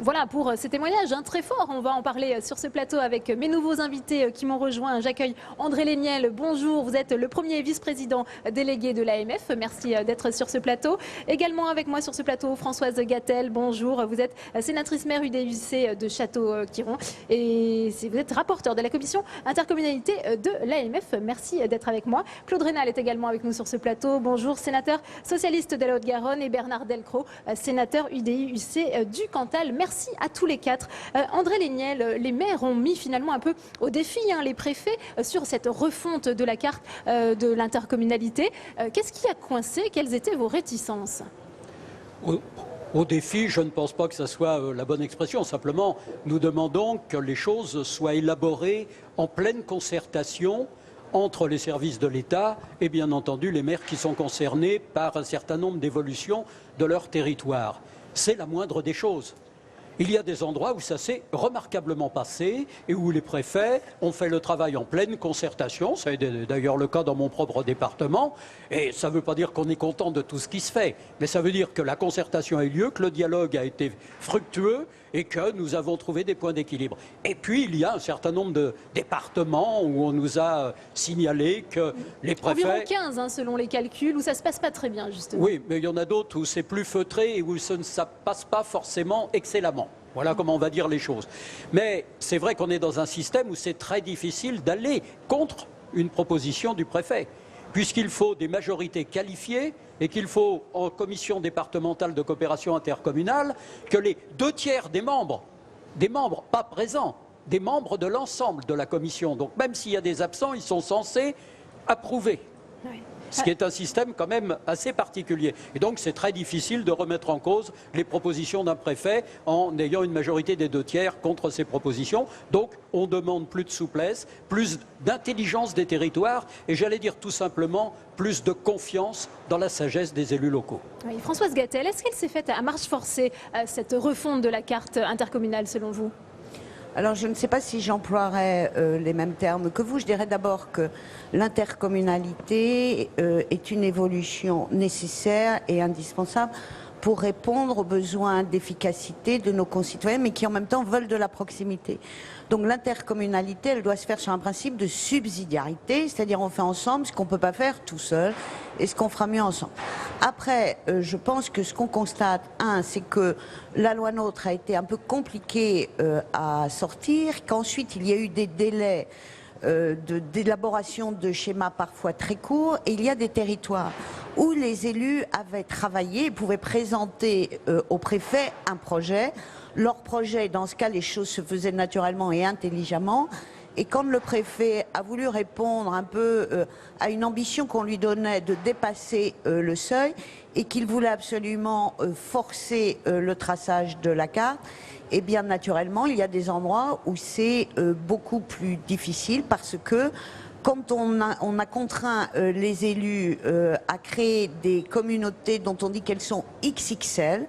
Voilà pour ces témoignages très forts. On va en parler sur ce plateau avec mes nouveaux invités qui m'ont rejoint. J'accueille André Léniel. Bonjour, vous êtes le premier vice-président délégué de l'AMF. Merci d'être sur ce plateau. Également avec moi sur ce plateau, Françoise Gatel. Bonjour, vous êtes sénatrice maire UDUC de Château-Quiron et vous êtes rapporteur de la commission intercommunalité de l'AMF. Merci d'être avec moi. Claude Rénal est également avec nous sur ce plateau. Bonjour, sénateur socialiste de la Haute-Garonne et Bernard Delcros, sénateur UDI-UC du Cantal. Merci à tous les 4. André Léniel, les maires ont mis finalement un peu au défi les préfets sur cette refonte de la carte de l'intercommunalité. Qu'est-ce qui a coincé? Quelles étaient vos réticences? Au défi, je ne pense pas que ce soit la bonne expression. Simplement, nous demandons que les choses soient élaborées en pleine concertation entre les services de l'État et bien entendu les maires qui sont concernés par un certain nombre d'évolutions de leur territoire. C'est la moindre des choses. Il y a des endroits où ça s'est remarquablement passé et où les préfets ont fait le travail en pleine concertation. Ça a été d'ailleurs le cas dans mon propre département. Et ça ne veut pas dire qu'on est content de tout ce qui se fait, mais ça veut dire que la concertation a eu lieu, que le dialogue a été fructueux et que nous avons trouvé des points d'équilibre. Et puis, il y a un certain nombre de départements où on nous a signalé que les préfets... Environ 15, selon les calculs, où ça ne se passe pas très bien, justement. Oui, mais il y en a d'autres où c'est plus feutré et où ça ne passe pas forcément excellemment. Voilà comment on va dire les choses. Mais c'est vrai qu'on est dans un système où c'est très difficile d'aller contre une proposition du préfet, puisqu'il faut des majorités qualifiées et qu'il faut, en commission départementale de coopération intercommunale, que les 2/3 des membres pas présents, des membres de l'ensemble de la commission, donc même s'il y a des absents, ils sont censés approuver. Oui. Ce qui est un système quand même assez particulier. Et donc c'est très difficile de remettre en cause les propositions d'un préfet en ayant une majorité des 2/3 contre ces propositions. Donc on demande plus de souplesse, plus d'intelligence des territoires et j'allais dire tout simplement plus de confiance dans la sagesse des élus locaux. Oui, Françoise Gatel, est-ce qu'elle s'est faite à marche forcée, cette refonte de la carte intercommunale selon vous ? Alors, je ne sais pas si j'emploierais les mêmes termes que vous. Je dirais d'abord que l'intercommunalité est une évolution nécessaire et indispensable pour répondre aux besoins d'efficacité de nos concitoyens, mais qui en même temps veulent de la proximité. Donc l'intercommunalité, elle doit se faire sur un principe de subsidiarité, c'est-à-dire on fait ensemble ce qu'on ne peut pas faire tout seul et ce qu'on fera mieux ensemble. Après, je pense que ce qu'on constate, c'est que la loi NOTRe a été un peu compliquée à sortir, qu'ensuite il y a eu des délais d'élaboration de schémas parfois très courts, et il y a des territoires où les élus avaient travaillé et pouvaient présenter au préfet un projet. Leur projet, dans ce cas, les choses se faisaient naturellement et intelligemment. Et quand le préfet a voulu répondre un peu à une ambition qu'on lui donnait de dépasser le seuil et qu'il voulait absolument forcer le traçage de la carte, eh bien naturellement, il y a des endroits où c'est beaucoup plus difficile parce que quand on a contraint les élus à créer des communautés dont on dit qu'elles sont XXL,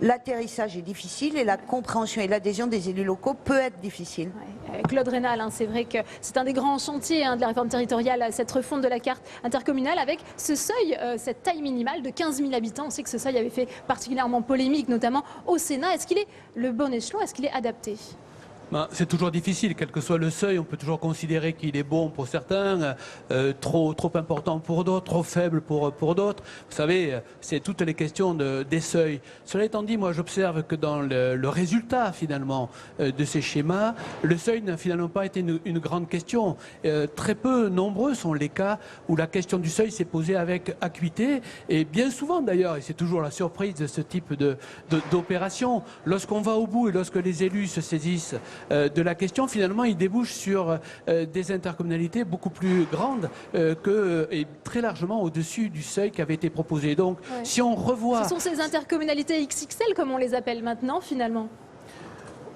l'atterrissage est difficile et la compréhension et l'adhésion des élus locaux peut être difficile. Ouais. Claude Rénal, c'est vrai que c'est un des grands chantiers de la réforme territoriale, cette refonte de la carte intercommunale avec ce seuil, cette taille minimale de 15 000 habitants. On sait que ce seuil avait fait particulièrement polémique, notamment au Sénat. Est-ce qu'il est le bon échelon? Est-ce qu'il est adapté? C'est toujours difficile, quel que soit le seuil, on peut toujours considérer qu'il est bon pour certains, trop important pour d'autres, trop faible pour d'autres. Vous savez, c'est toutes les questions des seuils. Cela étant dit, moi j'observe que dans le résultat finalement de ces schémas, le seuil n'a finalement pas été une grande question. Très peu nombreux sont les cas où la question du seuil s'est posée avec acuité, et bien souvent d'ailleurs, et c'est toujours la surprise de ce type d'opération, lorsqu'on va au bout et lorsque les élus se saisissent de la question, finalement, il débouche sur des intercommunalités beaucoup plus grandes et très largement au-dessus du seuil qui avait été proposé. Donc, si on revoit... Ce sont ces intercommunalités XXL, comme on les appelle maintenant, finalement.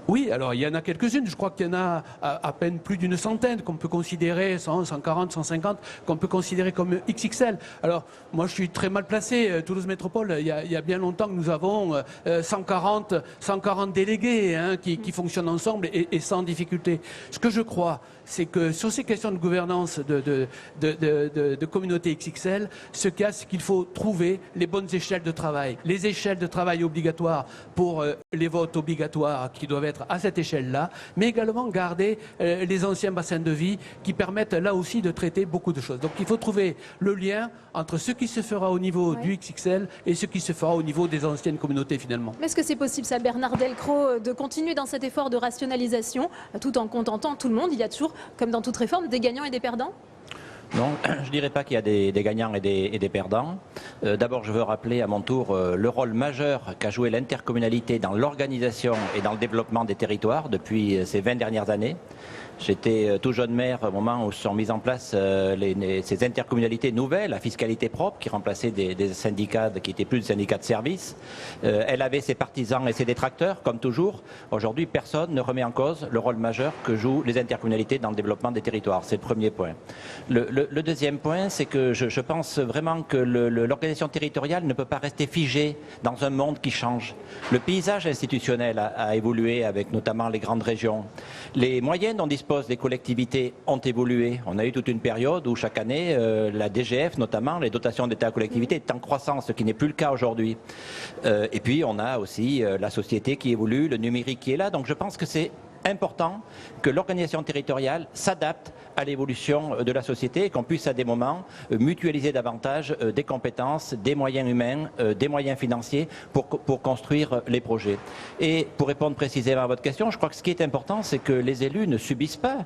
Oui, alors il y en a quelques-unes, je crois qu'il y en a à peine plus d'une centaine qu'on peut considérer, 100, 140, 150, qu'on peut considérer comme XXL. Alors moi je suis très mal placé, Toulouse Métropole, il y a bien longtemps que nous avons 140 délégués qui fonctionnent ensemble et sans difficulté. Ce que je crois, c'est que sur ces questions de gouvernance de communautés XXL, ce qu'il y a, c'est qu'il faut trouver les bonnes échelles de travail. Les échelles de travail obligatoires pour les votes obligatoires qui doivent être à cette échelle-là, mais également garder les anciens bassins de vie qui permettent là aussi de traiter beaucoup de choses. Donc il faut trouver le lien entre ce qui se fera au niveau du XXL et ce qui se fera au niveau des anciennes communautés finalement. Est-ce que c'est possible, ça, Bernard Delcros, de continuer dans cet effort de rationalisation tout en contentant tout le monde? Il y a toujours, comme dans toute réforme, des gagnants et des perdants? Non, je ne dirais pas qu'il y a des gagnants et des perdants. D'abord, je veux rappeler à mon tour le rôle majeur qu'a joué l'intercommunalité dans l'organisation et dans le développement des territoires depuis ces 20 dernières années. J'étais tout jeune maire au moment où se sont mises en place ces intercommunalités nouvelles, à fiscalité propre, qui remplaçaient des syndicats qui n'étaient plus des syndicats de service. Elle avait ses partisans et ses détracteurs, comme toujours. Aujourd'hui, personne ne remet en cause le rôle majeur que jouent les intercommunalités dans le développement des territoires. C'est le premier point. Le deuxième point, c'est que je pense vraiment que l'organisation territoriale ne peut pas rester figée dans un monde qui change. Le paysage institutionnel a évolué avec notamment les grandes régions. Les moyens dont disposent les collectivités ont évolué. On a eu toute une période où chaque année, la DGF notamment, les dotations d'État à collectivités, est en croissance, ce qui n'est plus le cas aujourd'hui. Et puis on a aussi la société qui évolue, le numérique qui est là. Donc je pense que c'est important que l'organisation territoriale s'adapte à l'évolution de la société et qu'on puisse à des moments mutualiser davantage des compétences, des moyens humains, des moyens financiers pour construire les projets. Et pour répondre précisément à votre question, je crois que ce qui est important, c'est que les élus ne subissent pas,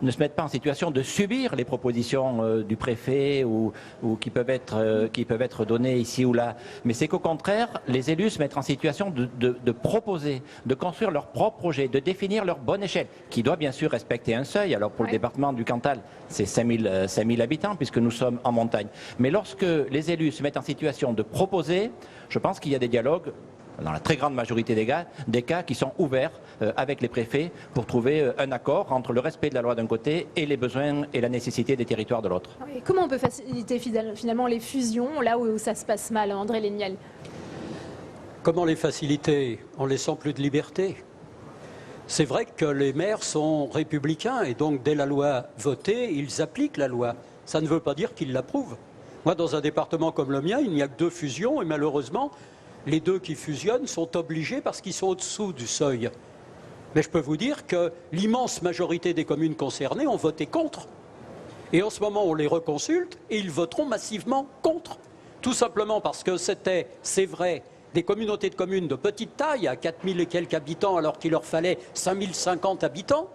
ne se mettent pas en situation de subir les propositions du préfet ou qui peuvent être données ici ou là. Mais c'est qu'au contraire, les élus se mettent en situation de proposer, de construire leur propre projet, de définir leur bonne échelle, qui doit bien sûr respecter un seuil. Alors pour le département du Cantal, c'est 5000 habitants puisque nous sommes en montagne. Mais lorsque les élus se mettent en situation de proposer, je pense qu'il y a des dialogues, dans la très grande majorité des cas qui sont ouverts avec les préfets pour trouver un accord entre le respect de la loi d'un côté et les besoins et la nécessité des territoires de l'autre. Comment on peut faciliter finalement les fusions là où ça se passe mal, André Léniel? Comment les faciliter? En laissant plus de liberté. C'est vrai que les maires sont républicains et donc dès la loi votée, ils appliquent la loi. Ça ne veut pas dire qu'ils l'approuvent. Moi, dans un département comme le mien, il n'y a que 2 fusions et malheureusement, les 2 qui fusionnent sont obligés parce qu'ils sont au-dessous du seuil. Mais je peux vous dire que l'immense majorité des communes concernées ont voté contre. Et en ce moment, on les reconsulte et ils voteront massivement contre. Tout simplement parce que c'est vrai, des communautés de communes de petite taille, à 4000 et quelques habitants, alors qu'il leur fallait 5050 habitants,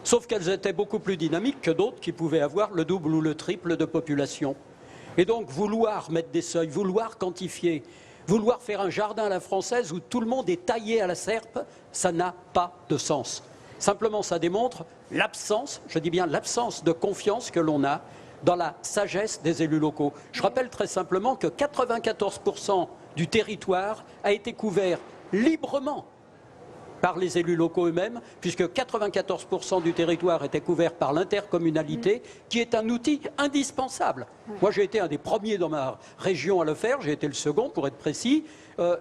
sauf qu'elles étaient beaucoup plus dynamiques que d'autres qui pouvaient avoir le double ou le triple de population. Et donc, vouloir mettre des seuils, vouloir quantifier, vouloir faire un jardin à la française où tout le monde est taillé à la serpe, ça n'a pas de sens. Simplement, ça démontre l'absence, je dis bien l'absence de confiance que l'on a dans la sagesse des élus locaux. Je rappelle très simplement que 94% du territoire a été couvert librement par les élus locaux eux-mêmes, puisque 94% du territoire était couvert par l'intercommunalité, qui est un outil indispensable. Moi, j'ai été un des premiers dans ma région à le faire, j'ai été le second, pour être précis,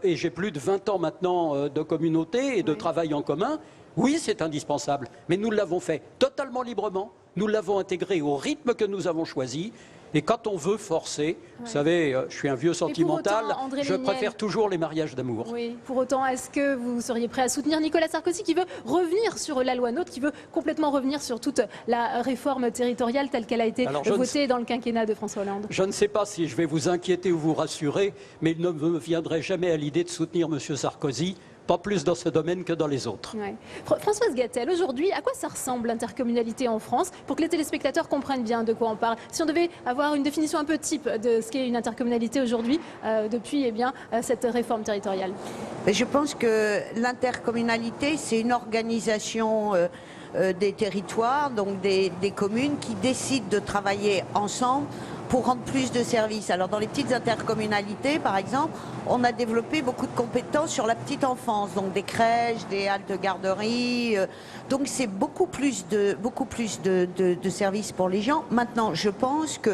et j'ai plus de 20 ans maintenant de communauté et de travail en commun. Oui, c'est indispensable, mais nous l'avons fait totalement librement, Nous l'avons intégré au rythme que nous avons choisi. Et quand on veut forcer, vous savez, je suis un vieux sentimental, je préfère toujours les mariages d'amour. Oui, pour autant, est-ce que vous seriez prêt à soutenir Nicolas Sarkozy qui veut revenir sur la loi NOTRe, qui veut complètement revenir sur toute la réforme territoriale telle qu'elle a été votée dans le quinquennat de François Hollande? Je ne sais pas si je vais vous inquiéter ou vous rassurer, mais il ne me viendrait jamais à l'idée de soutenir M. Sarkozy. Pas plus dans ce domaine que dans les autres. Ouais. Françoise Gatel, aujourd'hui, à quoi ça ressemble l'intercommunalité en France pour que les téléspectateurs comprennent bien de quoi on parle? Si on devait avoir une définition un peu type de ce qu'est une intercommunalité aujourd'hui, depuis cette réforme territoriale. Je pense que l'intercommunalité, c'est une organisation des territoires, donc des communes qui décident de travailler ensemble pour rendre plus de services. Alors dans les petites intercommunalités, par exemple, on a développé beaucoup de compétences sur la petite enfance, donc des crèches, des haltes garderies. Donc c'est beaucoup plus de services pour les gens. Maintenant, je pense que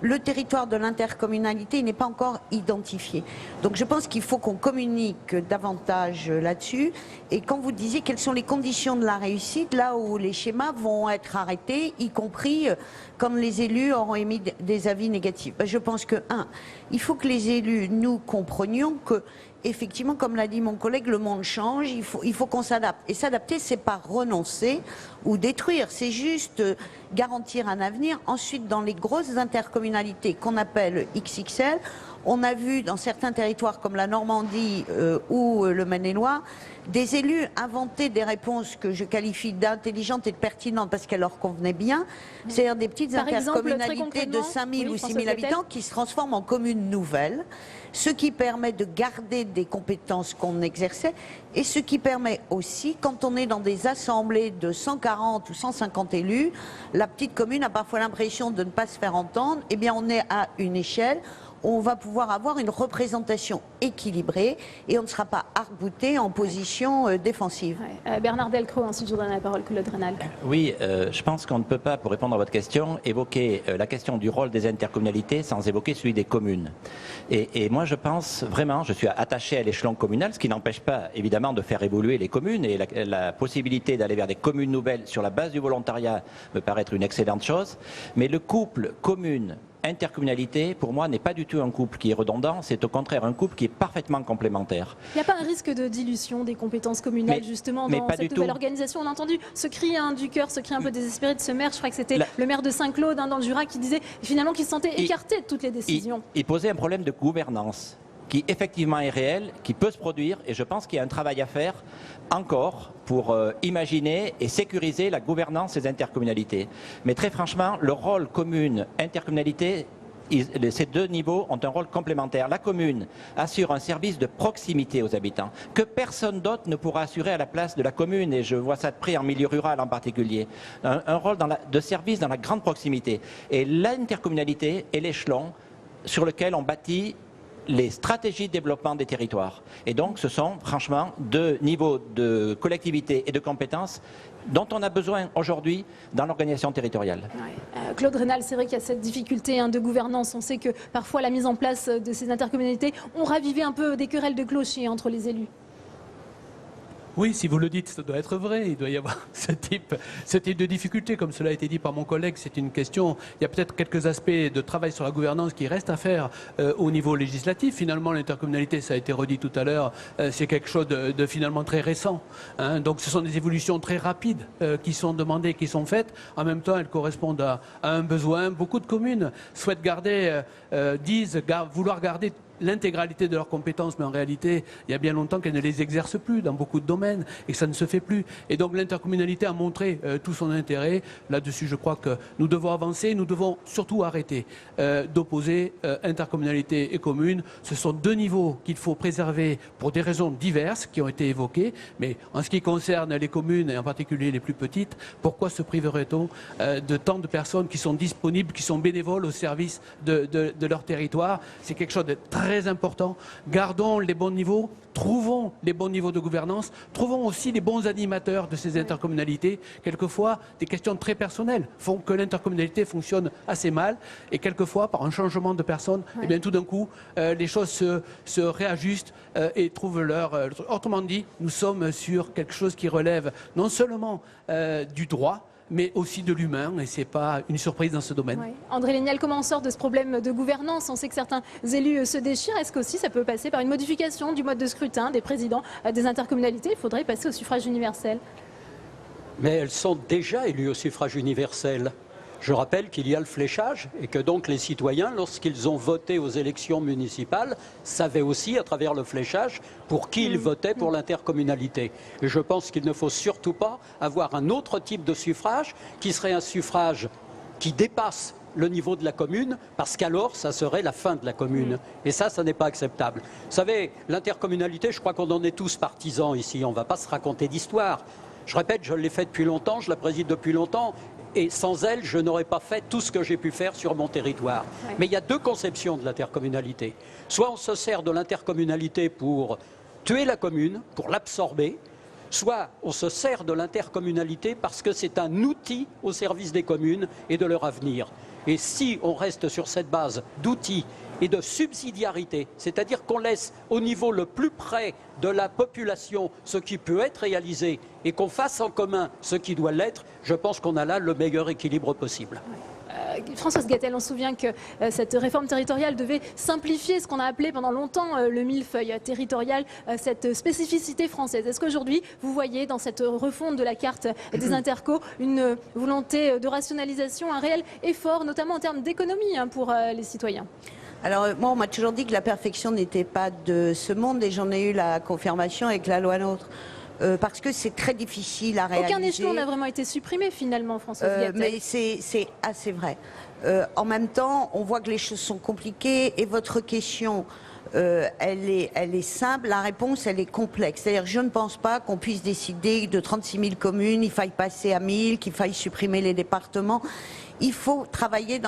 le territoire de l'intercommunalité n'est pas encore identifié. Donc je pense qu'il faut qu'on communique davantage là-dessus. Et quand vous disiez quelles sont les conditions de la réussite, là où les schémas vont être arrêtés, y compris quand les élus auront émis des avis négatifs. Je pense que, il faut que les élus, nous, comprenions que, effectivement, comme l'a dit mon collègue, le monde change, il faut qu'on s'adapte. Et s'adapter, c'est pas renoncer ou détruire, c'est juste garantir un avenir. Ensuite, dans les grosses intercommunalités qu'on appelle XXL, on a vu dans certains territoires comme la Normandie ou le Maine-et-Loire, des élus inventer des réponses que je qualifie d'intelligentes et de pertinentes parce qu'elles leur convenaient bien. C'est-à-dire des petites intercommunalités de 5000 ou 6000 habitants qui se transforment en communes nouvelles, ce qui permet de garder des compétences qu'on exerçait et ce qui permet aussi, quand on est dans des assemblées de 140 ou 150 élus, la petite commune a parfois l'impression de ne pas se faire entendre. Eh bien, on est à une échelle on va pouvoir avoir une représentation équilibrée et on ne sera pas arc-bouté en position défensive. Bernard Delcros, ensuite je vous donne la parole, Claude Rénal. Oui, je pense qu'on ne peut pas, pour répondre à votre question, évoquer la question du rôle des intercommunalités sans évoquer celui des communes. Et moi je pense vraiment, je suis attaché à l'échelon communal, ce qui n'empêche pas évidemment de faire évoluer les communes et la possibilité d'aller vers des communes nouvelles sur la base du volontariat me paraît être une excellente chose. Mais le couple commune intercommunalité, pour moi, n'est pas du tout un couple qui est redondant, c'est au contraire un couple qui est parfaitement complémentaire. Il n'y a pas un risque de dilution des compétences communales, justement, dans cette nouvelle organisation? On a entendu ce cri du cœur, ce cri un peu désespéré de ce maire, je crois que c'était le maire de Saint-Claude, dans le Jura, qui disait finalement qu'il se sentait écarté de toutes les décisions. Il posait un problème de gouvernance qui effectivement est réel, qui peut se produire, et je pense qu'il y a un travail à faire encore pour imaginer et sécuriser la gouvernance des intercommunalités. Mais très franchement, le rôle commune, intercommunalité, ces deux niveaux ont un rôle complémentaire. La commune assure un service de proximité aux habitants que personne d'autre ne pourra assurer à la place de la commune, et je vois ça de près en milieu rural en particulier. Un rôle de service dans la grande proximité. Et l'intercommunalité est l'échelon sur lequel on bâtit les stratégies de développement des territoires. Et donc, ce sont franchement deux niveaux de collectivité et de compétences dont on a besoin aujourd'hui dans l'organisation territoriale. Claude Rénal, c'est vrai qu'il y a cette difficulté de gouvernance. On sait que parfois la mise en place de ces intercommunalités ont ravivé un peu des querelles de clocher entre les élus. Oui, si vous le dites, ça doit être vrai. Il doit y avoir ce type de difficulté. Comme cela a été dit par mon collègue, c'est une question. Il y a peut-être quelques aspects de travail sur la gouvernance qui restent à faire au niveau législatif. Finalement, l'intercommunalité, ça a été redit tout à l'heure, c'est quelque chose de finalement très récent. Donc ce sont des évolutions très rapides qui sont demandées, qui sont faites. En même temps, elles correspondent à un besoin. Beaucoup de communes souhaitent disent vouloir garder l'intégralité de leurs compétences, mais en réalité, il y a bien longtemps qu'elles ne les exercent plus dans beaucoup de domaines et que ça ne se fait plus. Et donc l'intercommunalité a montré tout son intérêt. Là-dessus, je crois que nous devons avancer, nous devons surtout arrêter d'opposer intercommunalité et commune. Ce sont deux niveaux qu'il faut préserver pour des raisons diverses qui ont été évoquées, mais en ce qui concerne les communes, et en particulier les plus petites, pourquoi se priverait-on de tant de personnes qui sont disponibles, qui sont bénévoles au service de leur territoire? C'est quelque chose de très important. Gardons les bons niveaux, trouvons les bons niveaux de gouvernance, trouvons aussi les bons animateurs de ces intercommunalités. Quelquefois, des questions très personnelles font que l'intercommunalité fonctionne assez mal, et quelquefois, par un changement de personne, eh bien, tout d'un coup, les choses se réajustent et trouvent autrement dit, nous sommes sur quelque chose qui relève non seulement du droit, mais aussi de l'humain, et ce n'est pas une surprise dans ce domaine. Ouais. André Léniel, comment on sort de ce problème de gouvernance? On sait que certains élus se déchirent. Est-ce qu'aussi ça peut passer par une modification du mode de scrutin des présidents des intercommunalités? Il faudrait passer au suffrage universel. Mais elles sont déjà élues au suffrage universel. Je rappelle qu'il y a le fléchage et que donc les citoyens, lorsqu'ils ont voté aux élections municipales, savaient aussi à travers le fléchage pour qui ils votaient pour l'intercommunalité. Et je pense qu'il ne faut surtout pas avoir un autre type de suffrage qui serait un suffrage qui dépasse le niveau de la commune, parce qu'alors ça serait la fin de la commune. Et ça n'est pas acceptable. Vous savez, l'intercommunalité, je crois qu'on en est tous partisans ici, on ne va pas se raconter d'histoire. Je répète, je l'ai fait depuis longtemps, je la préside depuis longtemps, et sans elle, je n'aurais pas fait tout ce que j'ai pu faire sur mon territoire. Ouais. Mais il y a deux conceptions de l'intercommunalité. Soit on se sert de l'intercommunalité pour tuer la commune, pour l'absorber, soit on se sert de l'intercommunalité parce que c'est un outil au service des communes et de leur avenir. Et si on reste sur cette base d'outils et de subsidiarité, c'est-à-dire qu'on laisse au niveau le plus près de la population ce qui peut être réalisé et qu'on fasse en commun ce qui doit l'être, je pense qu'on a là le meilleur équilibre possible. Françoise Gatel, on se souvient que cette réforme territoriale devait simplifier ce qu'on a appelé pendant longtemps le millefeuille territorial, cette spécificité française. Est-ce qu'aujourd'hui, vous voyez dans cette refonte de la carte des intercos une volonté de rationalisation, un réel effort, notamment en termes d'économie pour les citoyens? Alors moi, on m'a toujours dit que la perfection n'était pas de ce monde et j'en ai eu la confirmation avec la loi NOTRe. Parce que c'est très difficile à réaliser. Aucun échelon n'a vraiment été supprimé finalement, Françoise Gatel. Mais c'est assez vrai. En même temps, on voit que les choses sont compliquées et votre question, elle est simple, la réponse, elle est complexe. C'est-à-dire, je ne pense pas qu'on puisse décider de 36 000 communes, il faille passer à 1000, qu'il faille supprimer les départements. Il faut travailler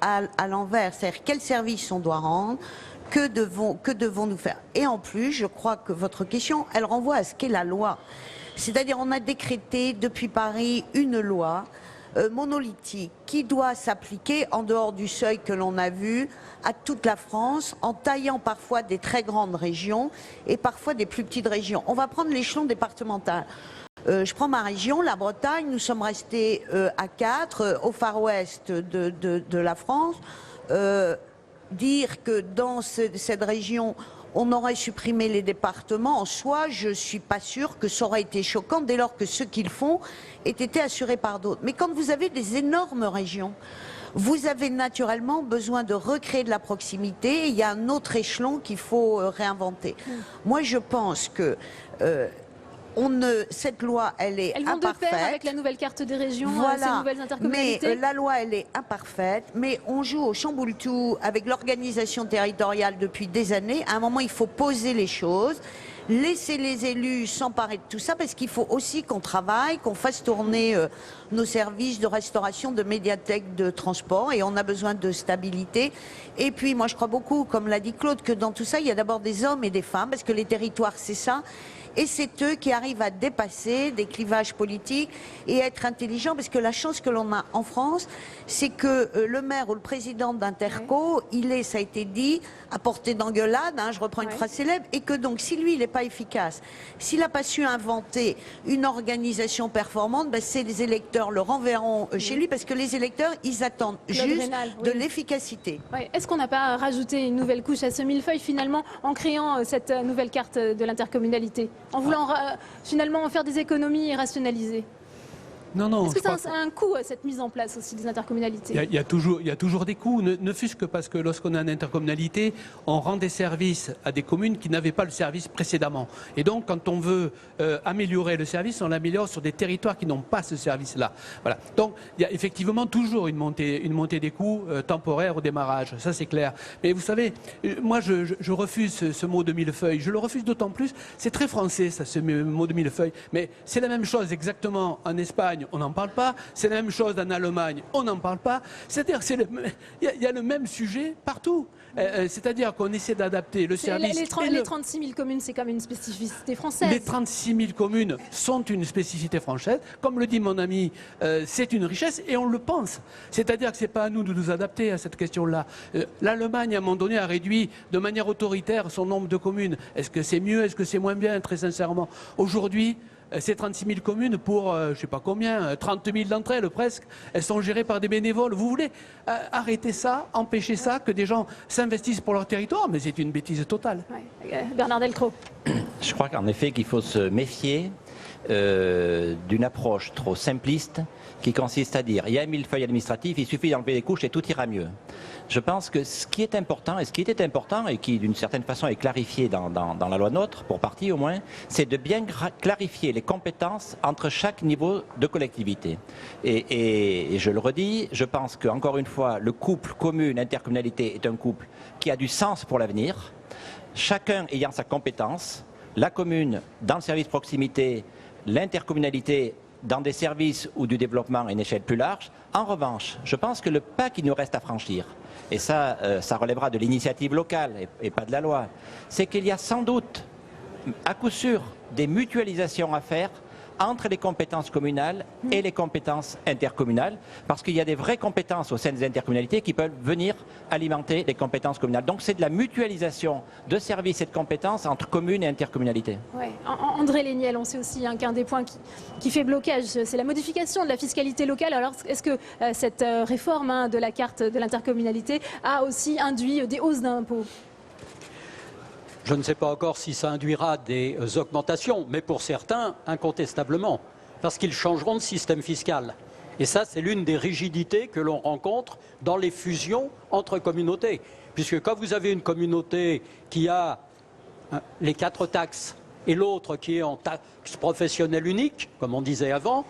à l'envers, c'est-à-dire quel service on doit rendre, que devons-nous faire. Et en plus, je crois que votre question, elle renvoie à ce qu'est la loi. C'est-à-dire, on a décrété depuis Paris une loi monolithique qui doit s'appliquer en dehors du seuil que l'on a vu à toute la France, en taillant parfois des très grandes régions et parfois des plus petites régions. On va prendre l'échelon départemental. Je prends ma région, la Bretagne, nous sommes restés à 4, au Far West de la France. Dire que dans cette région, on aurait supprimé les départements, en soi, je ne suis pas sûre que ça aurait été choquant dès lors que ceux qui le font aient été assurés par d'autres. Mais quand vous avez des énormes régions, vous avez naturellement besoin de recréer de la proximité et il y a un autre échelon qu'il faut réinventer. Moi, je pense que cette loi, elle est imparfaite. Elles vont de pair avec la nouvelle carte des régions, ces nouvelles intercommunalités. Mais la loi, elle est imparfaite, mais on joue au chamboule-tout avec l'organisation territoriale depuis des années. À un moment, il faut poser les choses, laisser les élus s'emparer de tout ça, parce qu'il faut aussi qu'on travaille, qu'on fasse tourner nos services de restauration, de médiathèque, de transport, et on a besoin de stabilité. Et puis, moi, je crois beaucoup, comme l'a dit Claude, que dans tout ça, il y a d'abord des hommes et des femmes, parce que les territoires, c'est ça. Et c'est eux qui arrivent à dépasser des clivages politiques et être intelligents, parce que la chance que l'on a en France, c'est que le maire ou le président d'Interco, il est, ça a été dit, à portée d'engueulade, je reprends une phrase célèbre, et que donc si lui, il n'est pas efficace, s'il n'a pas su inventer une organisation performante, c'est les électeurs le renverront chez lui, parce que les électeurs, ils attendent juste de l'efficacité. Ouais. Est-ce qu'on n'a pas rajouté une nouvelle couche à ce millefeuille, finalement, en créant cette nouvelle carte de l'intercommunalité, en voulant finalement faire des économies et rationaliser? Non. Est-ce que ça a un coût, cette mise en place aussi des intercommunalités? Il y a toujours des coûts, ne fût-ce que parce que lorsqu'on a une intercommunalité, on rend des services à des communes qui n'avaient pas le service précédemment. Et donc, quand on veut améliorer le service, on l'améliore sur des territoires qui n'ont pas ce service-là. Voilà. Donc, il y a effectivement toujours une montée des coûts temporaires au démarrage. Ça, c'est clair. Mais vous savez, moi, je refuse ce mot de millefeuille. Je le refuse d'autant plus. C'est très français, ça, ce mot de millefeuille. Mais c'est la même chose exactement en Espagne. On n'en parle pas. C'est la même chose en Allemagne. On n'en parle pas. C'est-à-dire il y a le même sujet partout. C'est-à-dire qu'on essaie d'adapter le service. Les 36 000 communes, c'est comme une spécificité française. Les 36 000 communes sont une spécificité française. Comme le dit mon ami, c'est une richesse et on le pense. C'est-à-dire que ce n'est pas à nous de nous adapter à cette question-là. L'Allemagne, à un moment donné, a réduit de manière autoritaire son nombre de communes. Est-ce que c'est mieux? Est-ce que c'est moins bien? Très sincèrement. Aujourd'hui, ces 36 000 communes, pour je ne sais pas combien, 30 000 d'entre elles presque, elles sont gérées par des bénévoles. Vous voulez arrêter ça, empêcher ça, que des gens s'investissent pour leur territoire? Mais c'est une bêtise totale. Ouais. Bernard Delcros. Je crois qu'en effet qu'il faut se méfier d'une approche trop simpliste qui consiste à dire il y a un millefeuille administratif, il suffit d'enlever les couches et tout ira mieux. Je pense que ce qui est important, et ce qui était important, et qui d'une certaine façon est clarifié dans la loi NOTRe, pour partie au moins, c'est de bien clarifier les compétences entre chaque niveau de collectivité. Et je le redis, je pense qu'encore une fois, le couple commune-intercommunalité est un couple qui a du sens pour l'avenir, chacun ayant sa compétence, la commune dans le service proximité, l'intercommunalité dans des services ou du développement à une échelle plus large. En revanche, je pense que le pas qui nous reste à franchir, et ça relèvera de l'initiative locale et pas de la loi, c'est qu'il y a sans doute, à coup sûr, des mutualisations à faire entre les compétences communales et les compétences intercommunales, parce qu'il y a des vraies compétences au sein des intercommunalités qui peuvent venir alimenter les compétences communales. Donc c'est de la mutualisation de services et de compétences entre communes et intercommunalités. Ouais. André Léniel, on sait aussi qu'un des points qui fait blocage, c'est la modification de la fiscalité locale. Alors est-ce que cette réforme de la carte de l'intercommunalité a aussi induit des hausses d'impôts ? Je ne sais pas encore si ça induira des augmentations, mais pour certains, incontestablement, parce qu'ils changeront de système fiscal. Et ça, c'est l'une des rigidités que l'on rencontre dans les fusions entre communautés. Puisque quand vous avez une communauté qui a les 4 taxes et l'autre qui est en taxe professionnelle unique, comme on disait avant,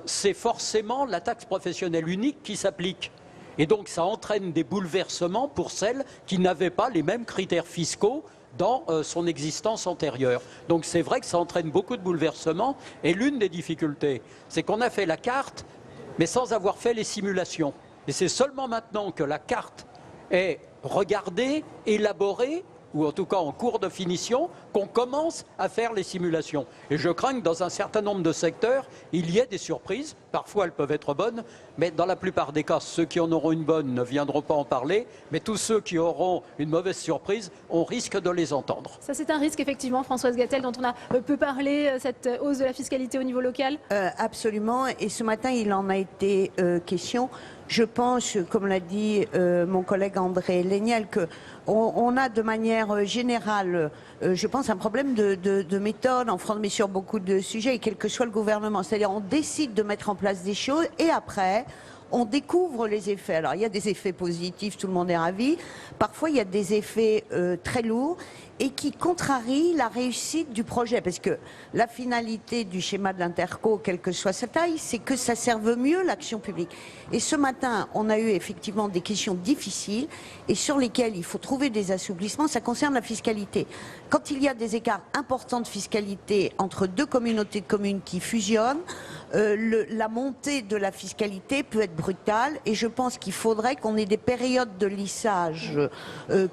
c'est forcément la taxe professionnelle unique qui s'applique. Et donc ça entraîne des bouleversements pour celles qui n'avaient pas les mêmes critères fiscaux dans son existence antérieure. Donc c'est vrai que ça entraîne beaucoup de bouleversements, et l'une des difficultés, c'est qu'on a fait la carte, mais sans avoir fait les simulations. Et c'est seulement maintenant que la carte est regardée, élaborée, ou en tout cas en cours de finition, qu'on commence à faire les simulations. Et je crains que dans un certain nombre de secteurs, il y ait des surprises. Parfois, elles peuvent être bonnes, mais dans la plupart des cas, ceux qui en auront une bonne ne viendront pas en parler, mais tous ceux qui auront une mauvaise surprise, on risque de les entendre. Ça, c'est un risque, effectivement, Françoise Gatel, dont on a peu parlé, cette hausse de la fiscalité au niveau local. Absolument, et ce matin, il en a été question. Je pense, comme l'a dit mon collègue André Léniel, qu'on a de manière générale, je pense, un problème de méthode en France, mais sur beaucoup de sujets, et quel que soit le gouvernement. C'est-à-dire on décide de mettre en place des choses, et après, on découvre les effets. Alors, il y a des effets positifs, tout le monde est ravi. Parfois, il y a des effets très lourds et qui contrarient la réussite du projet. Parce que la finalité du schéma de l'interco, quelle que soit sa taille, c'est que ça serve mieux l'action publique. Et ce matin, on a eu effectivement des questions difficiles et sur lesquelles il faut trouver des assouplissements. Ça concerne la fiscalité. Quand il y a des écarts importants de fiscalité entre 2 communautés de communes qui fusionnent, la montée de la fiscalité peut être brutale, et je pense qu'il faudrait qu'on ait des périodes de lissage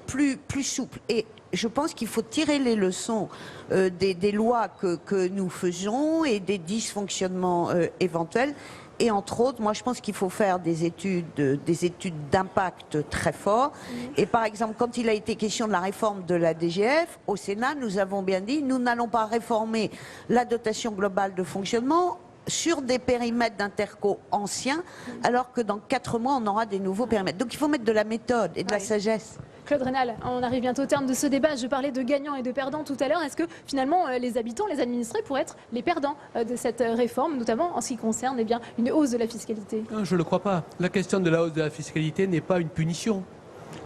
plus souples. Et je pense qu'il faut tirer les leçons des lois que nous faisons et des dysfonctionnements éventuels. Et entre autres, moi je pense qu'il faut faire des études d'impact très fortes. Et par exemple, quand il a été question de la réforme de la DGF, au Sénat, nous avons bien dit, nous n'allons pas réformer la dotation globale de fonctionnement sur des périmètres d'interco anciens, alors que dans 4 mois, on aura des nouveaux périmètres. Donc il faut mettre de la méthode et de la sagesse. Claude Raynal, on arrive bientôt au terme de ce débat. Je parlais de gagnants et de perdants tout à l'heure. Est-ce que finalement les habitants, les administrés pourraient être les perdants de cette réforme, notamment en ce qui concerne une hausse de la fiscalité? Non, je ne le crois pas. La question de la hausse de la fiscalité n'est pas une punition.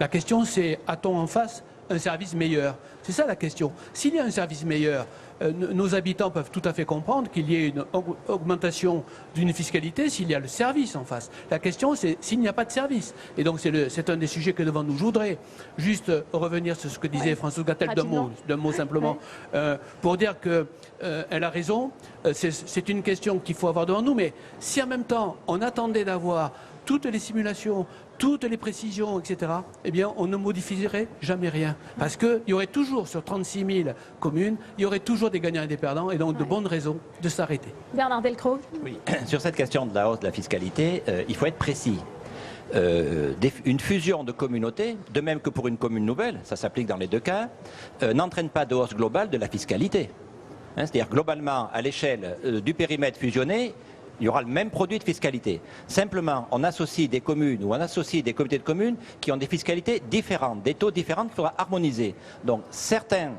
La question, c'est a-t-on en face un service meilleur? C'est ça la question. S'il y a un service meilleur, nos habitants peuvent tout à fait comprendre qu'il y ait une augmentation d'une fiscalité s'il y a le service en face. La question, c'est s'il n'y a pas de service. Et donc, c'est un des sujets que devant nous. Je voudrais juste revenir sur ce que disait Françoise Gatel d'un mot simplement, pour dire qu'elle a raison. C'est une question qu'il faut avoir devant nous. Mais si en même temps, on attendait d'avoir toutes les simulations, toutes les précisions, etc., eh bien, on ne modifierait jamais rien. Parce qu'il y aurait toujours, sur 36 000 communes, il y aurait toujours des gagnants et des perdants, et donc de bonnes raisons de s'arrêter. Bernard Delcros. Oui, sur cette question de la hausse de la fiscalité, il faut être précis. Une fusion de communautés, de même que pour une commune nouvelle, ça s'applique dans les 2 cas, n'entraîne pas de hausse globale de la fiscalité. C'est-à-dire globalement, à l'échelle du périmètre fusionné, il y aura le même produit de fiscalité. Simplement, on associe des communes ou on associe des comités de communes qui ont des fiscalités différentes, des taux différents qu'il faudra harmoniser. Donc certains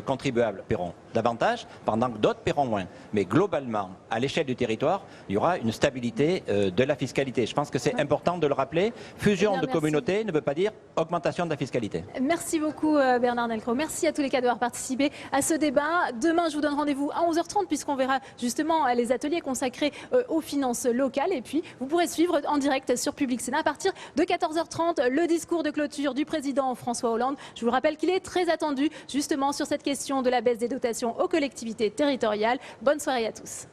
contribuables paieront davantage, pendant que d'autres paieront moins. Mais globalement, à l'échelle du territoire, il y aura une stabilité de la fiscalité. Je pense que c'est important de le rappeler. Fusion de communautés ne veut pas dire augmentation de la fiscalité. Merci beaucoup Bernard Delcros. Merci à tous les quatre d'avoir participé à ce débat. Demain, je vous donne rendez-vous à 11h30 puisqu'on verra justement les ateliers consacrés aux finances locales. Et puis, vous pourrez suivre en direct sur Public Sénat à partir de 14h30 le discours de clôture du président François Hollande. Je vous rappelle qu'il est très attendu justement sur cette question de la baisse des dotations aux collectivités territoriales. Bonne soirée à tous.